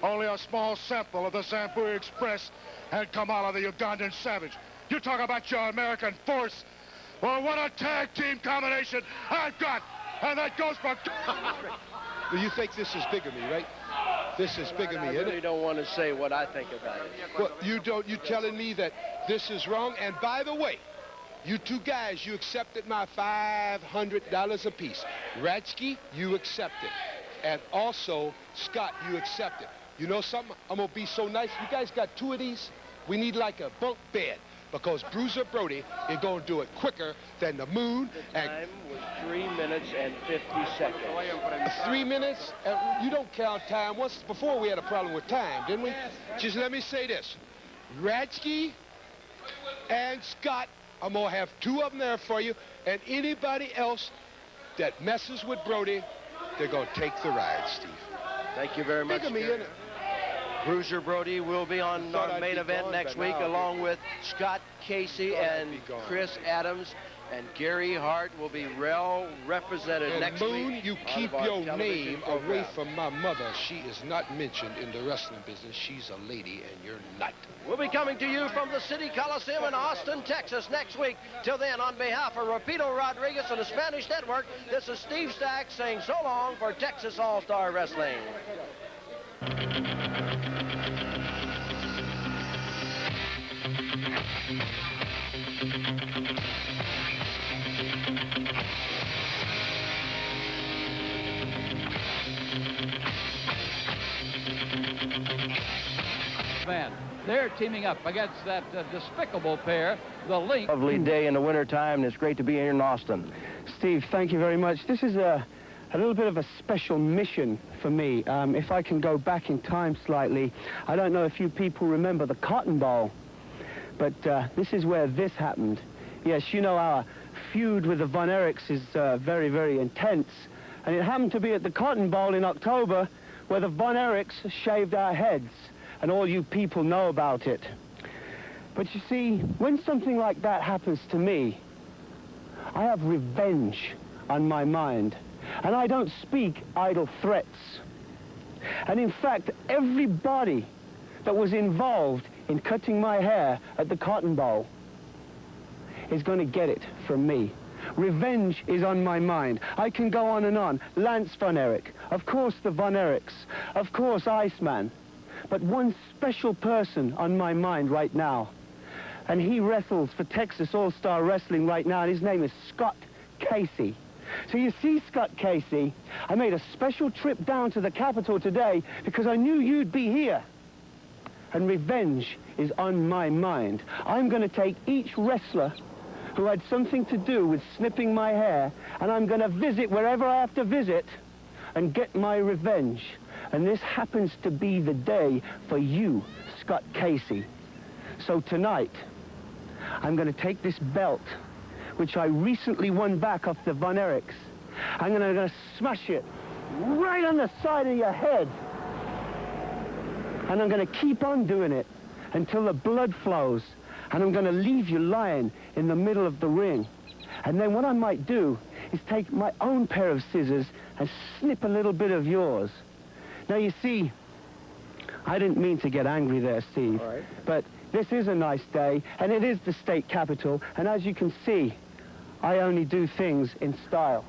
Only a small sample of the Zambui Express and Kamala, the Ugandan savage. You talk about your American force. Well, what a tag team combination I've got. And that goes for... Well, you think this is bigamy, right? This is bigamy, I really don't want to say what I think about it. Well, you don't. You're telling me that this is wrong. And by the way, you two guys, you accepted my $500 apiece. Ratsky, you accepted. And also, Scott, you accepted. You know something? I'm going to be so nice. You guys got two of these? We need like a bunk bed, because Bruiser Brody is going to do it quicker than the moon. The time was 3 minutes and 50 seconds. 3 minutes? You don't count time. Once before we had a problem with time, didn't we? Just let me say this. Ratsky and Scott, I'm going to have two of them there for you, and anybody else that messes with Brody, they're going to take the ride, Steve. Thank you very much. Bruiser Brody will be on our main event next week, along with Scott Casey and Chris Adams. And Gary Hart will be well represented next week. Moon, you keep your name away from my mother. She is not mentioned in the wrestling business. She's a lady, and you're not. We'll be coming to you from the City Coliseum in Austin, Texas next week. Till then, on behalf of Rapido Rodriguez and the Spanish Network, this is Steve Stack saying so long for Texas All-Star Wrestling. They're teaming up against that despicable pair, the Link. Lovely day in the wintertime, and it's great to be here in Austin. Steve, thank you very much. This is a little bit of a special mission for me. If I can go back in time slightly, I don't know if you people remember the Cotton Bowl, but this is where this happened. Yes, you know our feud with the Von Erichs is very, very intense, and it happened to be at the Cotton Bowl in October where the Von Erichs shaved our heads, and all you people know about it. But you see, when something like that happens to me, I have revenge on my mind, and I don't speak idle threats. And in fact, everybody that was involved in cutting my hair at the Cotton Bowl is going to get it from me. Revenge is on my mind. I can go on and on. Lance Von Erich, of course the Von Erichs, of course Iceman. But one special person on my mind right now, and he wrestles for Texas All-Star Wrestling right now, and his name is Scott Casey. So you see, Scott Casey, I made a special trip down to the Capitol today because I knew you'd be here. And revenge is on my mind. I'm going to take each wrestler who had something to do with snipping my hair, and I'm going to visit wherever I have to visit and get my revenge. And this happens to be the day for you, Scott Casey. So tonight, I'm going to take this belt, which I recently won back off the Von Erichs. I'm going to smash it right on the side of your head. And I'm going to keep on doing it until the blood flows. And I'm going to leave you lying in the middle of the ring. And then what I might do is take my own pair of scissors and snip a little bit of yours. Now, you see, I didn't mean to get angry there, Steve. All right. But this is a nice day, and it is the state capitol. And as you can see, I only do things in style.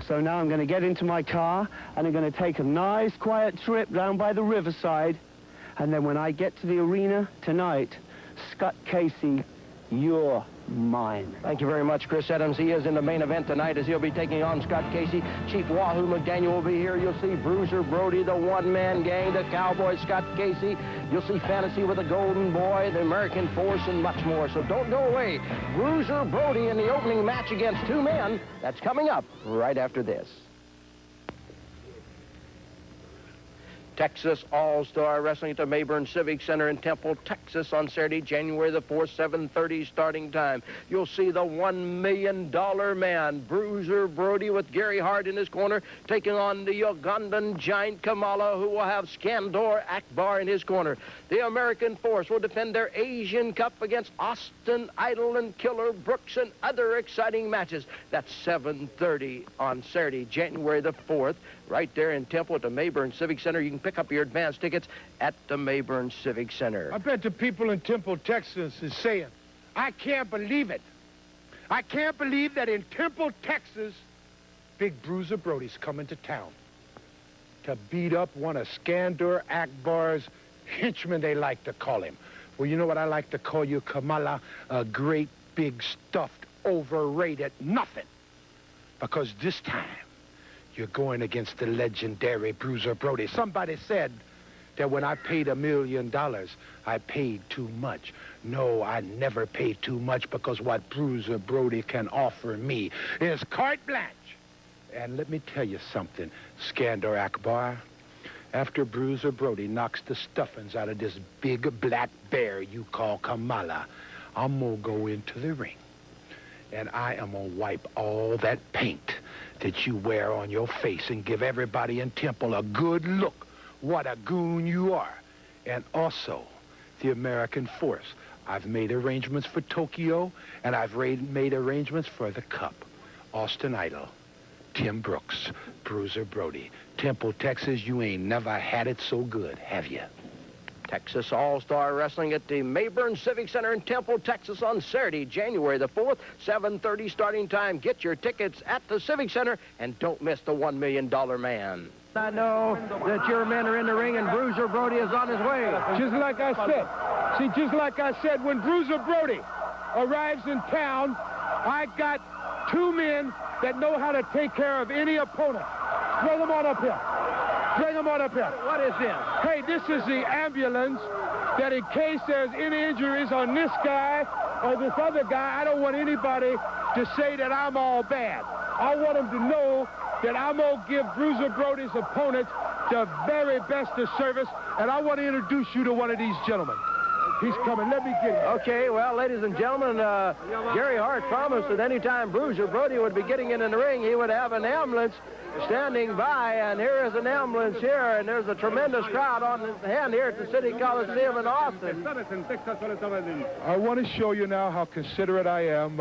So now I'm going to get into my car, and I'm going to take a nice, quiet trip down by the riverside. And then when I get to the arena tonight, Scott Casey, you're mine. Thank you very much, Chris Adams. He is in the main event tonight as he'll be taking on Scott Casey. Chief Wahoo McDaniel will be here. You'll see Bruiser Brody, the one-man gang, the Cowboy Scott Casey. You'll see Fantasy with the Golden Boy, the American Force, and much more. So don't go away. Bruiser Brody in the opening match against two men. That's coming up right after this. Texas All-Star Wrestling at the Mayburn Civic Center in Temple, Texas on Saturday, January the 4th, 7:30 starting time. You'll see the $1 million man, Bruiser Brody, with Gary Hart in his corner, taking on the Ugandan giant Kamala, who will have Skandor Akbar in his corner. The American Force will defend their Asian Cup against Austin Idol and Killer Brooks and other exciting matches. That's 7:30 on Saturday, January the 4th, right there in Temple at the Mayburn Civic Center. You can pick up your advance tickets at the Mayburn Civic Center. I bet the people in Temple, Texas is saying, I can't believe it. I can't believe that in Temple, Texas, Big Bruiser Brody's coming to town to beat up one of Skandor Akbar's henchmen, they like to call him. Well, you know what I like to call you, Kamala? A great, big, stuffed, overrated nothing. Because this time, you're going against the legendary Bruiser Brody. Somebody said that when I paid $1 million, I paid too much. No, I never paid too much, because what Bruiser Brody can offer me is carte blanche. And let me tell you something, Skandor Akbar. After Bruiser Brody knocks the stuffings out of this big black bear you call Kamala, I'm gonna go into the ring, and I am gonna wipe all that paint that you wear on your face and give everybody in Temple a good look. What a goon you are. And also, the American Force. I've made arrangements for Tokyo, and I've made arrangements for the Cup. Austin Idol, Tim Brooks, Bruiser Brody. Temple, Texas, you ain't never had it so good, have you? Texas All-Star Wrestling at the Mayburn Civic Center in Temple, Texas on Saturday, January the 4th, 7:30 starting time. Get your tickets at the Civic Center, and don't miss the $1 million man. I know that your men are in the ring, and Bruiser Brody is on his way. Just like I said. See, just like I said, when Bruiser Brody arrives in town, I got two men that know how to take care of any opponent. Bring them on up here. Bring them on up here. What is this? Hey, this is the ambulance that in case there's any injuries on this guy or this other guy, I don't want anybody to say that I'm all bad. I want them to know that I'm going to give Bruiser Brody's opponents the very best of service, and I want to introduce you to one of these gentlemen. He's coming. Let me get him. Okay, well, ladies and gentlemen, Gary Hart promised that any time Bruiser Brody would be getting in the ring, he would have an ambulance standing by, and here is an ambulance here, and there's a tremendous crowd on hand here at the City Coliseum in Austin. I want to show you now how considerate I am.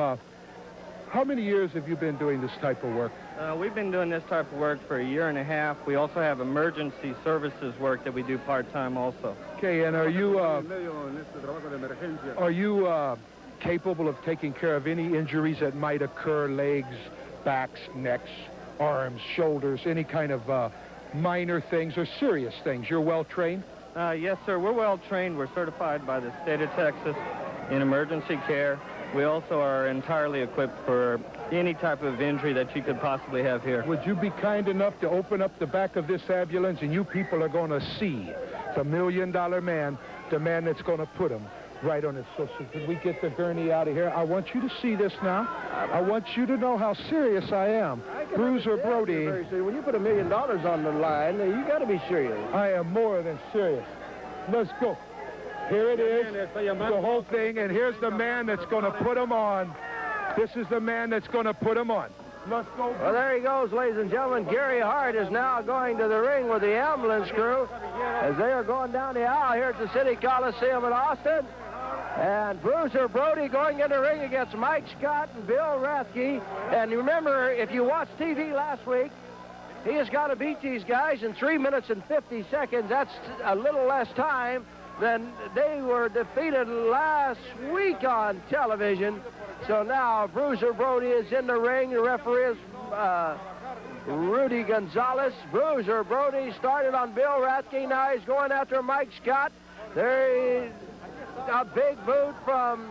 How many years have you been doing this type of work? We've been doing this type of work for 1.5 years. We also have emergency services work that we do part-time also. Okay, and are you capable of taking care of any injuries that might occur, legs, backs, necks, arms, shoulders, any kind of minor things or serious things? You're well-trained? Yes, sir. We're well-trained. We're certified by the state of Texas in emergency care. We also are entirely equipped for any type of injury that you could possibly have here. Would you be kind enough to open up the back of this ambulance, and you people are going to see the $1 million man, the man that's going to put him right on his social. Could we get the gurney out of here? I want you to see this now. I want you to know how serious I am. Bruiser Brody. When you put $1 million on the line, you got to be serious. I am more than serious. Let's go. Here it is, the whole thing, and here's the man that's going to put him on. This is the man that's going to put him on. Let's go. Well, there he goes, ladies and gentlemen. Gary Hart is now going to the ring with the ambulance crew as they are going down the aisle here at the City Coliseum in Austin. And Bruiser Brody going in the ring against Mike Scott and Bill Rathke. And remember, if you watched TV last week, he has got to beat these guys in 3 minutes and 50 seconds. That's a little less time than they were defeated last week on television. So now Bruiser Brody is in the ring. The referee is Rudy Gonzalez. Bruiser Brody started on Bill Rathke. Now he's going after Mike Scott. There is a big boot from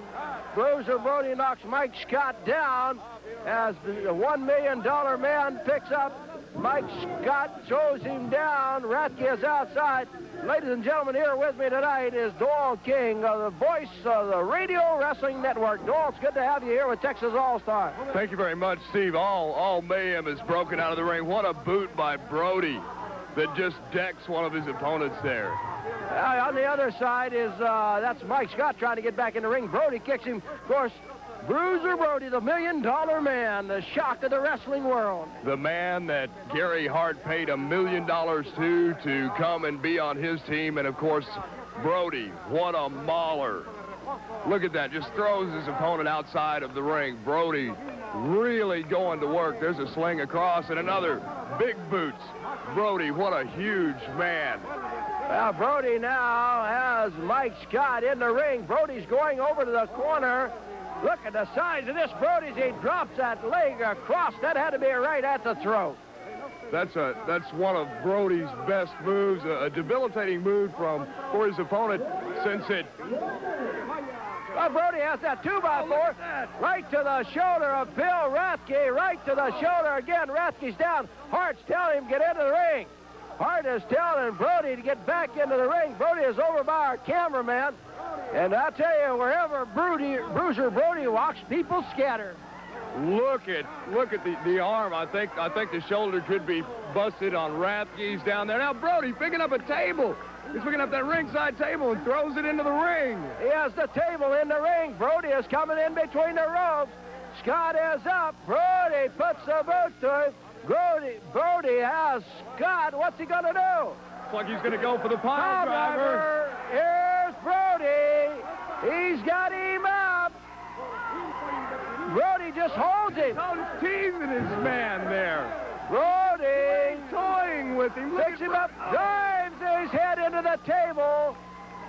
Bruiser Brody, knocks Mike Scott down as the $1 million man picks up Mike Scott, throws him down. Rathke is outside. Ladies and gentlemen, here with me tonight is Doyle King, the voice of the Radio Wrestling Network. Doyle, it's good to have you here with Texas All-Star. Thank you very much, Steve. All mayhem is broken out of the ring. What a boot by Brody. that just decks one of his opponents there. On the other side is, that's Mike Scott trying to get back in the ring. Brody kicks him. Of course, Bruiser Brody, the $1 Million Man, the shock of the wrestling world. The man that Gary Hart paid $1 million to come and be on his team. And, of course, Brody, what a mauler. Look at that, just throws his opponent outside of the ring. Brody really going to work. There's a sling across and another big boots. Brody, what a huge man. Well, Brody now has Mike Scott in the ring. Brody's going over to the corner. Look at the size of this Brody as he drops that leg across. That had to be right at the throat. That's one of Brody's best moves, a debilitating move for his opponent since it... Well, Brody has that 2x4 right to the shoulder of Bill Rathke, right to the shoulder again. Rathke's down. Hart's telling him get into the ring. Hart is telling Brody to get back into the ring. Brody is over by our cameraman. And I tell you, wherever Bruiser Brody walks, people scatter. Look at the arm. I think the shoulder could be busted on Rathke's down there. Now Brody picking up a table. He's picking up that ringside table and throws it into the ring. He has the table in the ring. Brody is coming in between the ropes. Scott is up. Brody puts the boot to him. Brody has Scott. What's he going to do? Looks like he's going to go for the pile driver. Here's Brody. He's got him up. Brody just holds him. He's teasing his man there. Brody toying with him. Picks him up, drives his head into the table.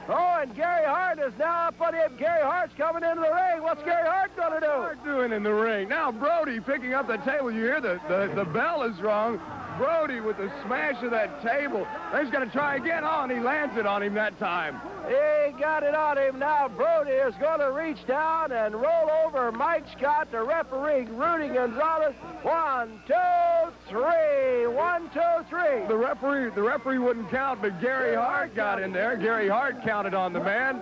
Oh, and Gary Hart is now up on him. Gary Hart's coming into the ring. What's Gary Hart going to do? Hart doing in the ring. Now Brody picking up the table. You hear the bell is rung. Brody with the smash of that table. He's going to try again. Oh, and he lands it on him that time. He got it on him. Now Brody is going to reach down and roll over Mike Scott, the referee, Rudy Gonzalez. 1, 2, 3. 1, 2, 3. The referee wouldn't count, but Gary Hart got in there. Gary Hart counted on the man.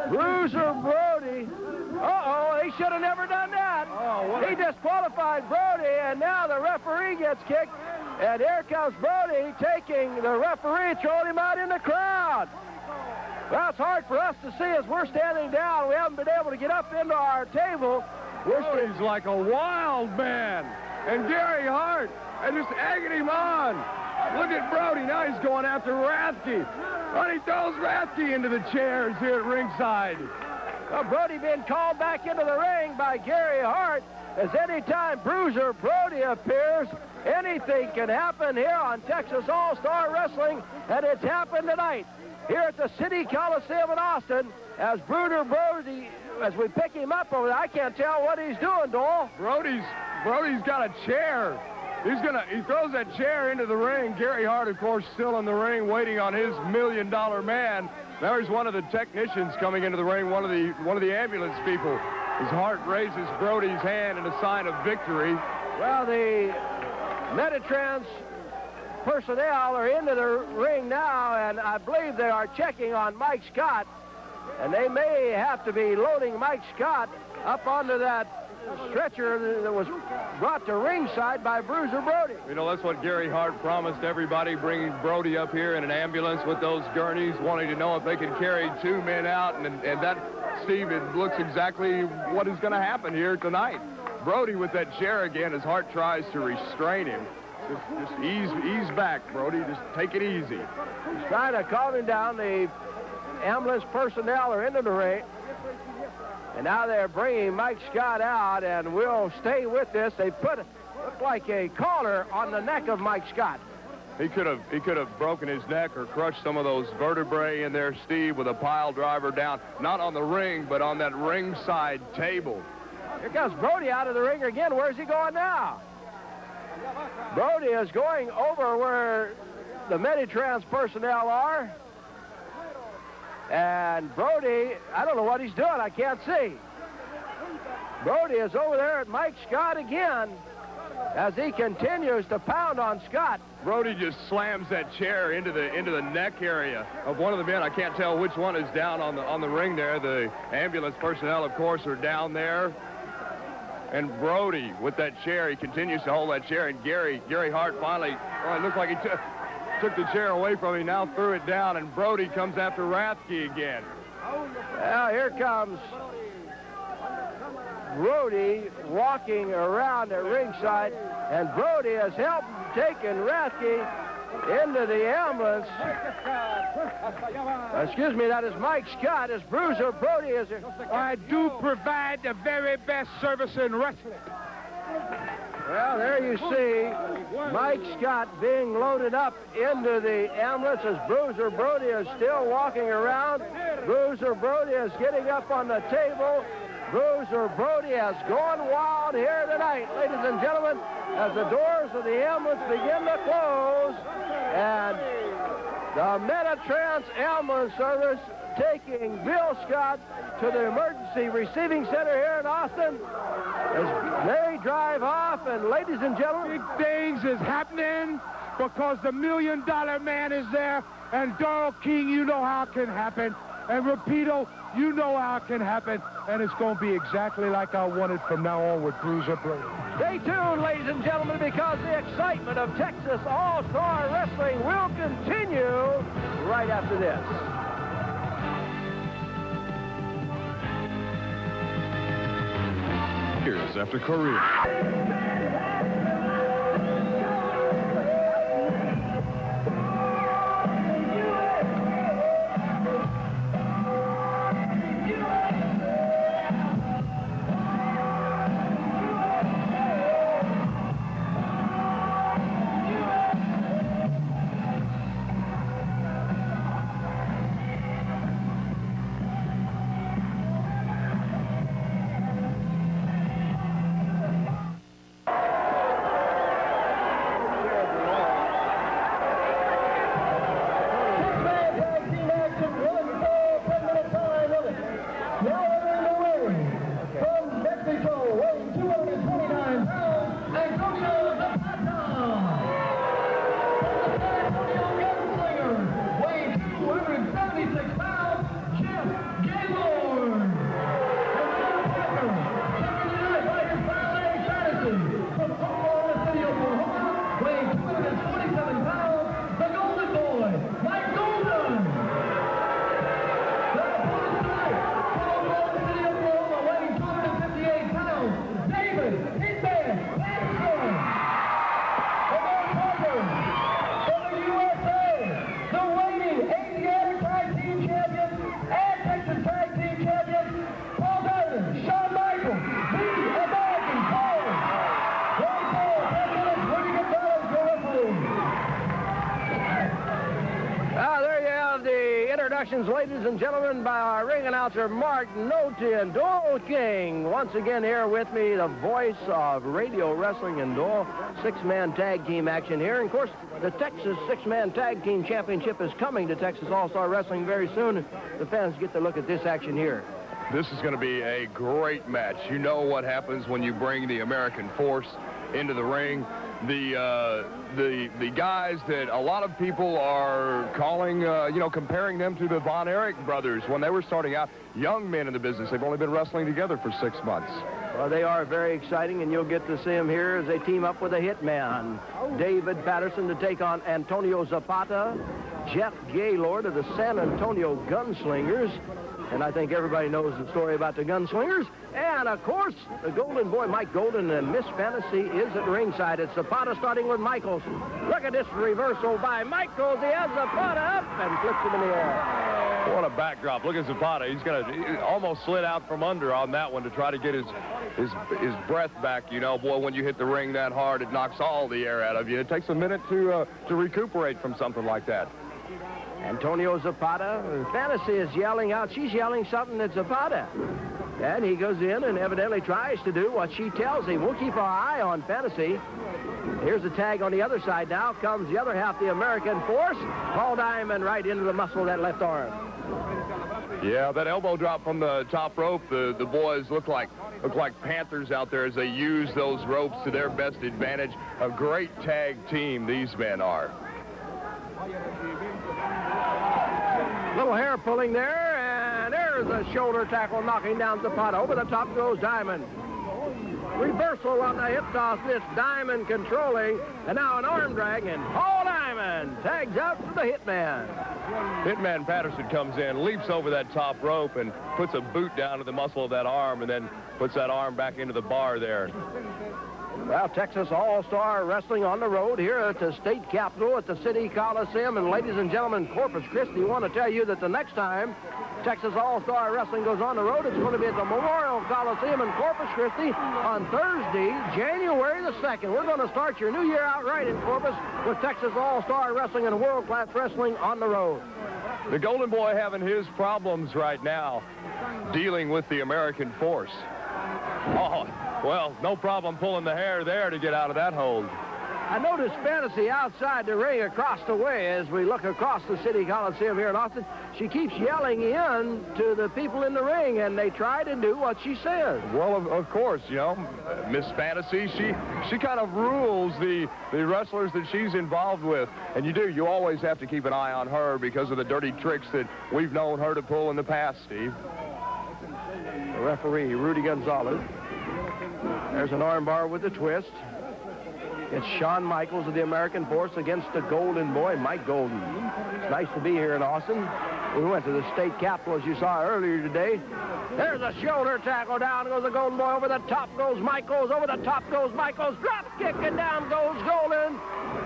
Bruiser Brody. Uh-oh, he should have never done that. Oh, he disqualified Brody, and now the referee gets kicked. And here comes Brody taking the referee, throwing him out in the crowd. Well, it's hard for us to see as we're standing down. We haven't been able to get up into our table. Brody's like a wild man. And Gary Hart is just egging him on. Look at Brody. Now he's going after Rathke. And he throws Rathke into the chairs here at ringside. Well, Brody being called back into the ring by Gary Hart. As any time Bruiser Brody appears, anything can happen here on Texas All-Star Wrestling, and it's happened tonight here at the City Coliseum in Austin. As Bruiser Brody, as we pick him up over there, I can't tell what he's doing, Dole. Brody's got a chair. He throws that chair into the ring. Gary Hart, of course, still in the ring, waiting on his $1 Million Man. There's one of the technicians coming into the ring, one of the ambulance people. His Hart raises Brody's hand in a sign of victory. Well, the Meditrans personnel are into the ring now, and I believe they are checking on Mike Scott, and they may have to be loading Mike Scott up onto that stretcher that was brought to ringside by Bruiser Brody. You know, that's what Gary Hart promised everybody, bringing Brody up here in an ambulance with those gurneys, wanting to know if they could carry 2 men out, and that, Steve, it looks exactly what is going to happen here tonight. Brody with that chair again as Hart tries to restrain him. Just ease back, Brody. Just take it easy. He's trying to calm him down. The ambulance personnel are into the ring. And now they're bringing Mike Scott out, and we'll stay with this. They looked like a collar on the neck of Mike Scott. He could have broken his neck or crushed some of those vertebrae in there, Steve, with a pile driver down, not on the ring, but on that ringside table. Here comes Brody out of the ring again. Where's he going now? Brody is going over where the Meditrans personnel are. And Brody, I don't know what he's doing. I can't see. Brody is over there at Mike Scott again as he continues to pound on Scott. Brody just slams that chair into the neck area of one of the men. I can't tell which one is down on the ring there. The ambulance personnel, of course, are down there. And Brody with that chair, he continues to hold that chair. And Gary Hart finally, well, it looks like he took the chair away from him, now threw it down. And Brody comes after Rathke again. Well, here comes Brody walking around at ringside, and Brody has helped taking Rathke into the ambulance. Excuse me, that is Mike Scott. As Bruiser Brody is here. I do provide the very best service in wrestling. Well, there you see Mike Scott being loaded up into the ambulance as Bruiser Brody is still walking around. Bruiser Brody is getting up on the table. Bruiser Brody has gone wild here tonight, ladies and gentlemen, as the doors of the ambulance begin to close, and the Metatrans Ambulance Service taking Bill Scott to the emergency receiving center here in Austin as they drive off. And ladies and gentlemen, big things is happening because the $1 Million Man is there, and Doyle King, you know how it can happen, and Rapido, you know how it can happen, and it's going to be exactly like I want it from now on with Bruiser Brody. Stay tuned, ladies and gentlemen, because the excitement of Texas All-Star Wrestling will continue right after this. Years after Korea. Ladies and gentlemen, by our ring announcer, Mark Nolte, and Doyle King. Once again here with me, the voice of radio wrestling and Doyle. Six-man tag team action here. And, of course, the Texas Six-Man Tag Team Championship is coming to Texas All-Star Wrestling very soon. The fans get to look at this action here. This is going to be a great match. You know what happens when you bring the American Force into the ring. The guys that a lot of people are calling, comparing them to the Von Erich brothers when they were starting out, young men in the business. They've only been wrestling together for 6 months. Well, they are very exciting, and you'll get to see them here as they team up with a hitman, David Patterson, to take on Antonio Zapata, Jeff Gaylord of the San Antonio Gunslingers. And I think everybody knows the story about the Gunslingers. And, of course, the Golden Boy, Mike Golden, and Miss Fantasy is at ringside. It's Zapata starting with Michaels. Look at this reversal by Michaels. He has Zapata up and flips him in the air. What a backdrop. Look at Zapata. He almost slid out from under on that one to try to get his breath back. You know, boy, when you hit the ring that hard, it knocks all the air out of you. It takes a minute to recuperate from something like that. Antonio Zapata, Fantasy is yelling out. She's yelling something at Zapata. And he goes in and evidently tries to do what she tells him. We'll keep our eye on Fantasy. Here's the tag on the other side now. Comes the other half, the American Force. Paul Diamond right into the muscle of that left arm. Yeah, that elbow drop from the top rope. The boys look like panthers out there as they use those ropes to their best advantage. A great tag team these men are. Little hair pulling there, and there's a shoulder tackle knocking down Zapata. Over the top goes Diamond. reversal on the hip toss. This Diamond controlling. And now an arm drag, and Paul Diamond tags out for the Hitman. Hitman Patterson comes in, leaps over that top rope, and puts a boot down to the muscle of that arm, and then puts that arm back into the bar there. Well, Texas All-Star Wrestling on the road here at the state capitol at the City Coliseum. And ladies and gentlemen, Corpus Christi want to tell you that the next time Texas All-Star Wrestling goes on the road, it's going to be at the Memorial Coliseum in Corpus Christi on Thursday, January the 2nd. We're going to start your new year out right in Corpus with Texas All-Star Wrestling and world-class wrestling on the road. The Golden Boy having his problems right now, dealing with the American Force. Oh, well, no problem pulling the hair there to get out of that hold. I noticed Fantasy outside the ring across the way as we look across the City Coliseum here in Austin. She keeps yelling in to the people in the ring, and they try to do what she says. Well, of course, you know, Miss Fantasy, she kind of rules the wrestlers that she's involved with. And you always have to keep an eye on her because of the dirty tricks that we've known her to pull in the past, Steve. The referee, Rudy Gonzalez. There's an armbar with a twist. It's Shawn Michaels of the American Force against the Golden Boy, Mike Golden. It's nice to be here in Austin. We went to the state capitol, as you saw earlier today. There's a shoulder tackle. Down goes the Golden Boy. Over the top goes Michaels. Over the top goes Michaels. Drop kick, and down goes Golden.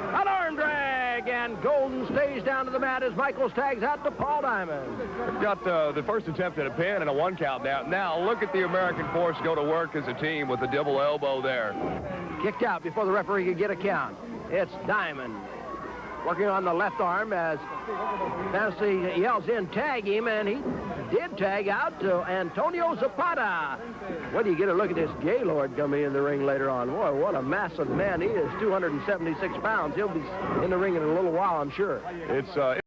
An arm drag, and Golden stays down to the mat as Michaels tags out to Paul Diamond. We've got the first attempt at a pin and a one count now. Now look at the American Force go to work as a team with a double elbow there. Kicked out before the referee could get a count. It's Diamond working on the left arm as Fantasy yells in, tag him, and he did tag out to Antonio Zapata. When do you get a look at this Gaylord coming in the ring later on? Boy, what a massive man he is, 276 pounds. He'll be in the ring in a little while, I'm sure. It's